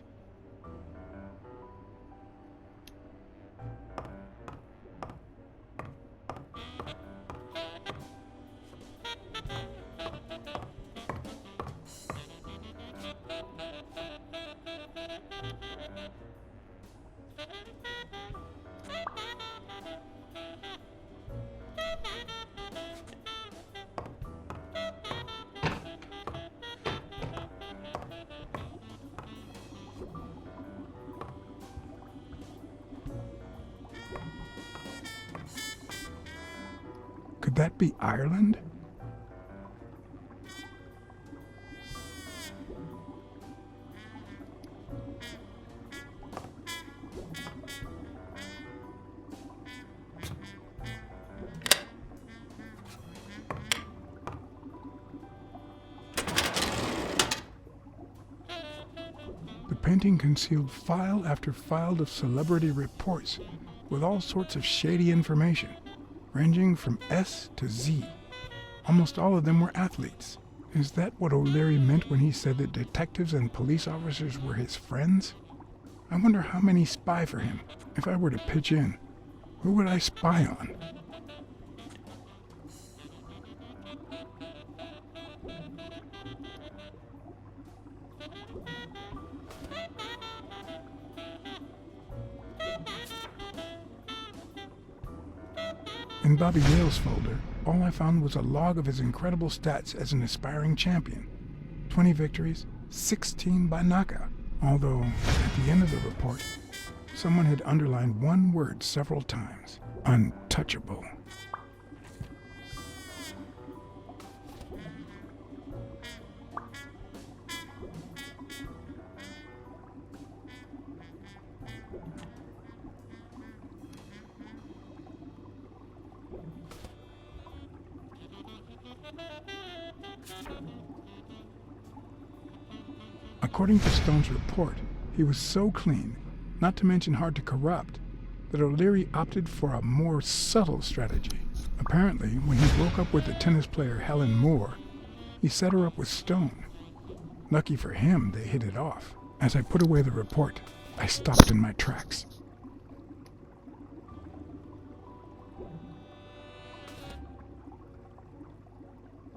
Could that be Ireland? The painting concealed file after file of celebrity reports with all sorts of shady information, ranging from S to Z. Almost all of them were athletes. Is that what O'Leary meant when he said that detectives and police officers were his friends? I wonder how many spy for him. If I were to pitch in, who would I spy on? In Bobby Yale's folder, all I found was a log of his incredible stats as an aspiring champion. 20 victories, 16 by knockout. Although, at the end of the report, someone had underlined one word several times. Untouchable. According to Stone's report, he was so clean, not to mention hard to corrupt, that O'Leary opted for a more subtle strategy. Apparently, when he broke up with the tennis player Helen Moore, he set her up with Stone. Lucky for him, they hit it off. As I put away the report, I stopped in my tracks.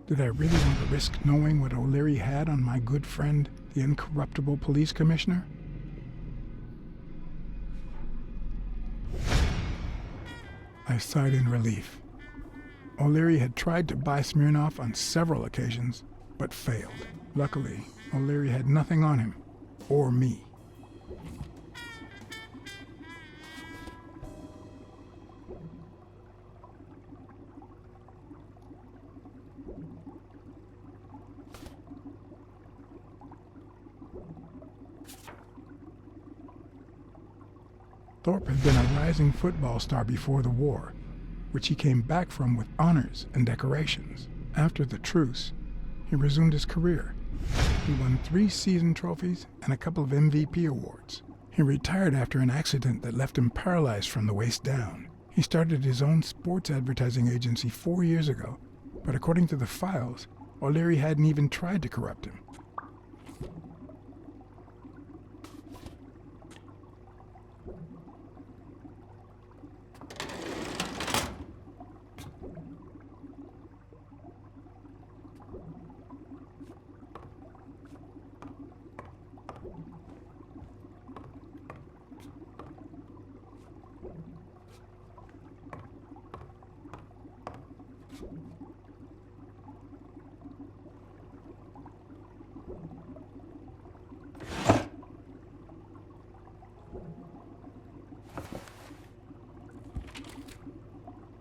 Did I really want to risk knowing what O'Leary had on my good friend, the incorruptible police commissioner? I sighed in relief. O'Leary had tried to buy Smirnoff on several occasions, but failed. Luckily, O'Leary had nothing on him, or me. Thorpe had been a rising football star before the war, which he came back from with honors and decorations. After the truce, he resumed his career. He won 3 season trophies and a couple of MVP awards. He retired after an accident that left him paralyzed from the waist down. He started his own sports advertising agency 4 years ago, but according to the files, O'Leary hadn't even tried to corrupt him.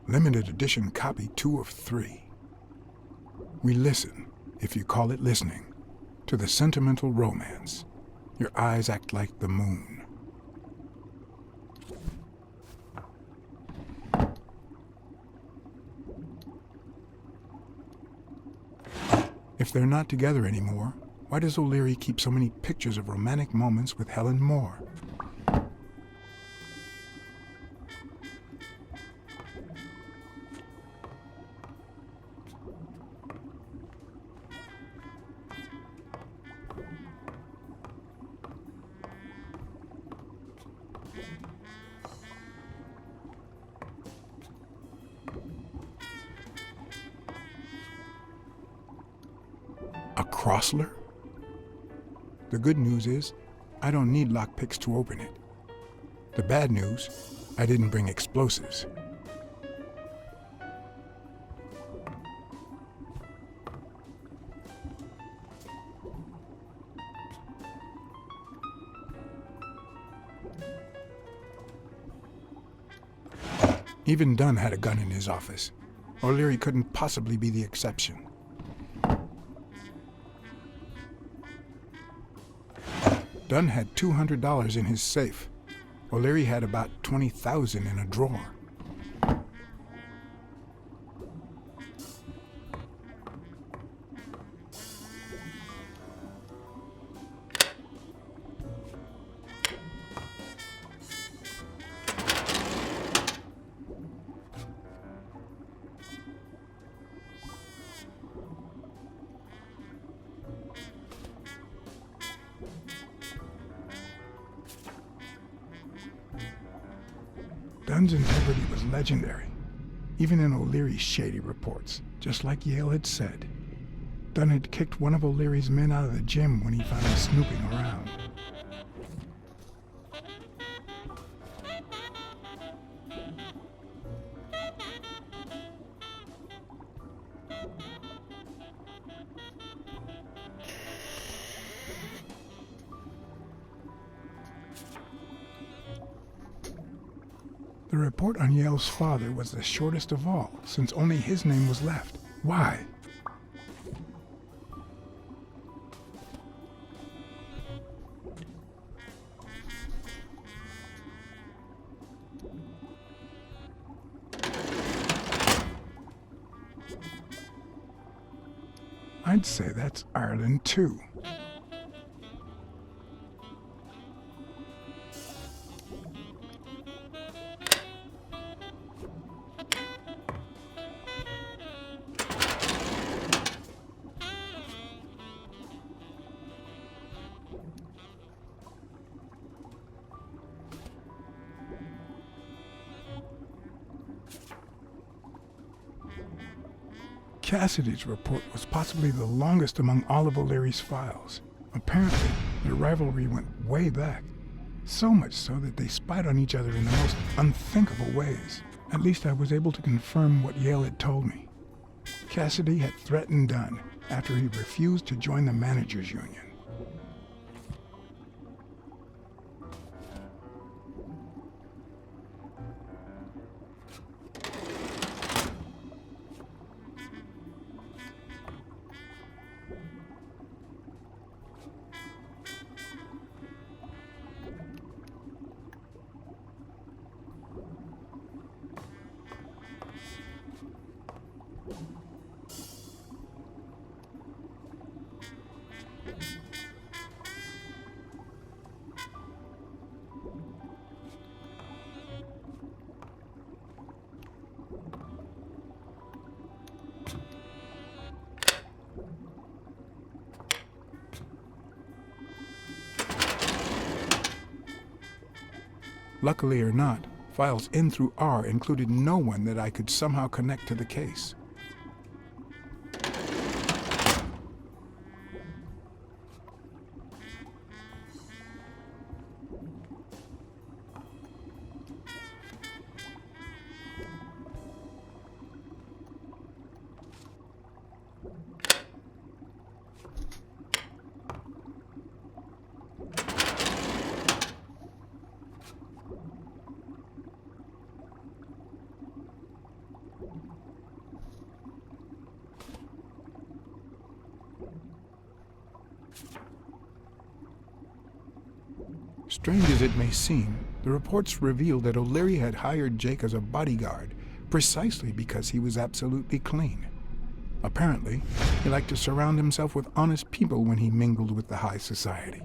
Limited edition copy 2 of 3. We listen, if you call it listening, to the sentimental romance. Your eyes act like the moon. If they're not together anymore, why does O'Leary keep so many pictures of romantic moments with Helen Moore? A Crossler? The good news is, I don't need lockpicks to open it. The bad news, I didn't bring explosives. Even Dunn had a gun in his office. O'Leary couldn't possibly be the exception. Dunn had $200 in his safe. O'Leary had about $20,000 in a drawer. Dunn's integrity was legendary, even in O'Leary's shady reports, just like Yale had said. Dunn had kicked one of O'Leary's men out of the gym when he found him snooping around. The report on Yale's father was the shortest of all, since only his name was left. Why? I'd say that's Ireland, too. Cassidy's report was possibly the longest among all of O'Leary's files. Apparently, their rivalry went way back. So much so that they spied on each other in the most unthinkable ways. At least I was able to confirm what Yale had told me. Cassidy had threatened Dunn after he refused to join the managers' union. Luckily or not, files in through R included no one that I could somehow connect to the case. Strange as it may seem, the reports revealed that O'Leary had hired Jake as a bodyguard precisely because he was absolutely clean. Apparently, he liked to surround himself with honest people when he mingled with the high society.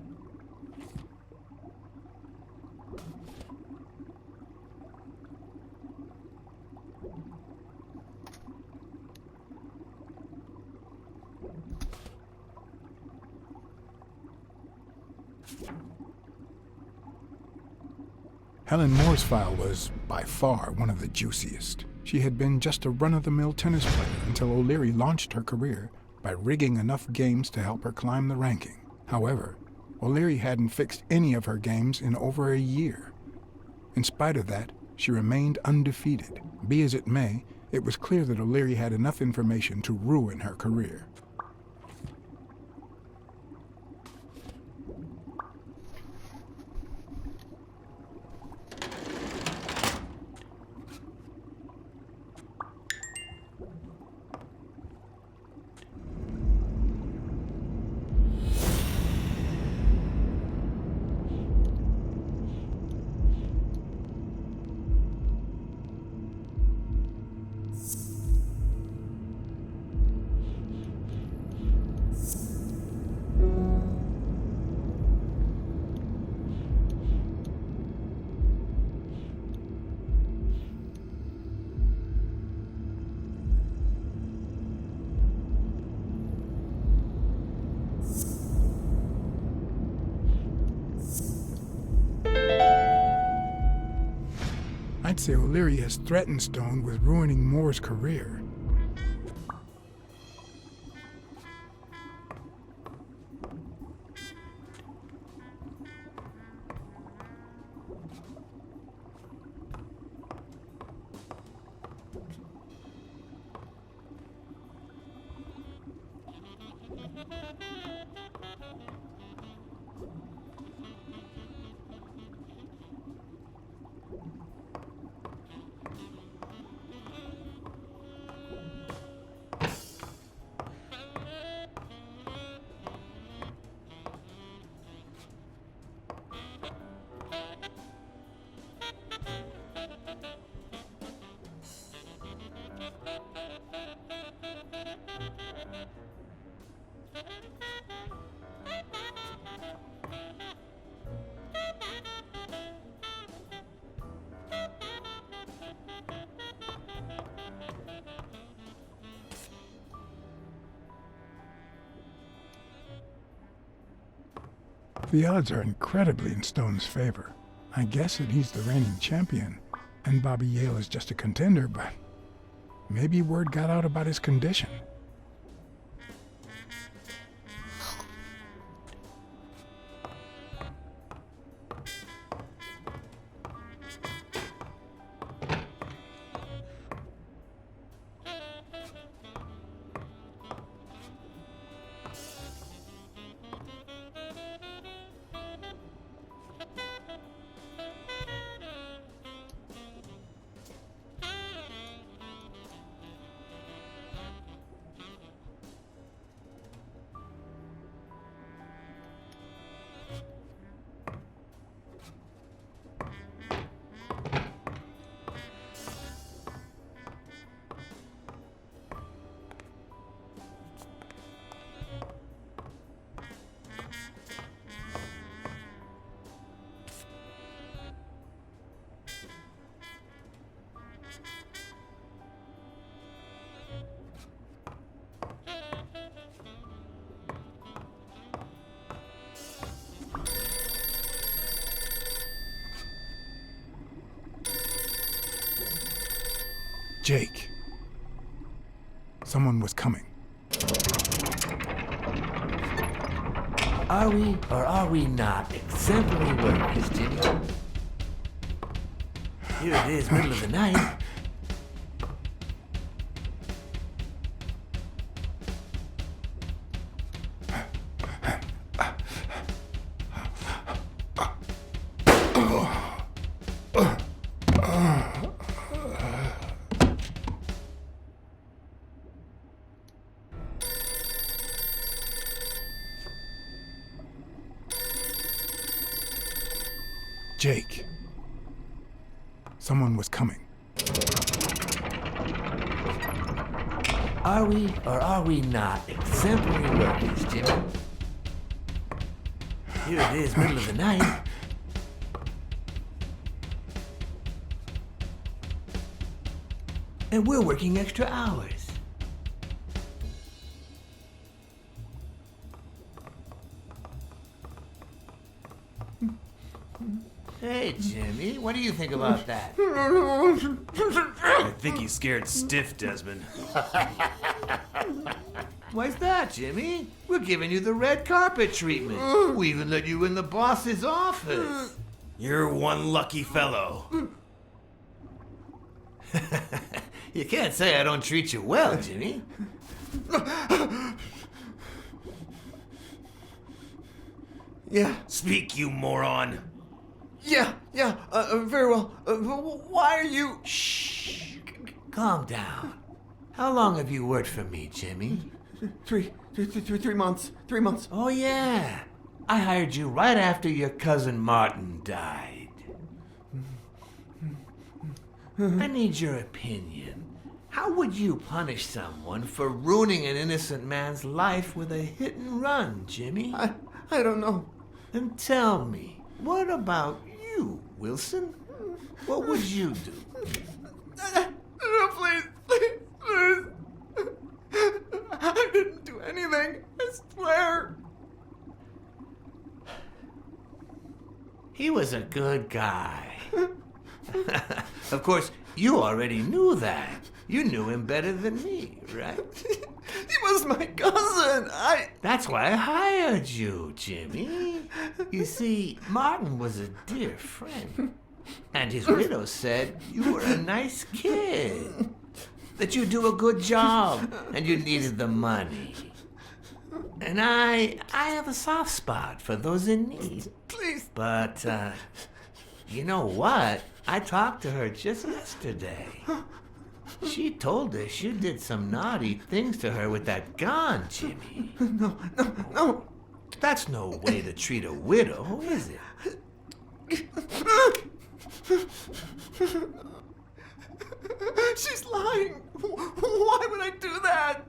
Helen Moore's file was, by far, one of the juiciest. She had been just a run-of-the-mill tennis player until O'Leary launched her career by rigging enough games to help her climb the ranking. However, O'Leary hadn't fixed any of her games in over a year. In spite of that, she remained undefeated. Be as it may, it was clear that O'Leary had enough information to ruin her career. I'd say O'Leary has threatened Stone with ruining Moore's career. The odds are incredibly in Stone's favor. I guess that he's the reigning champion, and Bobby Yale is just a contender, but maybe word got out about his condition. Jake. Someone was coming. Are we or are we not exemplary workers, Jimmy? Here it is, middle of the night. Jake. Someone was coming. Are we or are we not exemplary workers, Jimmy? Here it is, middle of the night. And we're working extra hours. Hey, Jimmy, what do you think about that? I think he's scared stiff, Desmond. Why's that, Jimmy? We're giving you the red carpet treatment. We even let you in the boss's office. You're one lucky fellow. You can't say I don't treat you well, Jimmy. Yeah. Speak, you moron. Yeah, very well. Why are you... Shh. Calm down. How long have you worked for me, Jimmy? 3 months. 3 months. Oh, yeah. I hired you right after your cousin Martin died. I need your opinion. How would you punish someone for ruining an innocent man's life with a hit and run, Jimmy? I don't know. Then tell me, what about you, Wilson? What would you do? No, please. I didn't do anything. I swear. He was a good guy. Of course, you already knew that. You knew him better than me, right? He was my cousin. That's why I hired you, Jimmy. You see, Martin was a dear friend. And his widow said you were a nice kid. That you do a good job and you needed the money. And I have a soft spot for those in need. Please. But, you know what? I talked to her just yesterday. She told us you did some naughty things to her with that gun, Jimmy. No. That's no way to treat a widow, is it? She's lying. Why would I do that?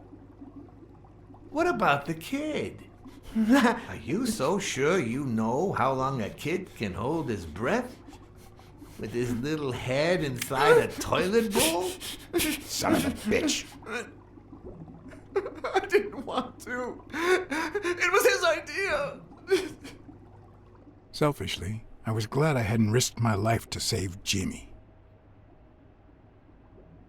What about the kid? Are you so sure you know how long a kid can hold his breath? With his little head inside a toilet bowl? Son of a bitch. I didn't want to. It was his idea. Selfishly, I was glad I hadn't risked my life to save Jimmy.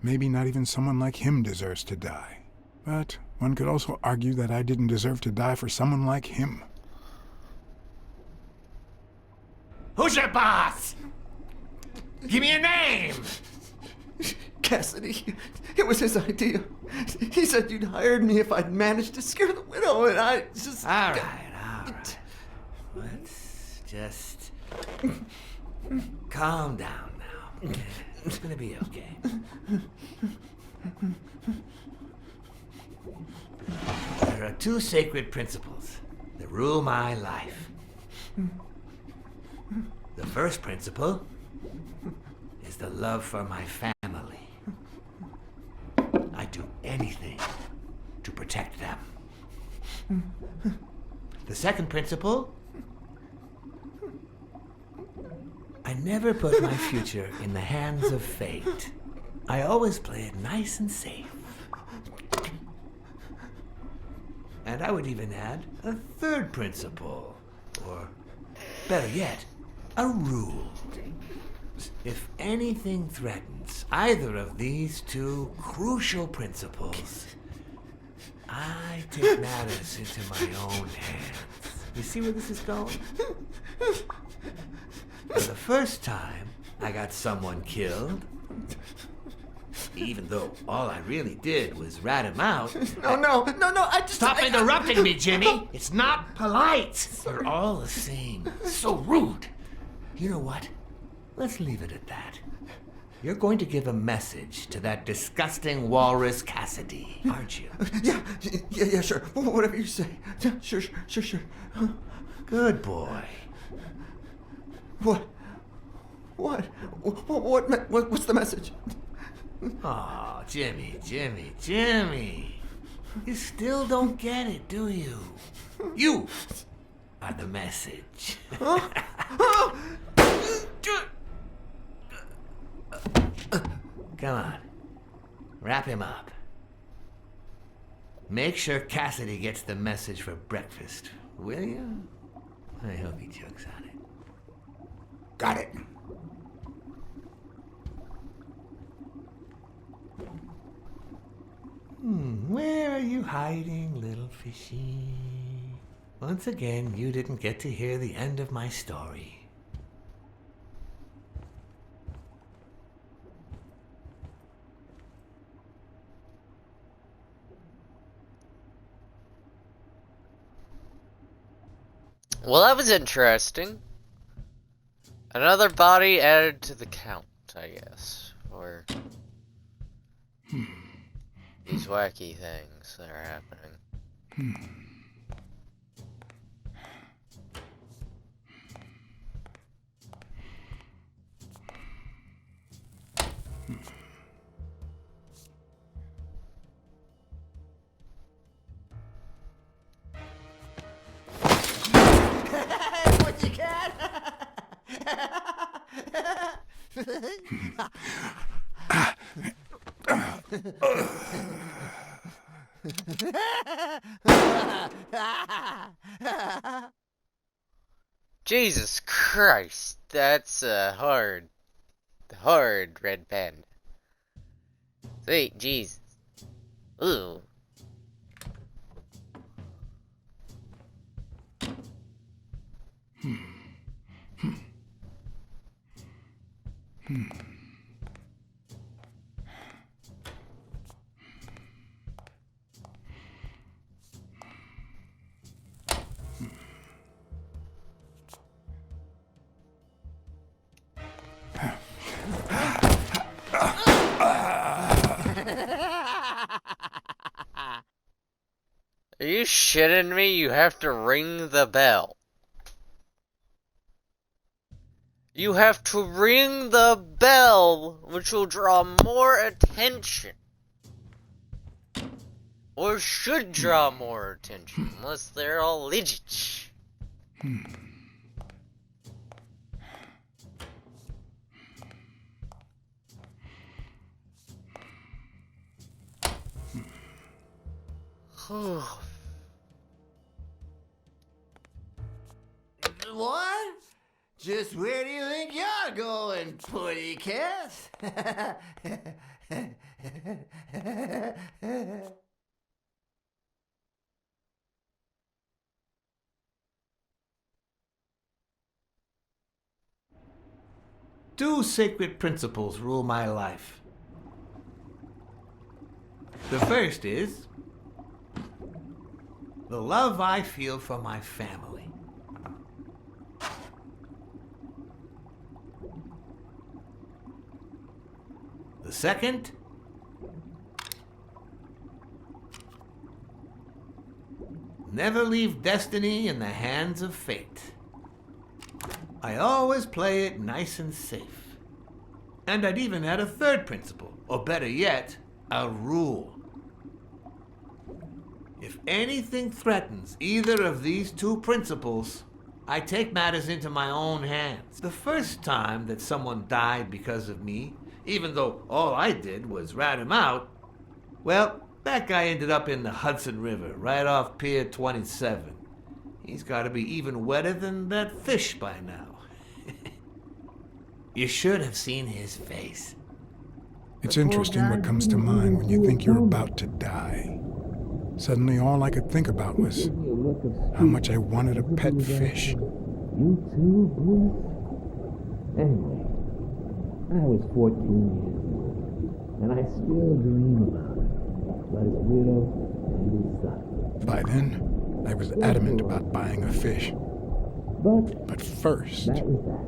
Maybe not even someone like him deserves to die. But one could also argue that I didn't deserve to die for someone like him. Who's your boss? Give me a name! Cassidy. It was his idea. He said you'd hired me if I'd managed to scare the widow, and I just... All right. Let's just calm down now. It's gonna be okay. There are two sacred principles that rule my life. The first principle is the love for my family. I do anything to protect them. The second principle, I never put my future in the hands of fate. I always play it nice and safe. And I would even add a third principle, or better yet, a rule. If anything threatens either of these two crucial principles, I take matters into my own hands. You see where this is going? For the first time, I got someone killed. Even though all I really did was rat him out. No, I just... Stop interrupting me, Jimmy! It's not polite! You're all the same. So rude. You know what? Let's leave it at that. You're going to give a message to that disgusting walrus Cassidy, aren't you? Yeah, sure. Whatever you say. Yeah, sure. Good boy. What's the message? Oh, Jimmy. You still don't get it, do you? You are the message. Come on. Wrap him up. Make sure Cassidy gets the message for breakfast, will you? I hope he chokes on it. Got it. Where are you hiding, little fishy? Once again, you didn't get to hear the end of my story. Well, that was interesting. Another body added to the count, I guess. Or these wacky things that are happening. Jesus Christ, that's hard. The hard red panda. Sweet Jesus. Ooh. Are you shitting me? You have to ring the bell. You have to ring the bell, which will draw more attention. Or should draw more attention, unless they're all legit. What? Just where do you think you're going, putty cat? Two sacred principles rule my life. The first is the love I feel for my family. The second, never leave destiny in the hands of fate. I always play it nice and safe. And I'd even add a third principle, or better yet, a rule. If anything threatens either of these two principles, I take matters into my own hands. The first time that someone died because of me, even though all I did was rat him out, well, that guy ended up in the Hudson River, right off Pier 27. He's got to be even wetter than that fish by now. You should have seen his face. It's interesting what comes to mind when you think you're about to die. Suddenly all I could think about was how much I wanted a pet fish. You too, Bruce? Anyway, I was 14 years old, and I still dream about it. But his widow and his son. By then, I was adamant about buying a fish. But first... That was that.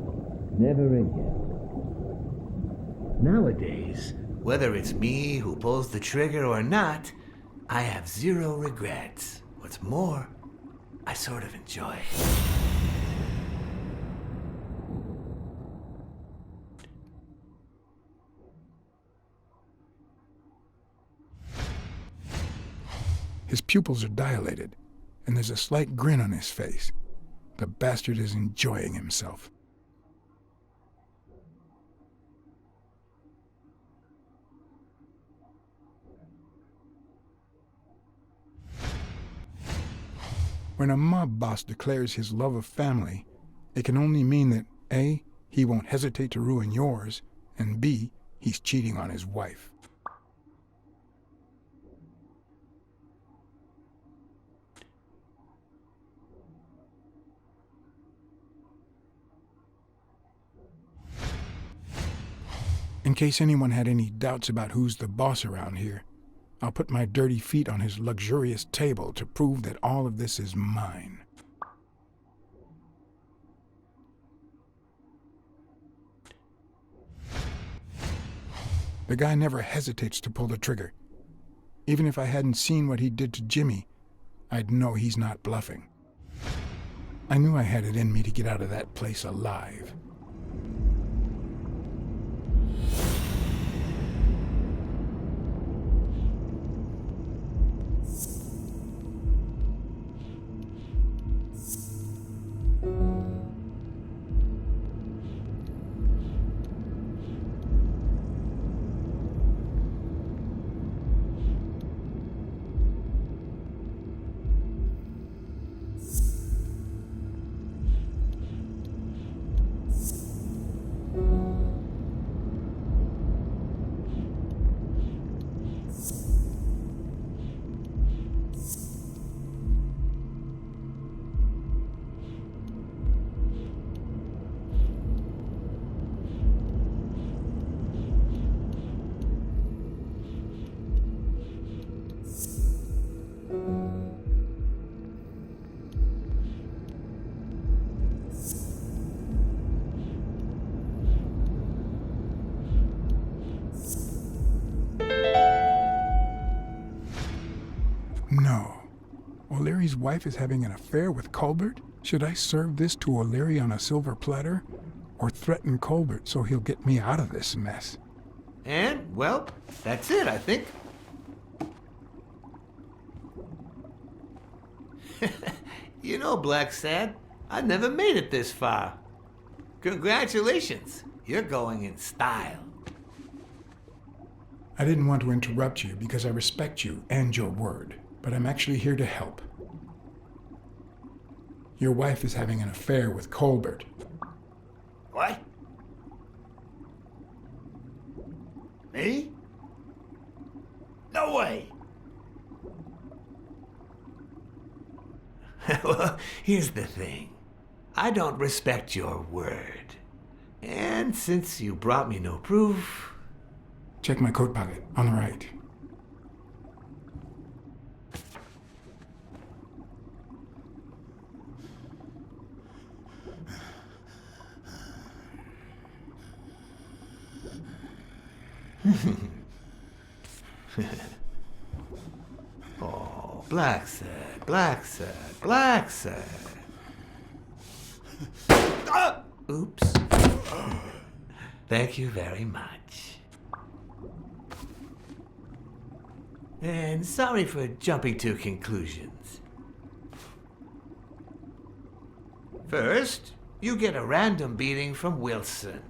Never again. Nowadays, whether it's me who pulls the trigger or not, I have zero regrets. What's more, I sort of enjoy it. His pupils are dilated, and there's a slight grin on his face. The bastard is enjoying himself. When a mob boss declares his love of family, it can only mean that A, he won't hesitate to ruin yours, and B, he's cheating on his wife. In case anyone had any doubts about who's the boss around here, I'll put my dirty feet on his luxurious table to prove that all of this is mine. The guy never hesitates to pull the trigger. Even if I hadn't seen what he did to Jimmy, I'd know he's not bluffing. I knew I had it in me to get out of that place alive. O'Leary's wife is having an affair with Colbert? Should I serve this to O'Leary on a silver platter? Or threaten Colbert so he'll get me out of this mess? And, well, that's it, I think. You know, Blacksad, I never made it this far. Congratulations, you're going in style. I didn't want to interrupt you because I respect you and your word, but I'm actually here to help. Your wife is having an affair with Colbert. What? Me? No way! Well, here's the thing. I don't respect your word. And since you brought me no proof... Check my coat pocket, on the right. Oh, Blacksad, Blacksad, Blacksad. Oops. Thank you very much. And sorry for jumping to conclusions. First, you get a random beating from Wilson.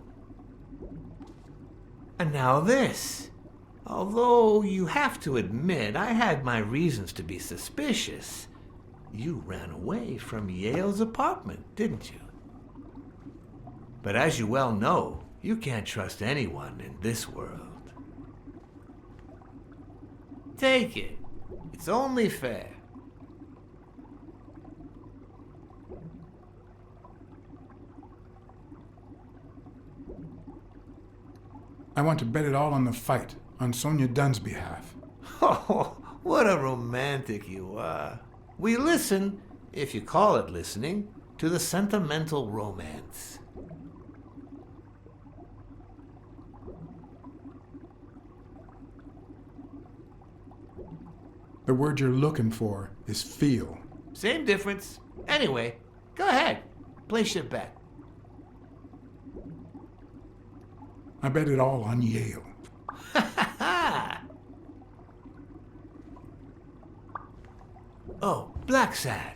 And now this. Although you have to admit I had my reasons to be suspicious, you ran away from Yale's apartment, didn't you? But as you well know, you can't trust anyone in this world. Take it. It's only fair. I want to bet it all on the fight, on Sonia Dunn's behalf. Oh, what a romantic you are. We listen, if you call it listening, to the sentimental romance. The word you're looking for is feel. Same difference. Anyway, go ahead. Place your bet. I bet it all on Yale. Oh, Blacksad.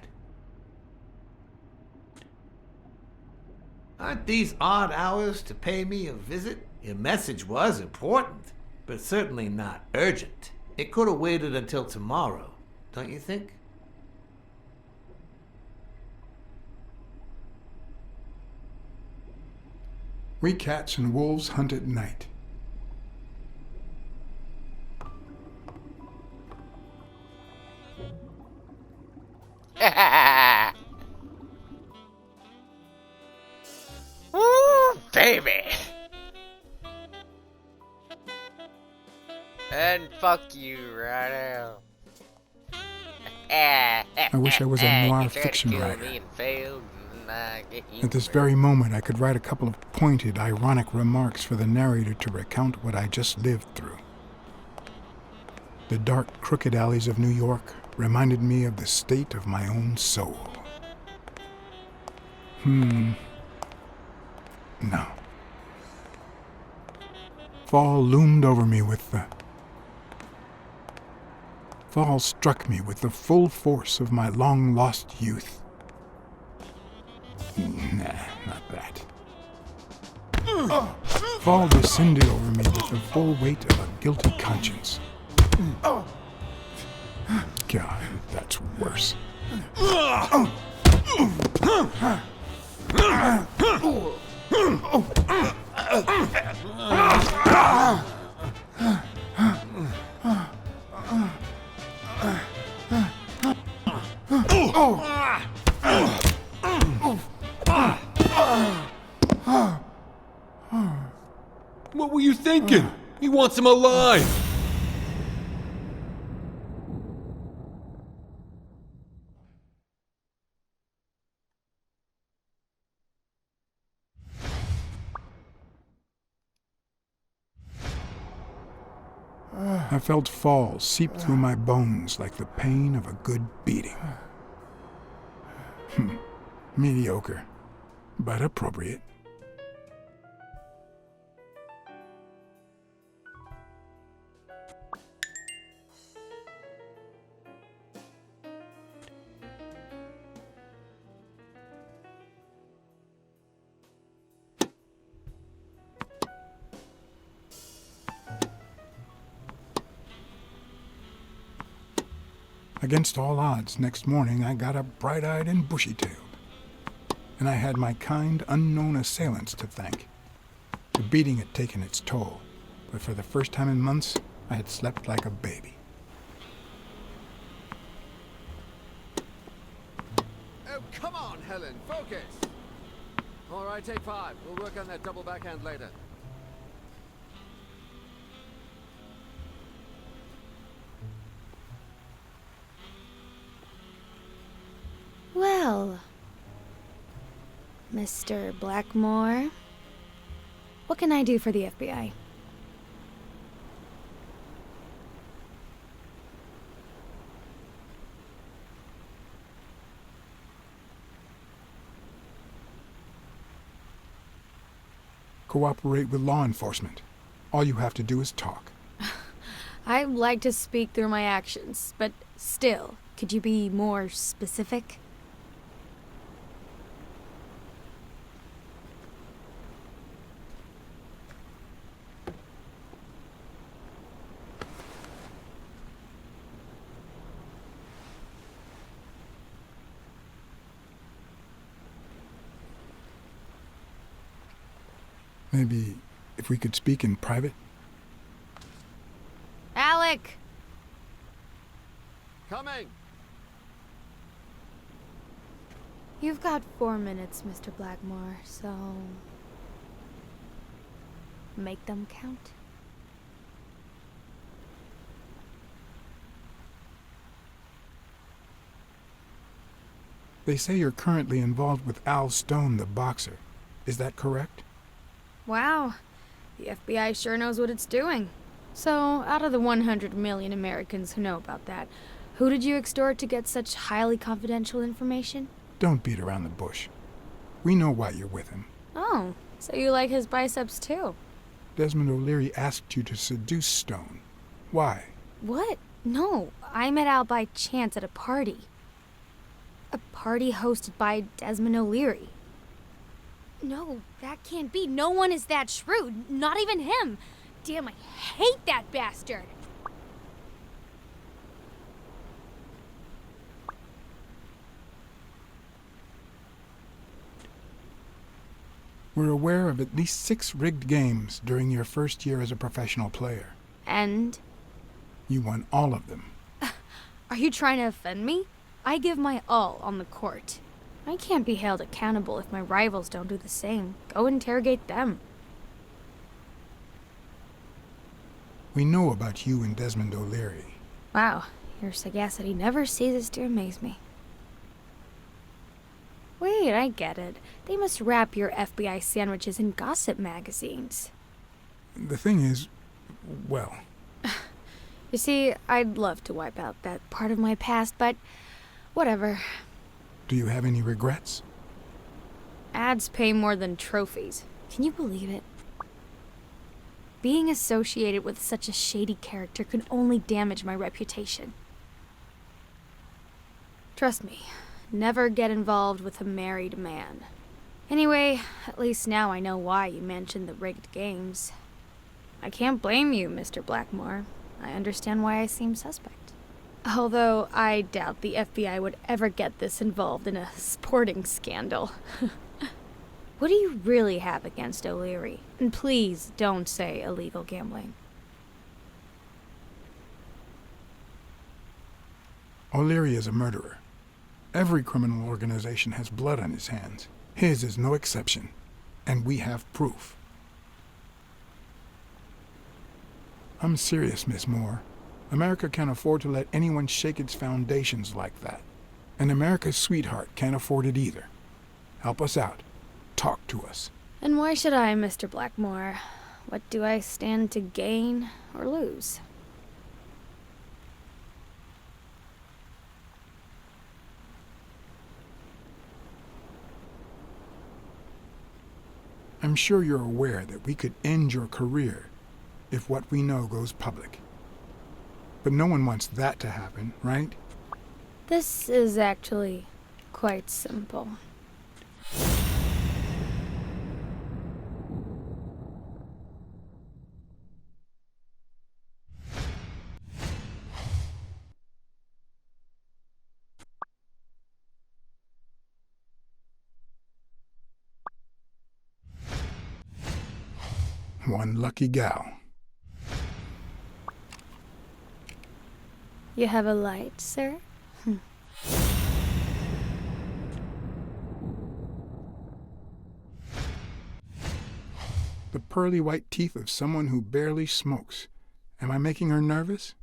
Aren't these odd hours to pay me a visit? Your message was important, but certainly not urgent. It could have waited until tomorrow, don't you think? We cats and wolves hunt at night. Woo, baby! And fuck you right now. I wish I was a noir fiction writer. At this very moment, I could write a couple of pointed, ironic remarks for the narrator to recount what I just lived through. The dark, crooked alleys of New York reminded me of the state of my own soul. No. Fall loomed over me with the... Fall struck me with the full force of my long-lost youth. Nah, not that. Fall descended over me with the full weight of a guilty conscience. God, that's worse. What were you thinking? He wants him alive! I felt falls seep through my bones like the pain of a good beating. Mediocre, but appropriate. Against all odds, next morning I got up bright-eyed and bushy-tailed. And I had my kind, unknown assailants to thank. The beating had taken its toll, but for the first time in months, I had slept like a baby. Oh, come on, Helen, focus! All right, take 5. We'll work on that double backhand later. Well, Mr. Blackmore, what can I do for the FBI? Cooperate with law enforcement. All you have to do is talk. I like to speak through my actions, but still, could you be more specific? Maybe if we could speak in private? Alec! Coming! You've got 4 minutes, Mr. Blackmore, so... make them count. They say you're currently involved with Al Stone, the boxer. Is that correct? Wow, the FBI sure knows what it's doing. So, out of the 100 million Americans who know about that, who did you extort to get such highly confidential information? Don't beat around the bush. We know why you're with him. Oh, so you like his biceps too? Desmond O'Leary asked you to seduce Stone. Why? What? No, I met Al by chance at a party. A party hosted by Desmond O'Leary. No, that can't be. No one is that shrewd. Not even him. Damn, I hate that bastard. We're aware of at least 6 rigged games during your first year as a professional player. And? You won all of them. Are you trying to offend me? I give my all on the court. I can't be held accountable if my rivals don't do the same. Go interrogate them. We know about you and Desmond O'Leary. Wow, your sagacity never ceases to amaze me. Wait, I get it. They must wrap your FBI sandwiches in gossip magazines. The thing is, well... You see, I'd love to wipe out that part of my past, but whatever. Do you have any regrets? Ads pay more than trophies. Can you believe it? Being associated with such a shady character could only damage my reputation. Trust me, never get involved with a married man. Anyway, at least now I know why you mentioned the rigged games. I can't blame you, Mr. Blackmore. I understand why I seem suspect. Although I doubt the FBI would ever get this involved in a sporting scandal. What do you really have against O'Leary? And please don't say illegal gambling. O'Leary is a murderer. Every criminal organization has blood on his hands. His is no exception. And we have proof. I'm serious, Miss Moore. America can't afford to let anyone shake its foundations like that. And America's sweetheart can't afford it either. Help us out. Talk to us. And why should I, Mr. Blackmore? What do I stand to gain or lose? I'm sure you're aware that we could end your career if what we know goes public. But no one wants that to happen, right? This is actually quite simple. One lucky gal. You have a light, sir? The pearly white teeth of someone who barely smokes. Am I making her nervous?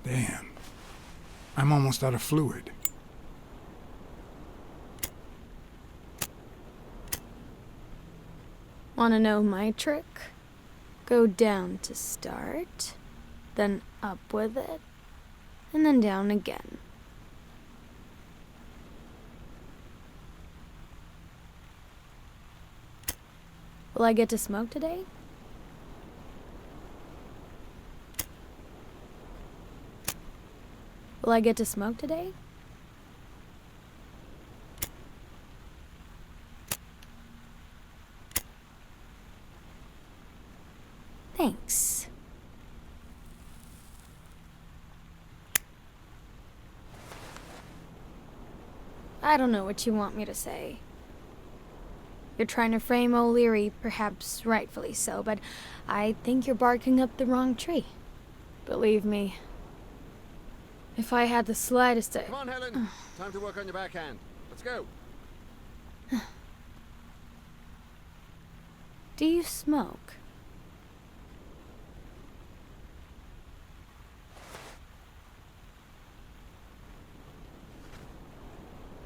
Damn. I'm almost out of fluid. Wanna know my trick? Go down to start, then up with it, and then down again. Will I get to smoke today? Will I get to smoke today? Thanks. I don't know what you want me to say. You're trying to frame O'Leary, perhaps rightfully so, but I think you're barking up the wrong tree. Believe me, if I had the slightest... Come on, Helen. Time to work on your backhand. Let's go. Do you smoke?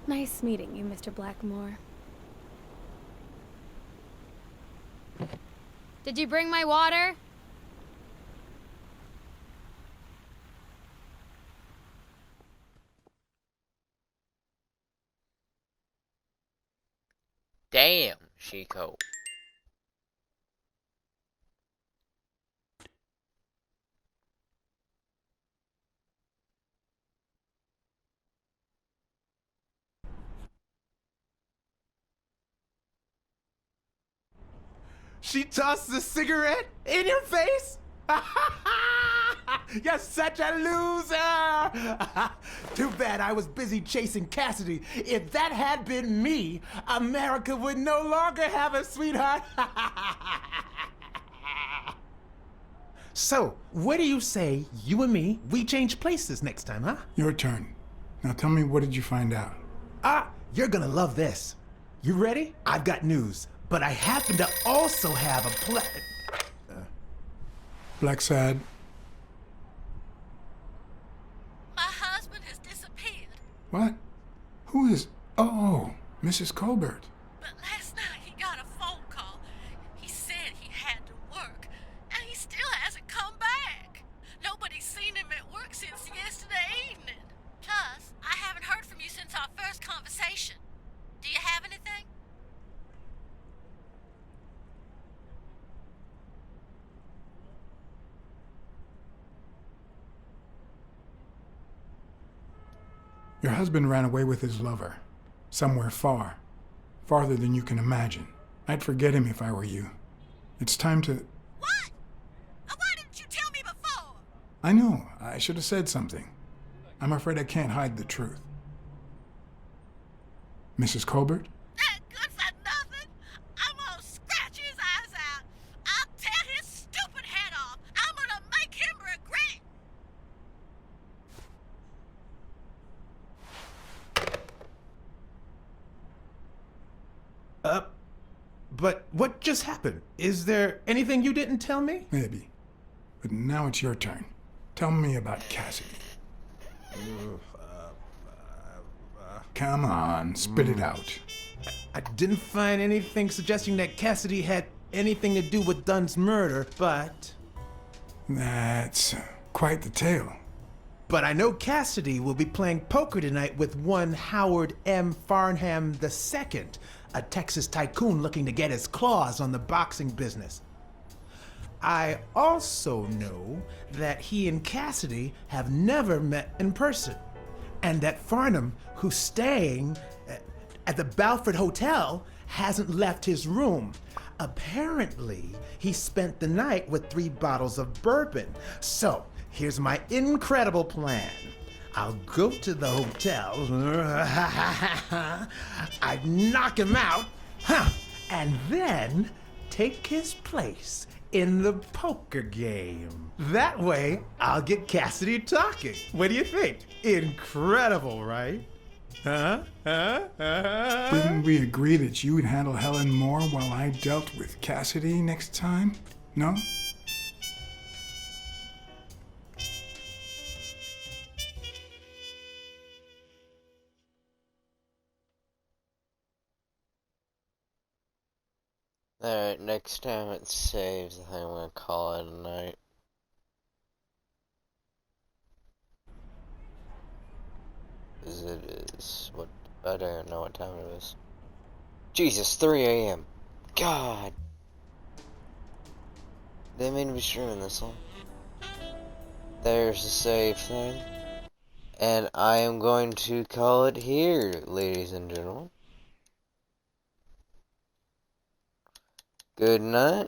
Nice meeting you, Mr. Blackmore. Did you bring my water? Damn, Chico. She tossed a cigarette in your face? You're such a loser! Too bad I was busy chasing Cassidy. If that had been me, America would no longer have a sweetheart. So, what do you say, you and me, we change places next time, huh? Your turn. Now tell me, what did you find out? You're gonna love this. You ready? I've got news, but I happen to also have a Blacksad. My husband has disappeared. What? Who is... Oh, Mrs. Colbert. But last night he got a phone call. He said he had to work, and he still hasn't come back. Nobody's seen him at work since yesterday evening. Plus, I haven't heard from you since our first conversation. Do you have anything? Your husband ran away with his lover. Somewhere far. Farther than you can imagine. I'd forget him if I were you. It's time to... What? Why didn't you tell me before? I know. I should have said something. I'm afraid I can't hide the truth. Mrs. Colbert? That good for nothing? I'm gonna scratch his eyes out. I'll tear his stupid head off. I'm gonna make him regret. But what just happened? Is there anything you didn't tell me? Maybe. But now it's your turn. Tell me about Cassidy. Come on, spit it out. I didn't find anything suggesting that Cassidy had anything to do with Dunn's murder, but... That's quite the tale. But I know Cassidy will be playing poker tonight with one Howard M. Farnham II. a Texas tycoon looking to get his claws on the boxing business. I also know that he and Cassidy have never met in person, and that Farnham, who's staying at the Balford Hotel, hasn't left his room. Apparently, he spent the night with 3 bottles of bourbon. So, here's my incredible plan. I'll go to the hotel, I'd knock him out, and then take his place in the poker game. That way, I'll get Cassidy talking. What do you think? Incredible, right? Didn't we agree that you would handle Helen Moore while I dealt with Cassidy next time? No? Alright, next time it saves, I think I'm gonna call it a night. Cause it is, what, I don't know what time it is. Jesus, 3 AM. God! They made me streaming this long. There's the save thing. And I am going to call it here, ladies and gentlemen. Good night.